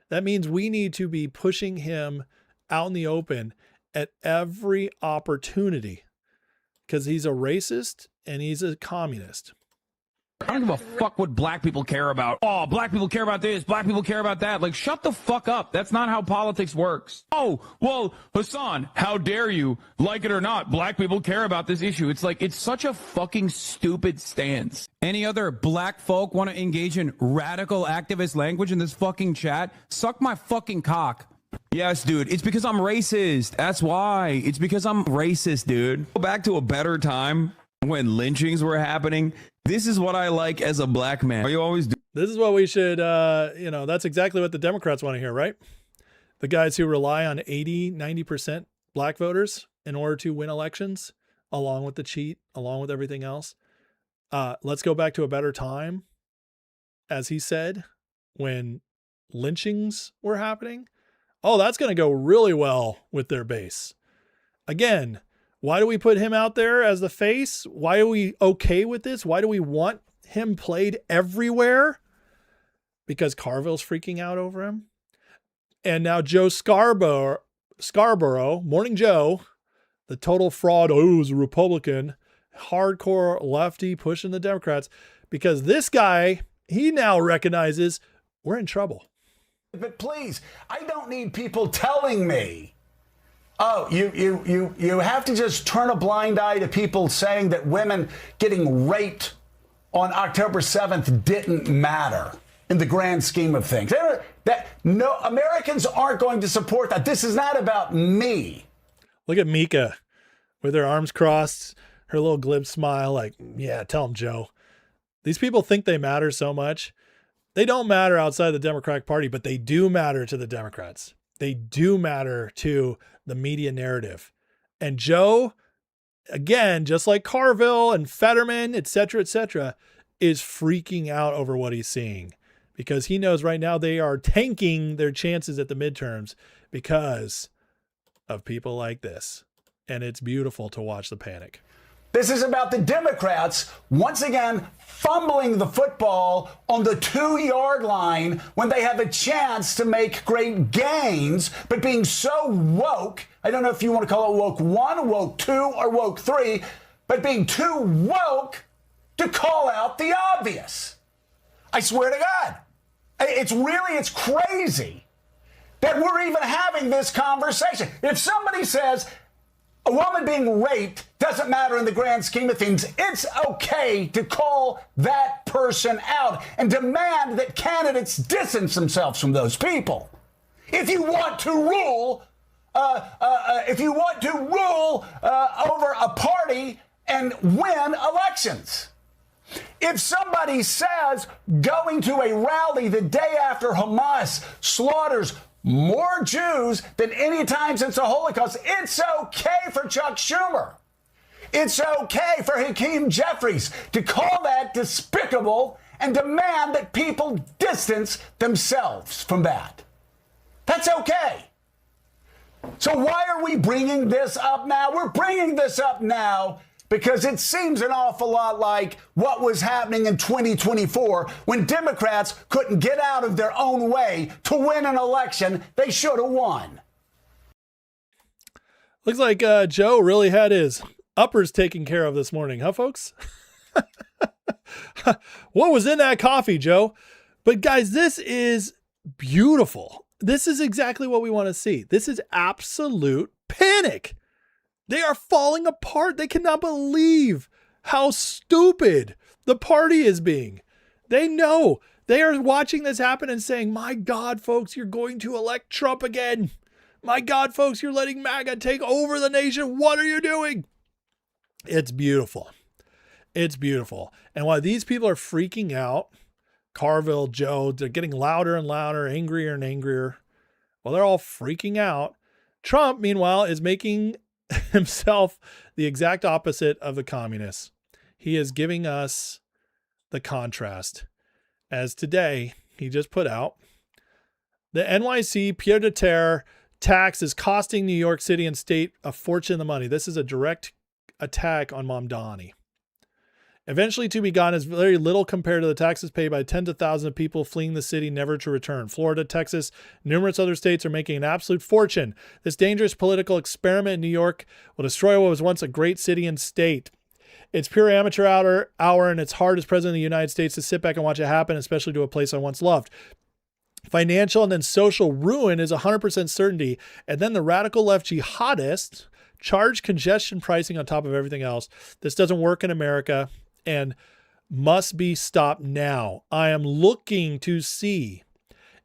That means we need to be pushing him out in the open at every opportunity because he's a racist and he's a communist. I don't give a fuck what black people care about. Oh, black people care about this. Black people care about that. Like, shut the fuck up. That's not how politics works. Oh, well, Hassan, how dare you? Like it or not, black people care about this issue. It's like, it's such a fucking stupid stance. Any other black folk want to engage in radical activist language in this fucking chat? Suck my fucking cock. Yes, dude. It's because I'm racist. That's why. It's because I'm racist, dude. Go back to a better time when lynchings were happening. This is what I like as a black man. Are you always do? This is what we should, that's exactly what the Democrats want to hear, right? The guys who rely on 80, 90% black voters in order to win elections, along with the cheat, along with everything else. Let's go back to a better time, as he said, when lynchings were happening. Oh, that's going to go really well with their base. Again, why do we put him out there as the face? Why are we okay with this? Why do we want him played everywhere? Because Carville's freaking out over him. And now Joe Scarborough, Morning Joe, the total fraud, he's a Republican, hardcore lefty pushing the Democrats, because this guy, he now recognizes we're in trouble. But please, I don't need people telling me, oh, you have to just turn a blind eye to people saying that women getting raped on October 7th didn't matter in the grand scheme of things. No, Americans aren't going to support that. This is not about me. Look at Mika with her arms crossed, her little glib smile, like, yeah, tell him, Joe. These people think they matter so much. They don't matter outside the Democratic Party, but they do matter to the Democrats. They do matter to the media narrative. And Joe, again, just like Carville and Fetterman, et cetera, is freaking out over what he's seeing because he knows right now they are tanking their chances at the midterms because of people like this. And it's beautiful to watch the panic. This is about the Democrats once again fumbling the football on the 2-yard line when they have a chance to make great gains, but being so woke, I don't know if you want to call it woke 1, woke 2, or woke 3, but being too woke to call out the obvious. I swear to God. It's crazy that we're even having this conversation. If somebody says a woman being raped doesn't matter in the grand scheme of things, it's okay to call that person out and demand that candidates distance themselves from those people. If you want to rule, over a party and win elections. If somebody says going to a rally the day after Hamas slaughters more Jews than any time since the Holocaust, it's okay for Chuck Schumer. It's okay for Hakeem Jeffries to call that despicable and demand that people distance themselves from that. That's okay. So why are we bringing this up now? We're bringing this up now because it seems an awful lot like what was happening in 2024 when Democrats couldn't get out of their own way to win an election they should have won. Looks like Joe really had his uppers taken care of this morning, huh, folks? What was in that coffee, Joe? But guys, this is beautiful. This is exactly what we want to see. This is absolute panic. They are falling apart. They cannot believe how stupid the party is being. They know. They are watching this happen and saying, my God, folks, you're going to elect Trump again. My God, folks, you're letting MAGA take over the nation. What are you doing? It's beautiful. It's beautiful. And while these people are freaking out, Carville, Joe, they're getting louder and louder, angrier and angrier. Well, they're all freaking out. Trump, meanwhile, is making himself the exact opposite of the communists. He is giving us the contrast. As today, he just put out, the NYC pied-à-terre tax is costing New York City and state a fortune of money. This is a direct attack on Mamdani. Eventually to be gone is very little compared to the taxes paid by tens of thousands of people fleeing the city never to return. Florida, Texas, numerous other states are making an absolute fortune. This dangerous political experiment in New York will destroy what was once a great city and state. It's pure amateur hour, and it's hard as president of the United States to sit back and watch it happen, especially to a place I once loved. Financial and then social ruin is 100% certainty. And then the radical left jihadists charge congestion pricing on top of everything else. This doesn't work in America and must be stopped now. I am looking to see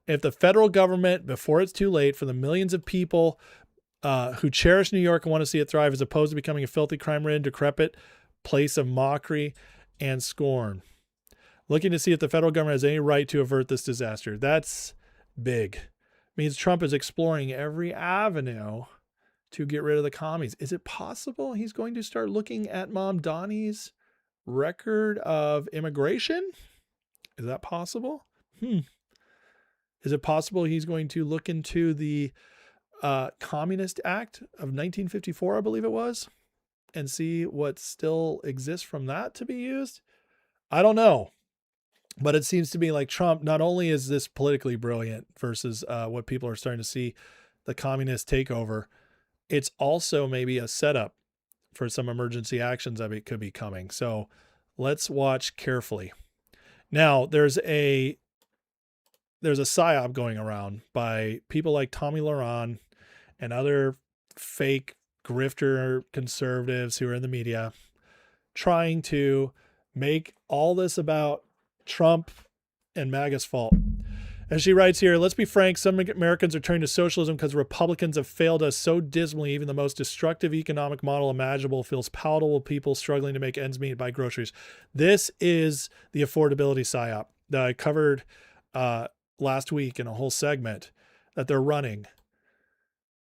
if the federal government, before it's too late, for the millions of people who cherish New York and want to see it thrive, as opposed to becoming a filthy, crime-ridden, decrepit place of mockery and scorn. Looking to see if the federal government has any right to avert this disaster. That's big. Means Trump is exploring every avenue to get rid of the commies. Is it possible he's going to start looking at Mamdani's record of immigration? Is that possible? Is it possible he's going to look into the Communist Act of 1954, I believe it was, and see what still exists from that to be used? I don't know. But it seems to me like Trump, not only is this politically brilliant versus what people are starting to see, the communist takeover, it's also maybe a setup for some emergency actions that could be coming. So let's watch carefully. Now, there's a psyop going around by people like Tommy Lahren and other fake grifter conservatives who are in the media trying to make all this about Trump and MAGA's fault. As she writes here, let's be frank, some Americans are turning to socialism because Republicans have failed us so dismally. Even the most destructive economic model imaginable feels palatable. People struggling to make ends meet, buy groceries. This is the affordability psyop that I covered last week in a whole segment that they're running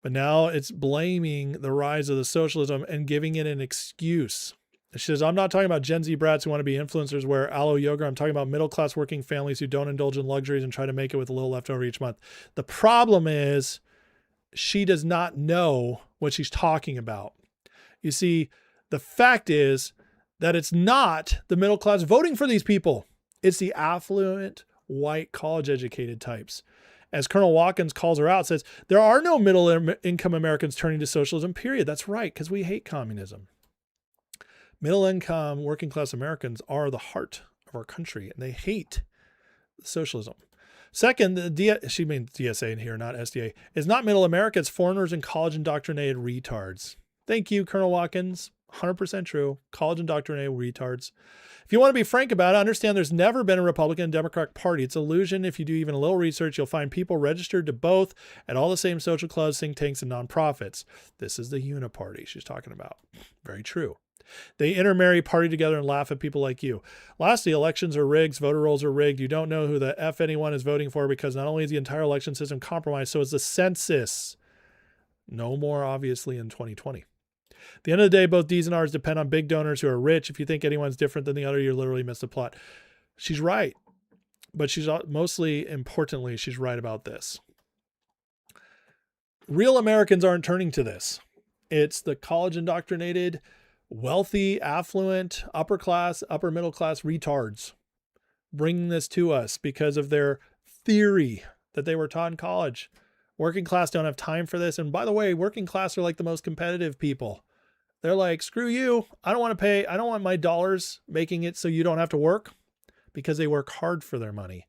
But now it's blaming the rise of the socialism and giving it an excuse. She says, I'm not talking about Gen Z brats who want to be influencers wear aloe yoga. I'm talking about middle-class working families who don't indulge in luxuries and try to make it with a little left over each month. The problem is she does not know what she's talking about. You see, the fact is that it's not the middle class voting for these people. It's the affluent, white, college-educated types. As Colonel Watkins calls her out, says, there are no middle-income Americans turning to socialism, period. That's right, because we hate communism. Middle-income, working-class Americans are the heart of our country, and they hate socialism. Second, she means DSA in here, not SDA, is not middle America. It's foreigners and college-indoctrinated retards. Thank you, Colonel Watkins. 100% true. College-indoctrinated retards. If you want to be frank about it, understand there's never been a Republican and Democratic Party. It's illusion. If you do even a little research, you'll find people registered to both at all the same social clubs, think tanks, and nonprofits. This is the uniparty she's talking about. Very true. They intermarry, party together, and laugh at people like you. Lastly, elections are rigged. Voter rolls are rigged. You don't know who the F anyone is voting for because not only is the entire election system compromised, so is the census. No more, obviously, in 2020. At the end of the day, both D's and R's depend on big donors who are rich. If you think anyone's different than the other, you literally missed the plot. She's right. But she's mostly importantly, she's right about this. Real Americans aren't turning to this. It's the college indoctrinated, wealthy, affluent, upper class, upper middle class retards bringing this to us because of their theory that they were taught in college. Working class don't have time for this. And by the way, working class are like the most competitive people. They're like, screw you. I don't want to pay. I don't want my dollars making it so you don't have to work, because they work hard for their money.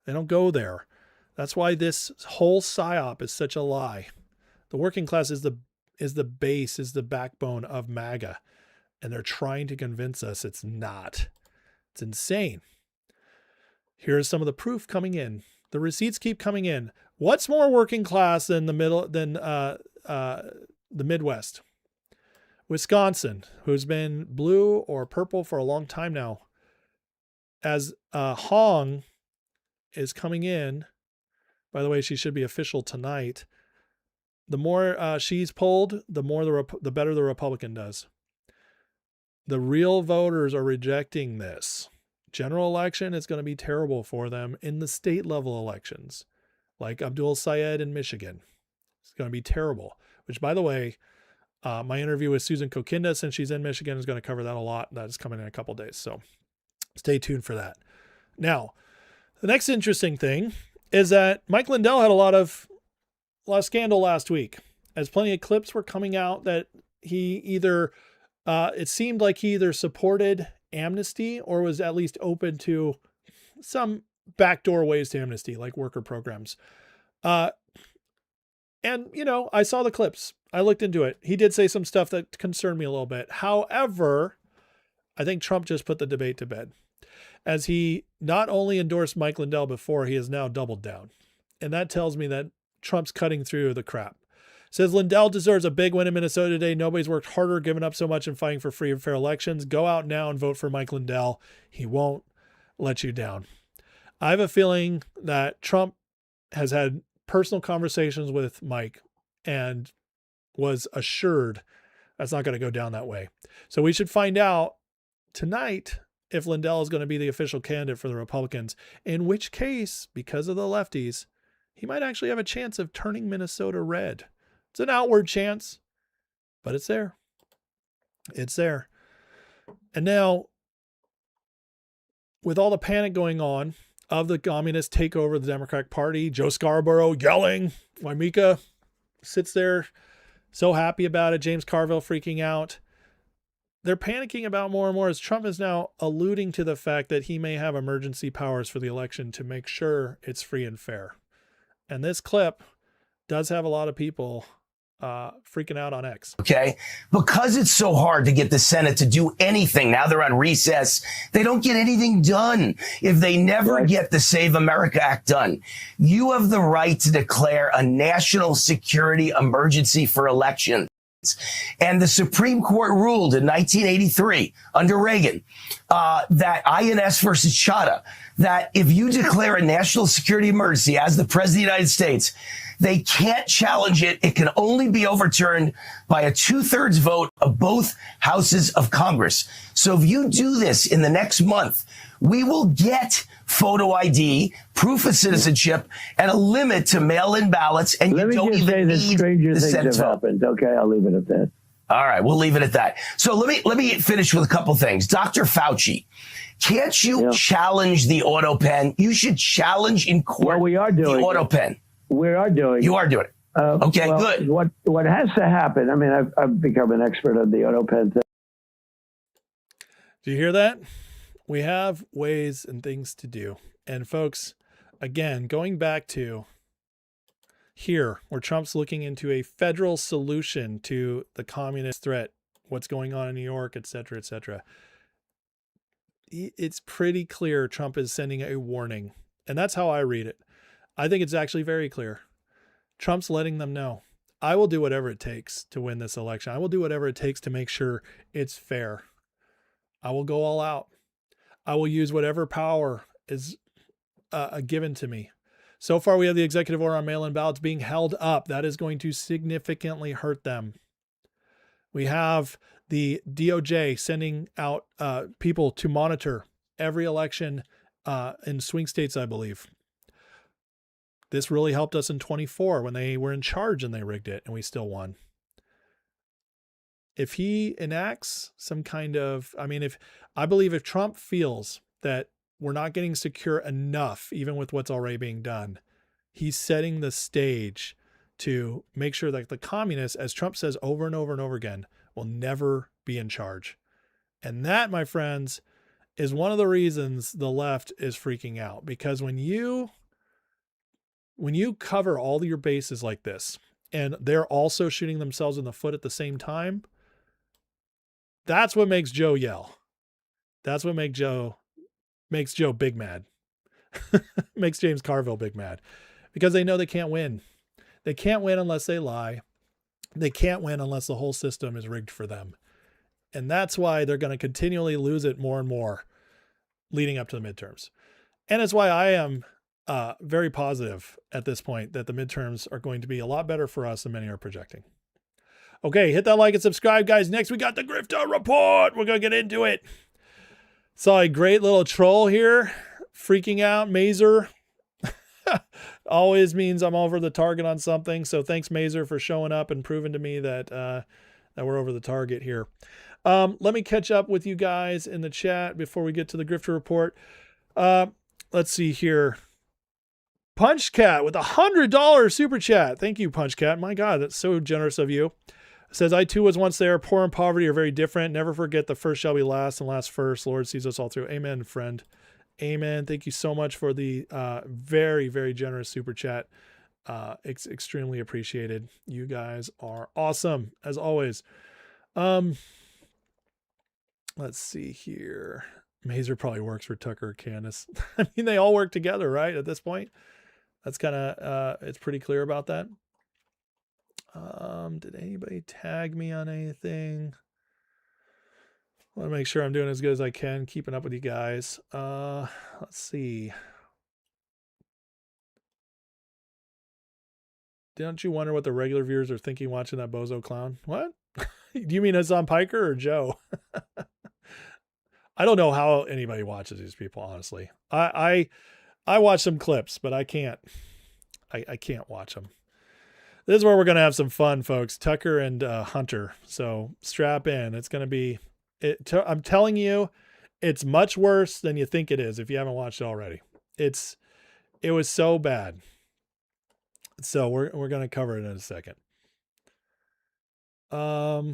They don't go there. That's why this whole psyop is such a lie. The working class is the base, is the backbone of MAGA. And they're trying to convince us it's not. It's insane. Here's some of the proof coming in. The receipts keep coming in. What's more working class than the Midwest? Wisconsin, who's been blue or purple for a long time now, as Hong is coming in. By the way, she should be official tonight. The more she's polled, the more the better the Republican does. The real voters are rejecting this. General election is going to be terrible for them. In the state level elections, like Abdul Sayed in Michigan, it's going to be terrible. Which, by the way, my interview with Susan Kokinda, since she's in Michigan, is going to cover that a lot. That is coming in a couple of days. So stay tuned for that. Now, the next interesting thing is that Mike Lindell had a lot of scandal last week, as plenty of clips were coming out that he either, it seemed like he either supported amnesty or was at least open to some backdoor ways to amnesty, like worker programs. And, you know, I saw the clips. I looked into it. He did say some stuff that concerned me a little bit. However, I think Trump just put the debate to bed, as he not only endorsed Mike Lindell before, he has now doubled down. And that tells me that Trump's cutting through the crap. Says Lindell deserves a big win in Minnesota today. Nobody's worked harder, given up so much in fighting for free and fair elections. Go out now and vote for Mike Lindell. He won't let you down. I have a feeling that Trump has had personal conversations with Mike and was assured that's not going to go down that way. So we should find out tonight if Lindell is going to be the official candidate for the Republicans, in which case, because of the lefties, he might actually have a chance of turning Minnesota red. It's an outward chance, but it's there. It's there. And now, with all the panic going on of the communist takeover of the Democratic Party, Joe Scarborough yelling, Waimika sits there so happy about it, James Carville freaking out. They're panicking about more and more, as Trump is now alluding to the fact that he may have emergency powers for the election to make sure it's free and fair. And this clip does have a lot of people freaking out on X. Okay, because it's so hard to get the Senate to do anything. Now they're on recess. They don't get anything done if they never get the Save America Act done. You have the right to declare a national security emergency for elections. And the Supreme Court ruled in 1983 under Reagan that INS versus Chadha, that if you declare a national security emergency as the President of the United States, They can't challenge it. It can only be overturned by a 2/3 vote of both houses of Congress. So if you do this in the next month, we will get photo ID, proof of citizenship, and a limit to mail-in ballots. And Let you me don't just say even that need stranger the things Senate have vote. happened. Okay, I'll leave it at that. All right, we'll leave it at that. So let me finish with a couple things. Dr. Fauci, can't you challenge the auto pen? You should challenge in court. Well, we are doing the auto pen. We are doing. You are doing it. Okay, well, good. What has to happen? I mean, I've become an expert on the auto pen thing. Do you hear that? We have ways and things to do. And folks, again, going back to here, where Trump's looking into a federal solution to the communist threat, what's going on in New York, et cetera, et cetera. It's pretty clear Trump is sending a warning. And that's how I read it. I think it's actually very clear. Trump's letting them know, I will do whatever it takes to win this election. I will do whatever it takes to make sure it's fair. I will go all out. I will use whatever power is given to me. So far, we have the executive order on mail-in ballots being held up. That is going to significantly hurt them. We have the DOJ sending out people to monitor every election in swing states, I believe. This really helped us in 24 when they were in charge and they rigged it and we still won. If he enacts some kind of, I believe if Trump feels that we're not getting secure enough, even with what's already being done, he's setting the stage to make sure that the communists, as Trump says over and over and over again, will never be in charge. And that, my friends, is one of the reasons the left is freaking out. Because when you cover all your bases like this, and they're also shooting themselves in the foot at the same time, that's what makes Joe yell. That's what makes Joe big mad. Makes James Carville big mad. Because they know they can't win. They can't win unless they lie. They can't win unless the whole system is rigged for them. And that's why they're going to continually lose it more and more leading up to the midterms. And it's why I am very positive at this point that the midterms are going to be a lot better for us than many are projecting. Okay, hit that like and subscribe, guys. Next, we got the Grifter Report. We're going to get into it. Saw a great little troll here freaking out. Mazer always means I'm over the target on something. So thanks, Mazer, for showing up and proving to me that that we're over the target here. Let me catch up with you guys in the chat before we get to the Grifter Report. Let's see here. Punch Cat with $100 super chat. Thank you, Punch Cat. My God, that's so generous of you. Says, I too was once there. Poor and poverty are very different. Never forget the first shall be last and last first. Lord sees us all through. Amen, friend. Amen. Thank you so much for the very, very generous super chat. It's extremely appreciated. You guys are awesome, as always. Let's see here. Mazer probably works for Tucker or Candace. I mean, they all work together, right? At this point, that's kind of, it's pretty clear about that. Did anybody tag me on anything? I want to make sure I'm doing as good as I can, keeping up with you guys. Let's see. Don't you wonder what the regular viewers are thinking watching that bozo clown? What? Do you mean Hassan Piker or Joe? I don't know how anybody watches these people, honestly. I watch some clips, but I can't watch them. This is where we're going to have some fun, folks. Tucker and Hunter. So strap in. It's going to be, I'm telling you, it's much worse than you think it is if you haven't watched it already. It was so bad. So we're going to cover it in a second. I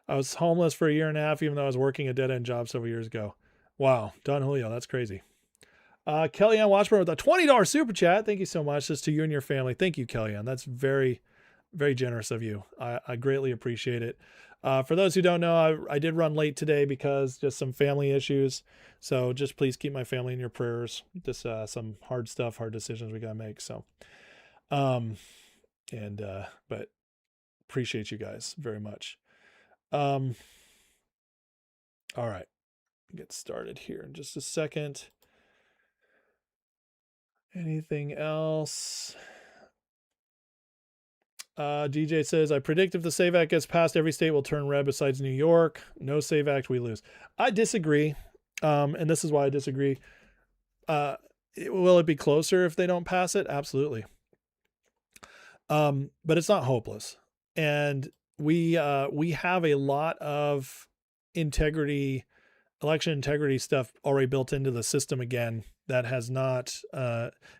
was homeless for a year and a half, even though I was working a dead-end job several years ago. Wow. Don Julio, that's crazy. Kellyanne Washburn with a $20 super chat. Thank you so much. This is to you and your family. Thank you, Kellyanne. That's very, very generous of you. I greatly appreciate it. For those who don't know, I did run late today because just some family issues. So just please keep my family in your prayers. Just some hard stuff, hard decisions we got to make. So, but appreciate you guys very much. All right, get started here in just a second. Anything else? DJ says, I predict if the SAVE Act gets passed, every state will turn red besides New York. No SAVE Act, we lose. I disagree. And this is why I disagree. Will it be closer if they don't pass it? Absolutely. But it's not hopeless. And we have a lot of integrity, election integrity stuff already built into the system again that has not,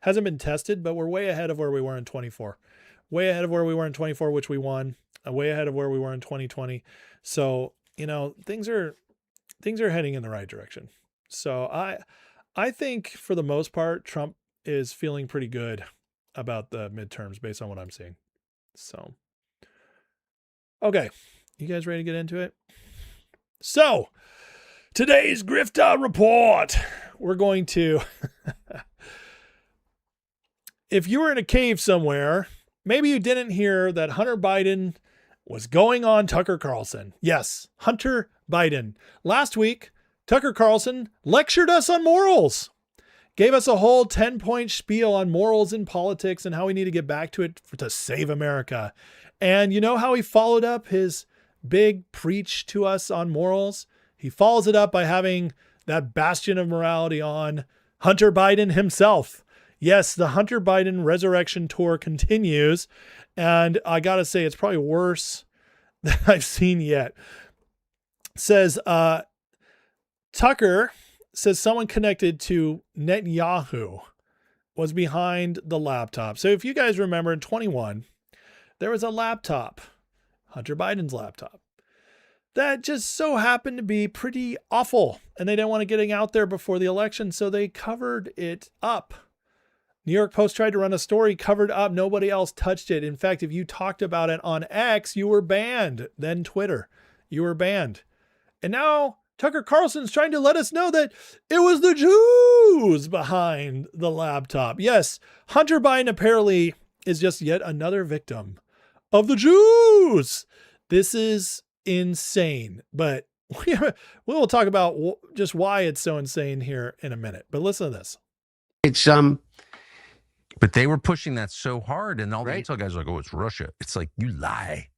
hasn't been tested, but we're way ahead of where we were in 24. Way ahead of where we were in 24, which we won. Way ahead of where we were in 2020. So, you know, things are heading in the right direction. So I think for the most part, Trump is feeling pretty good about the midterms based on what I'm seeing. So, okay. You guys ready to get into it? So, today's Grifta Report. We're going to, if you were in a cave somewhere, maybe you didn't hear that Hunter Biden was going on Tucker Carlson. Yes, Hunter Biden. Last week, Tucker Carlson lectured us on morals. Gave us a whole 10-point spiel on morals in politics and how we need to get back to it to save America. And you know how he followed up his big preach to us on morals? He follows it up by having that bastion of morality on Hunter Biden himself. Yes, the Hunter Biden resurrection tour continues. And I got to say, it's probably worse than I've seen yet. Says, Tucker says someone connected to Netanyahu was behind the laptop. So if you guys remember in 21, there was a laptop, Hunter Biden's laptop, that just so happened to be pretty awful. And they didn't want to get it out there before the election, so they covered it up. New York Post tried to run a story, covered up. Nobody else touched it. In fact, if you talked about it on X, you were banned. Then Twitter, you were banned. And now Tucker Carlson's trying to let us know that it was the Jews behind the laptop. Yes, Hunter Biden apparently is just yet another victim of the Jews. This is insane, but we will talk about just why it's so insane here in a minute. But listen to this. It's but they were pushing that so hard, and all the intel guys are like, "Oh, it's Russia." It's like, you lie,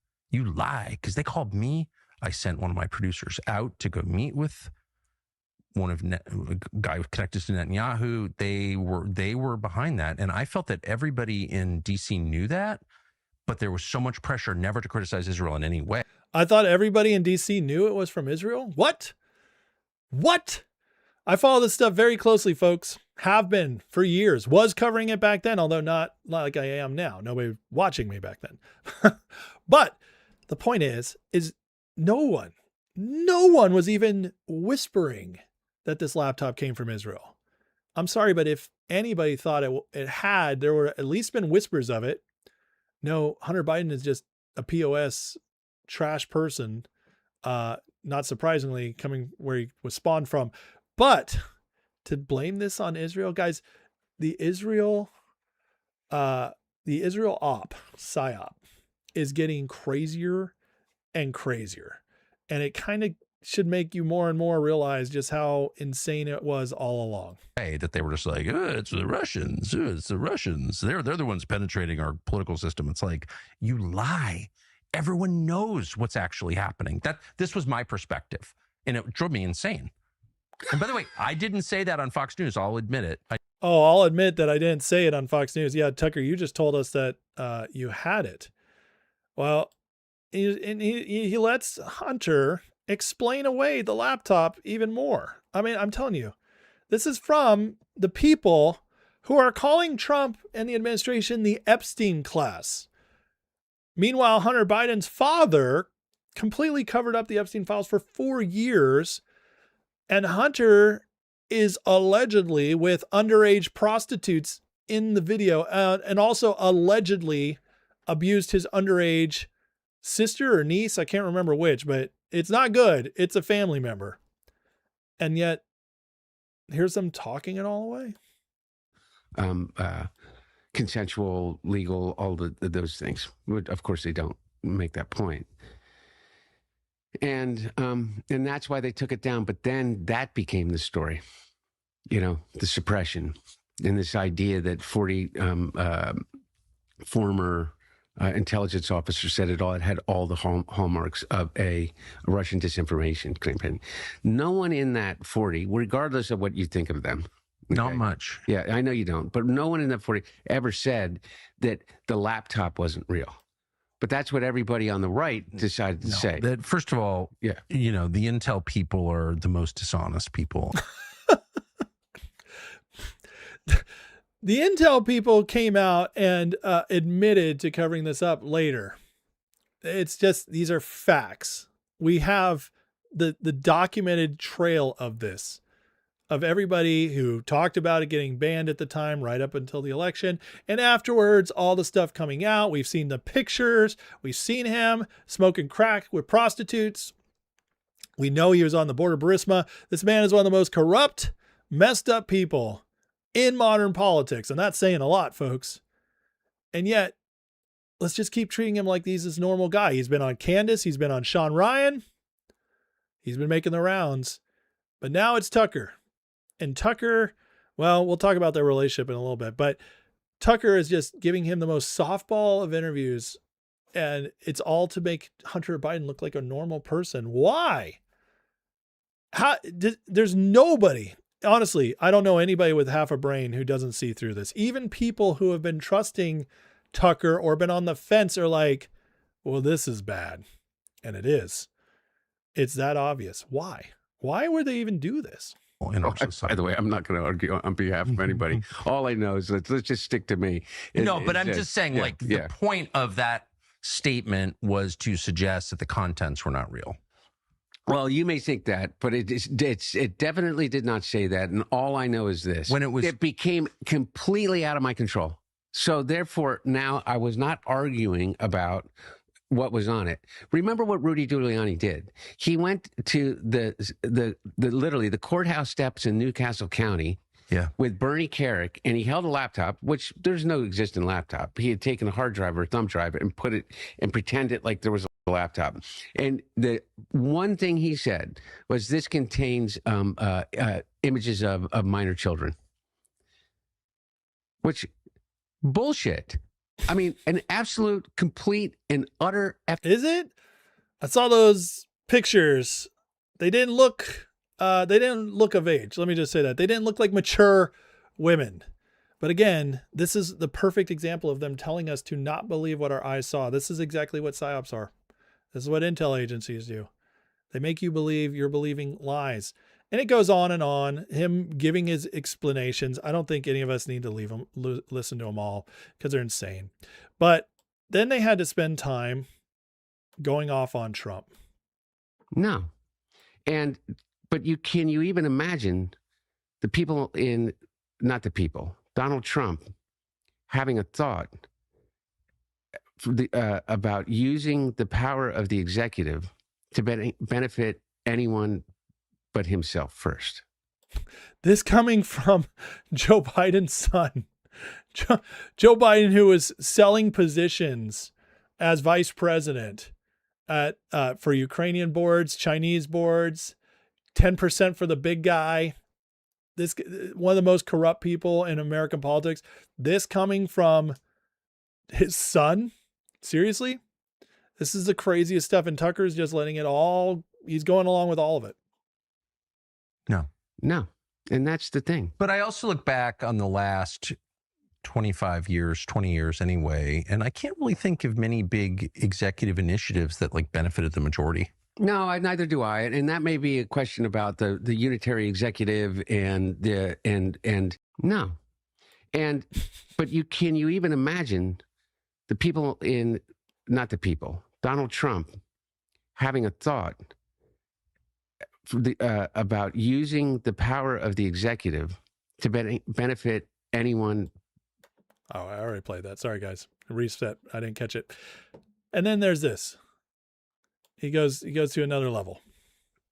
because they called me. I sent one of my producers out to go meet with a guy connected to Netanyahu. They were behind that, and I felt that everybody in DC knew that, but there was so much pressure never to criticize Israel in any way. I thought everybody in DC knew it was from Israel. What? I follow this stuff very closely, folks. Have been for years. Was covering it back then, although not like I am now. Nobody watching me back then. But the point is no one was even whispering that this laptop came from Israel. I'm sorry, but if anybody thought it had, there were at least been whispers of it. No, Hunter Biden is just a POS trash person. Not surprisingly, coming where he was spawned from. But to blame this on Israel, guys, the Israel op, PSYOP, is getting crazier and crazier. And it kind of should make you more and more realize just how insane it was all along. That they were just like, it's the Russians. It's the Russians. They're the ones penetrating our political system. It's like, you lie. Everyone knows what's actually happening. This was my perspective, and it drove me insane. And by the way, I didn't say that on Fox News. I'll admit it. I'll admit that I didn't say it on Fox News. Yeah, Tucker, you just told us that you had it. Well, he lets Hunter explain away the laptop even more. I mean, I'm telling you, this is from the people who are calling Trump and the administration the Epstein class. Meanwhile, Hunter Biden's father completely covered up the Epstein files for 4 years. And Hunter is allegedly with underage prostitutes in the video, and also allegedly abused his underage sister or niece. I can't remember which, but it's not good. It's a family member. And yet, here's them talking it all away. Consensual, legal, all those things. Of course, they don't make that point. And that's why they took it down. But then that became the story, the suppression. and this idea that 40 former intelligence officers said it had all the hallmarks of a Russian disinformation campaign. No one in that 40, regardless of what you think of them. Not much. Yeah, I know you don't. But no one in that 40 ever said that the laptop wasn't real. But that's what everybody on the right decided to say. That, first of all, yeah, you know, the Intel people are the most dishonest people. The Intel people came out and admitted to covering this up later. It's just, these are facts. We have the documented trail of this, of everybody who talked about it getting banned at the time, right up until the election. And afterwards, all the stuff coming out. We've seen the pictures. We've seen him smoking crack with prostitutes. We know he was on the board of Burisma. This man is one of the most corrupt, messed up people in modern politics. And that's saying a lot, folks. And yet, let's just keep treating him like he's this normal guy. He's been on Candace. He's been on Sean Ryan. He's been making the rounds. But now it's Tucker. And Tucker, well, we'll talk about their relationship in a little bit, but Tucker is just giving him the most softball of interviews, and it's all to make Hunter Biden look like a normal person. Why? There's nobody, honestly, I don't know anybody with half a brain who doesn't see through this. Even people who have been trusting Tucker or been on the fence are like, well, this is bad. And it is. It's that obvious. Why? Why would they even do this? By the way, I'm not going to argue on behalf of anybody. All I know is let's just stick to me. No, but I'm just saying, the point of that statement was to suggest that the contents were not real. Well, you may think that, but it definitely did not say that. And all I know is this: it became completely out of my control. So therefore, now I was not arguing about what was on it. Remember what Rudy Giuliani did? He went to literally the courthouse steps in Newcastle County with Bernie Kerik, and he held a laptop, which there's no existing laptop. He had taken a hard drive or a thumb drive and put it and pretended like there was a laptop. And the one thing he said was, this contains images of minor children, which bullshit. I mean, an absolute, complete, and utter Is it? I saw those pictures. They didn't look of age. Let me just say that. They didn't look like mature women. But again, this is the perfect example of them telling us to not believe what our eyes saw. This is exactly what PSYOPs are. This is what intel agencies do. They make you believe you're believing lies. And it goes on, him giving his explanations. I don't think any of us need to listen to them all because they're insane. But then they had to spend time going off on Trump. No. But can you even imagine the people Donald Trump having a thought about using the power of the executive to benefit anyone but himself first? This coming from Joe Biden's son. Joe Biden, who was selling positions as vice president for Ukrainian boards, Chinese boards, 10% for the big guy. This one of the most corrupt people in American politics. This coming from his son. Seriously? This is the craziest stuff. And Tucker's just letting it all. He's going along with all of it. No. And that's the thing. But I also look back on the last 25 years, 20 years anyway, and I can't really think of many big executive initiatives that benefited the majority. No, neither do I. And that may be a question about the unitary executive but can you even imagine Donald Trump having a thought about using the power of the executive to benefit anyone. Oh, I already played that. Sorry, guys. Reset. I didn't catch it. And then there's this. He goes to another level.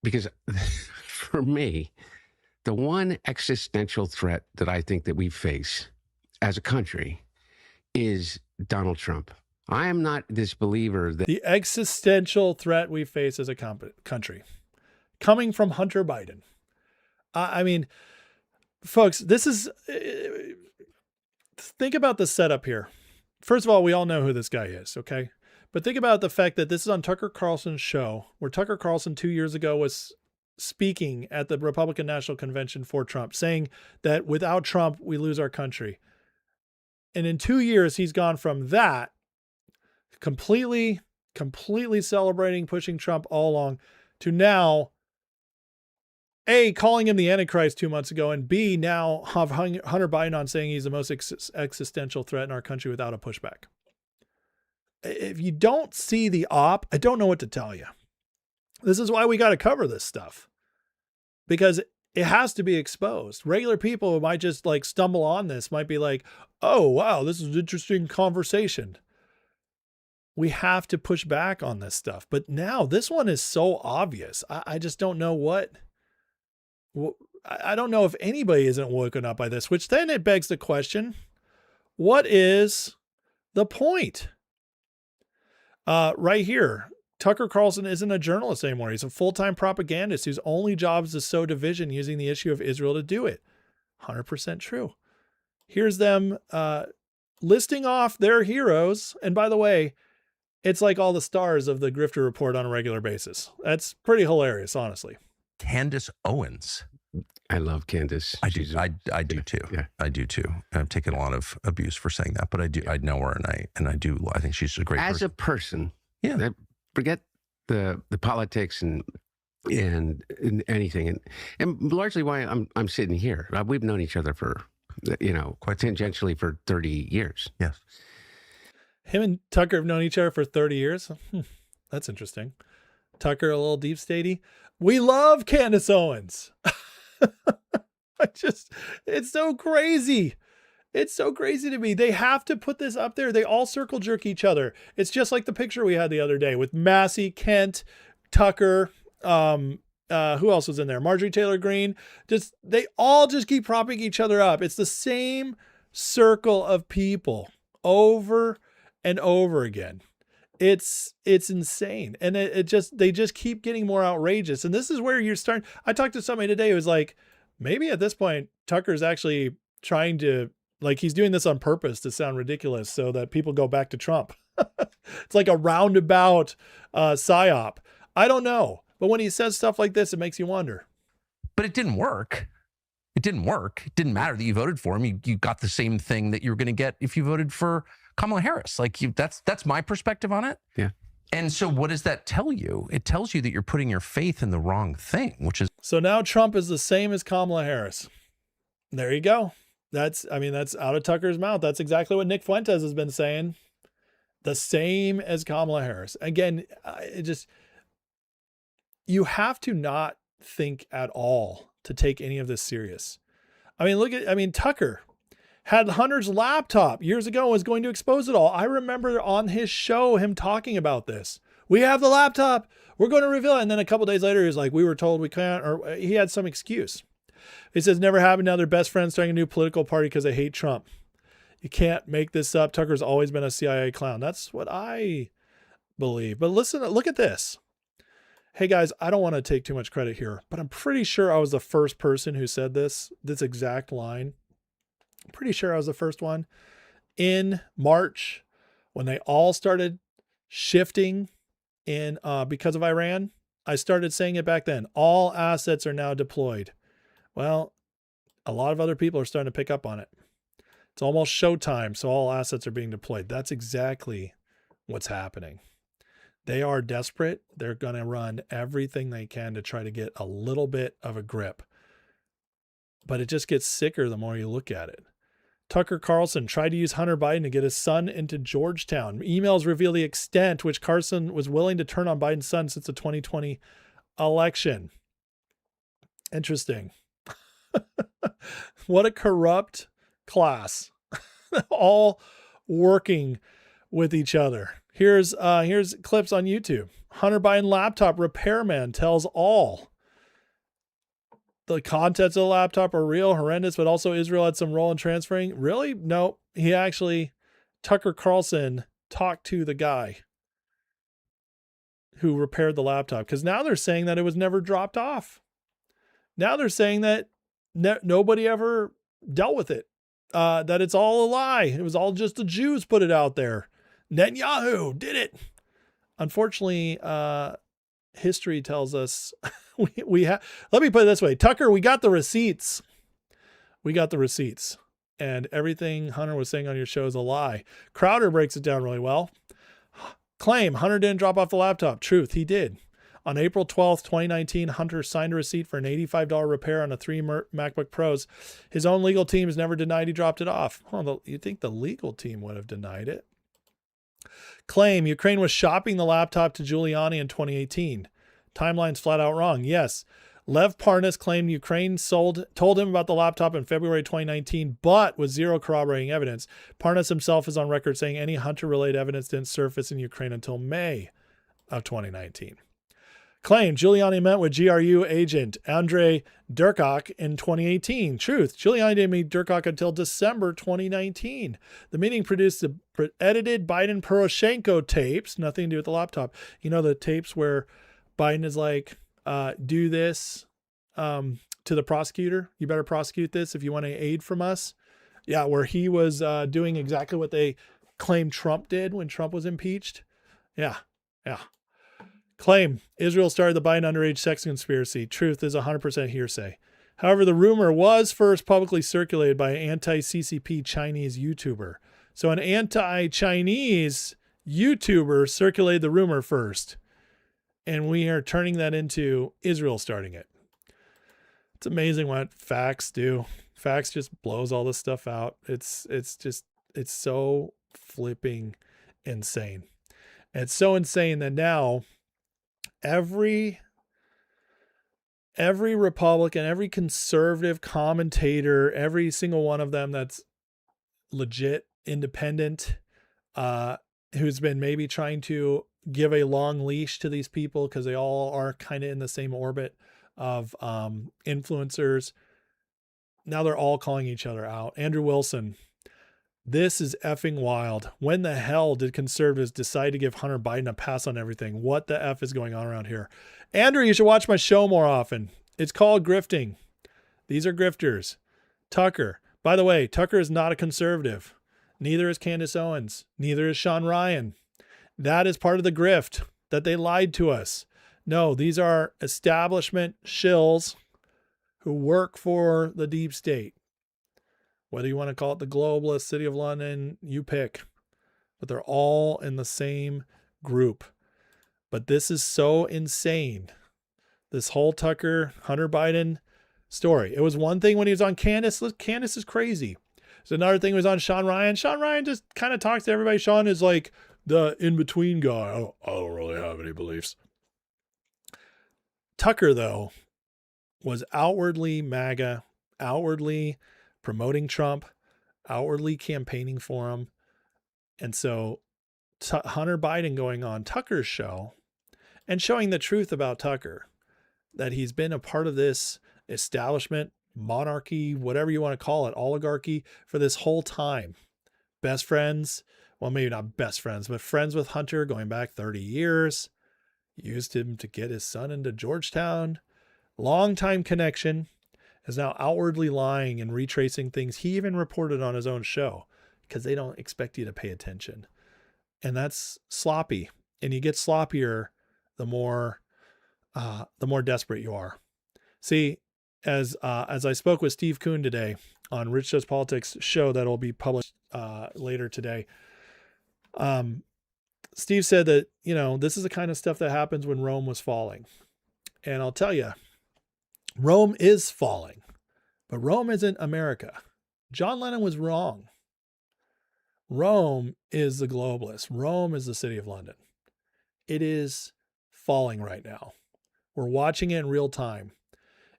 Because for me, the one existential threat that I think that we face as a country is Donald Trump. I am not this believer that the existential threat we face as a country coming from Hunter Biden. I mean, folks, this is, think about the setup here. First of all, we all know who this guy is, okay? But think about the fact that this is on Tucker Carlson's show, where Tucker Carlson 2 years ago was speaking at the Republican National Convention for Trump, saying that without Trump, we lose our country. And in 2 years, he's gone from that completely celebrating, pushing Trump all along, to now, A, calling him the Antichrist 2 months ago, and B, now have Hunter Biden on saying he's the most existential threat in our country without a pushback. If you don't see the op, I don't know what to tell you. This is why we got to cover this stuff, because it has to be exposed. Regular people might just like stumble on this, might be like, oh, wow, this is an interesting conversation. We have to push back on this stuff. But now this one is so obvious. I just don't know I don't know if anybody isn't woken up by this, which then it begs the question, what is the point? Right here, Tucker Carlson isn't a journalist anymore. He's a full-time propagandist whose only job is to sow division using the issue of Israel to do it. 100% true. Here's them listing off their heroes. And by the way, it's like all the stars of the Grifter Report on a regular basis. That's pretty hilarious, honestly. Candace Owens. I love Candace. I do too. Yeah. I do too. I've taken a lot of abuse for saying that, but I do. I know her, and I think she's a great as person. a person. Yeah. Forget the politics and anything, and largely why I'm sitting here. We've known each other for quite tangentially for 30 years. Yes. Him and Tucker have known each other for 30 years. That's interesting. Tucker, a little deep statey. We love Candace Owens. It's so crazy. It's so crazy to me. They have to put this up there. They all circle jerk each other. It's just like the picture we had the other day with Massey, Kent, Tucker, who else was in there? Marjorie Taylor Greene. They all just keep propping each other up. It's the same circle of people over and over again. It's insane. And they just keep getting more outrageous. And this is where you're starting. I talked to somebody today who was like, maybe at this point, Tucker's actually trying to, like, he's doing this on purpose to sound ridiculous so that people go back to Trump. It's like a roundabout psyop. I don't know. But when he says stuff like this, it makes you wonder. But it didn't work. It didn't work. It didn't matter that you voted for him. You got the same thing that you were going to get if you voted for Kamala Harris. Like, that's my perspective on it. Yeah. And so what does that tell you? It tells you that you're putting your faith in the wrong thing, which is. So now Trump is the same as Kamala Harris. There you go. That's out of Tucker's mouth. That's exactly what Nick Fuentes has been saying. The same as Kamala Harris. Again, you have to not think at all to take any of this serious. Tucker had Hunter's laptop years ago and was going to expose it all. I remember on his show him talking about this. We have the laptop. We're going to reveal it. And then a couple days later, he was like, we were told we can't, or he had some excuse. He says, never happened. Now they're best friends starting a new political party because they hate Trump. You can't make this up. Tucker's always been a CIA clown. That's what I believe. But listen, look at this. Hey guys, I don't want to take too much credit here, but I'm pretty sure I was the first person who said this exact line. I'm pretty sure I was the first one in March when they all started shifting in because of Iran. I started saying it back then. All assets are now deployed. Well, a lot of other people are starting to pick up on it. It's almost showtime, so all assets are being deployed. That's exactly what's happening. They are desperate. They're going to run everything they can to try to get a little bit of a grip. But it just gets sicker the more you look at it. Tucker Carlson tried to use Hunter Biden to get his son into Georgetown. Emails reveal the extent which Carlson was willing to turn on Biden's son since the 2020 election. Interesting. What a corrupt class. All working with each other. Here's clips on YouTube. Hunter Biden laptop repairman tells all. The contents of the laptop are real, horrendous, but also Israel had some role in transferring. Really? No. Tucker Carlson talked to the guy who repaired the laptop, because now they're saying that it was never dropped off. Now they're saying that nobody ever dealt with it. That it's all a lie. It was all just the Jews put it out there. Netanyahu did it. Unfortunately, history tells us we have, let me put it this way. Tucker, we got the receipts. We got the receipts. And everything Hunter was saying on your show is a lie. Crowder breaks it down really well. Claim, Hunter didn't drop off the laptop. Truth, he did. On April 12th, 2019, Hunter signed a receipt for an $85 repair on a 3 MacBook Pros. His own legal team has never denied he dropped it off. You'd think the legal team would have denied it. Claim, Ukraine was shopping the laptop to Giuliani in 2018. Timeline's flat out wrong. Yes. Lev Parnas claimed Ukraine told him about the laptop in February 2019, but with zero corroborating evidence. Parnas himself is on record saying any Hunter-related evidence didn't surface in Ukraine until May of 2019. Claim, Giuliani met with GRU agent Andrei Durkok in 2018. Truth, Giuliani didn't meet Durkok until December 2019. The meeting produced the edited Biden Poroshenko tapes, nothing to do with the laptop. You know, the tapes where Biden is like, do this to the prosecutor. You better prosecute this if you want any aid from us. Yeah, where he was doing exactly what they claimed Trump did when Trump was impeached. Yeah. Claim, Israel started the Biden underage sex conspiracy. Truth is 100% hearsay. However, the rumor was first publicly circulated by an anti-CCP Chinese YouTuber. So an anti-Chinese YouTuber circulated the rumor first. And we are turning that into Israel starting it. It's amazing what facts do. Facts just blows all this stuff out. It's so flipping insane. And it's so insane that now every Republican, every conservative commentator, every single one of them that's legit independent, who's been maybe trying to give a long leash to these people because they all are kind of in the same orbit of influencers. Now they're all calling each other out. Andrew Wilson, this is effing wild. When the hell did conservatives decide to give Hunter Biden a pass on everything? What the F is going on around here? Andrew, you should watch my show more often. It's called Grifting. These are grifters. Tucker. By the way, Tucker is not a conservative. Neither is Candace Owens. Neither is Sean Ryan. That is part of the grift that they lied to us. No, these are establishment shills who work for the deep state. Whether you want to call it the globalist, City of London, you pick. But they're all in the same group. But this is so insane. This whole Tucker, Hunter Biden story. It was one thing when he was on Candace. Candace is crazy. It's another thing was on Sean Ryan. Sean Ryan just kind of talks to everybody. Sean is like the in-between guy. I don't really have any beliefs. Tucker, though, was outwardly MAGA, outwardly promoting Trump, outwardly campaigning for him. And so Hunter Biden going on Tucker's show and showing the truth about Tucker, that he's been a part of this establishment, monarchy, whatever you want to call it, oligarchy for this whole time. Best friends, well, maybe not best friends, but friends with Hunter going back 30 years, used him to get his son into Georgetown, long-time connection, is now outwardly lying and retracing things he even reported on his own show because they don't expect you to pay attention. And that's sloppy. And you get sloppier the more desperate you are. See, as I spoke with Steve Kuhn today on Rich Does Politics show that will be published later today, Steve said that, this is the kind of stuff that happens when Rome was falling. And I'll tell you, Rome is falling, but Rome isn't America. John Lennon was wrong. Rome is the globalist. Rome is the City of London. It is falling right now. We're watching it in real time.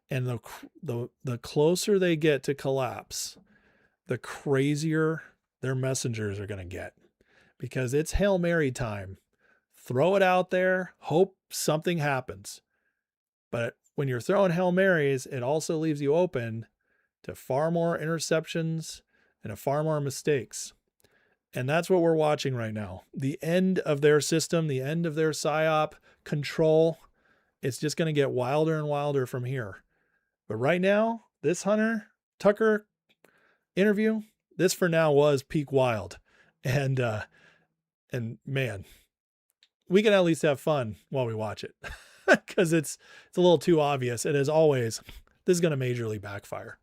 And the closer they get to collapse, the crazier their messengers are going to get. Because it's Hail Mary time. Throw it out there, hope something happens. But when you're throwing Hail Marys, it also leaves you open to far more interceptions and to far more mistakes. And that's what we're watching right now. The end of their system, the end of their PSYOP control. It's just going to get wilder and wilder from here. But right now, this Hunter Tucker interview, this for now was peak wild. And man, we can at least have fun while we watch it because it's a little too obvious. And as always, this is going to majorly backfire.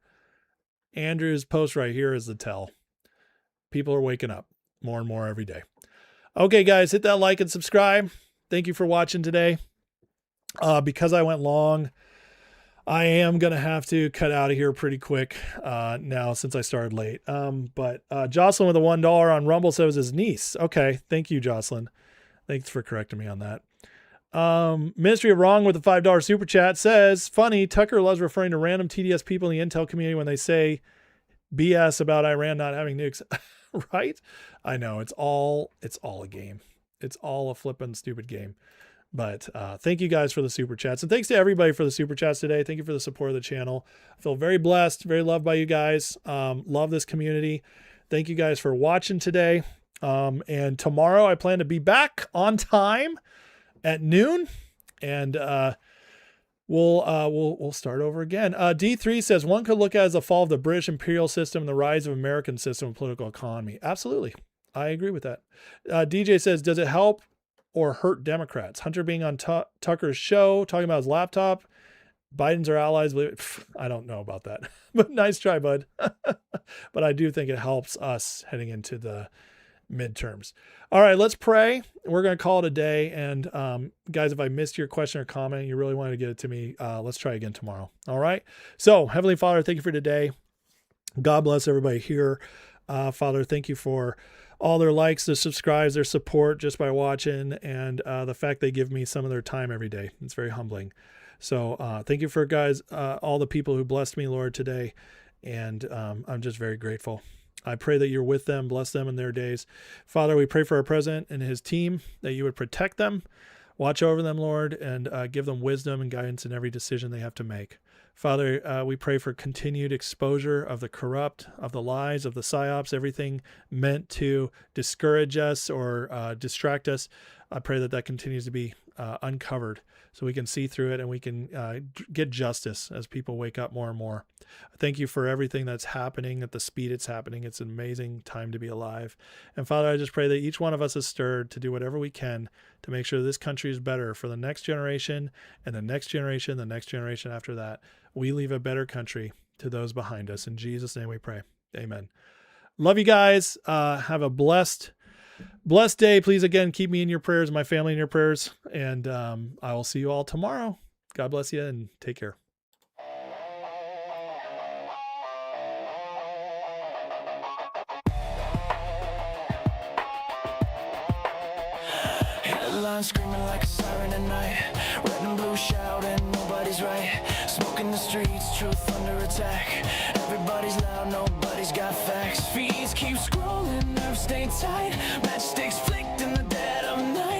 Andrew's post right here is the tell. People are waking up more and more every day. Okay, guys, hit that like and subscribe. Thank you for watching today. Because I went long, I am going to have to cut out of here pretty quick now since I started late. But Jocelyn with a $1 on Rumble says his niece. Okay, thank you, Jocelyn. Thanks for correcting me on that. Ministry of Wrong with a $5 super chat says, funny, Tucker loves referring to random TDS people in the intel community when they say BS about Iran not having nukes. Right? I know it's all a game. It's all a flippin' stupid game. But thank you guys for the super chats. And thanks to everybody for the super chats today. Thank you for the support of the channel. I feel very blessed, very loved by you guys. Love this community. Thank you guys for watching today. And tomorrow I plan to be back on time at noon. And we'll start over again. D3 says, one could look at as a fall of the British imperial system and the rise of American system of political economy. Absolutely. I agree with that. DJ says, does it help or hurt Democrats? Hunter being on Tucker's show, talking about his laptop. Biden's our allies. I don't know about that, but nice try, bud. But I do think it helps us heading into the midterms. All right, let's pray. We're going to call it a day. And guys, if I missed your question or comment, you really wanted to get it to me, let's try again tomorrow. All right. So Heavenly Father, thank you for today. God bless everybody here. Father, thank you for all their likes, their subscribes, their support just by watching, and the fact they give me some of their time every day. It's very humbling. So thank you for guys, all the people who blessed me, Lord, today. And I'm just very grateful. I pray that you're with them, bless them in their days. Father, we pray for our president and his team, that you would protect them, watch over them, Lord, and give them wisdom and guidance in every decision they have to make. Father, we pray for continued exposure of the corrupt, of the lies, of the psyops, everything meant to discourage us or distract us. I pray that that continues to be uncovered so we can see through it and we can get justice as people wake up more and more. Thank you for everything that's happening at the speed it's happening. It's an amazing time to be alive. And Father, I just pray that each one of us is stirred to do whatever we can to make sure this country is better for the next generation and the next generation, the next generation after that. We leave a better country to those behind us. In Jesus' name we pray. Amen. Love you guys. Have a blessed day. Please, again, keep me in your prayers, my family in your prayers. And I will see you all tomorrow. God bless you and take care. Headlines screaming like a siren at night. Red and blue shouting, nobody's right. Smoke in the streets, truth under attack. Everybody's loud, nobody's got facts. Feeds keep scrolling, nerves stay tight. Matchsticks flicked in the dead of night.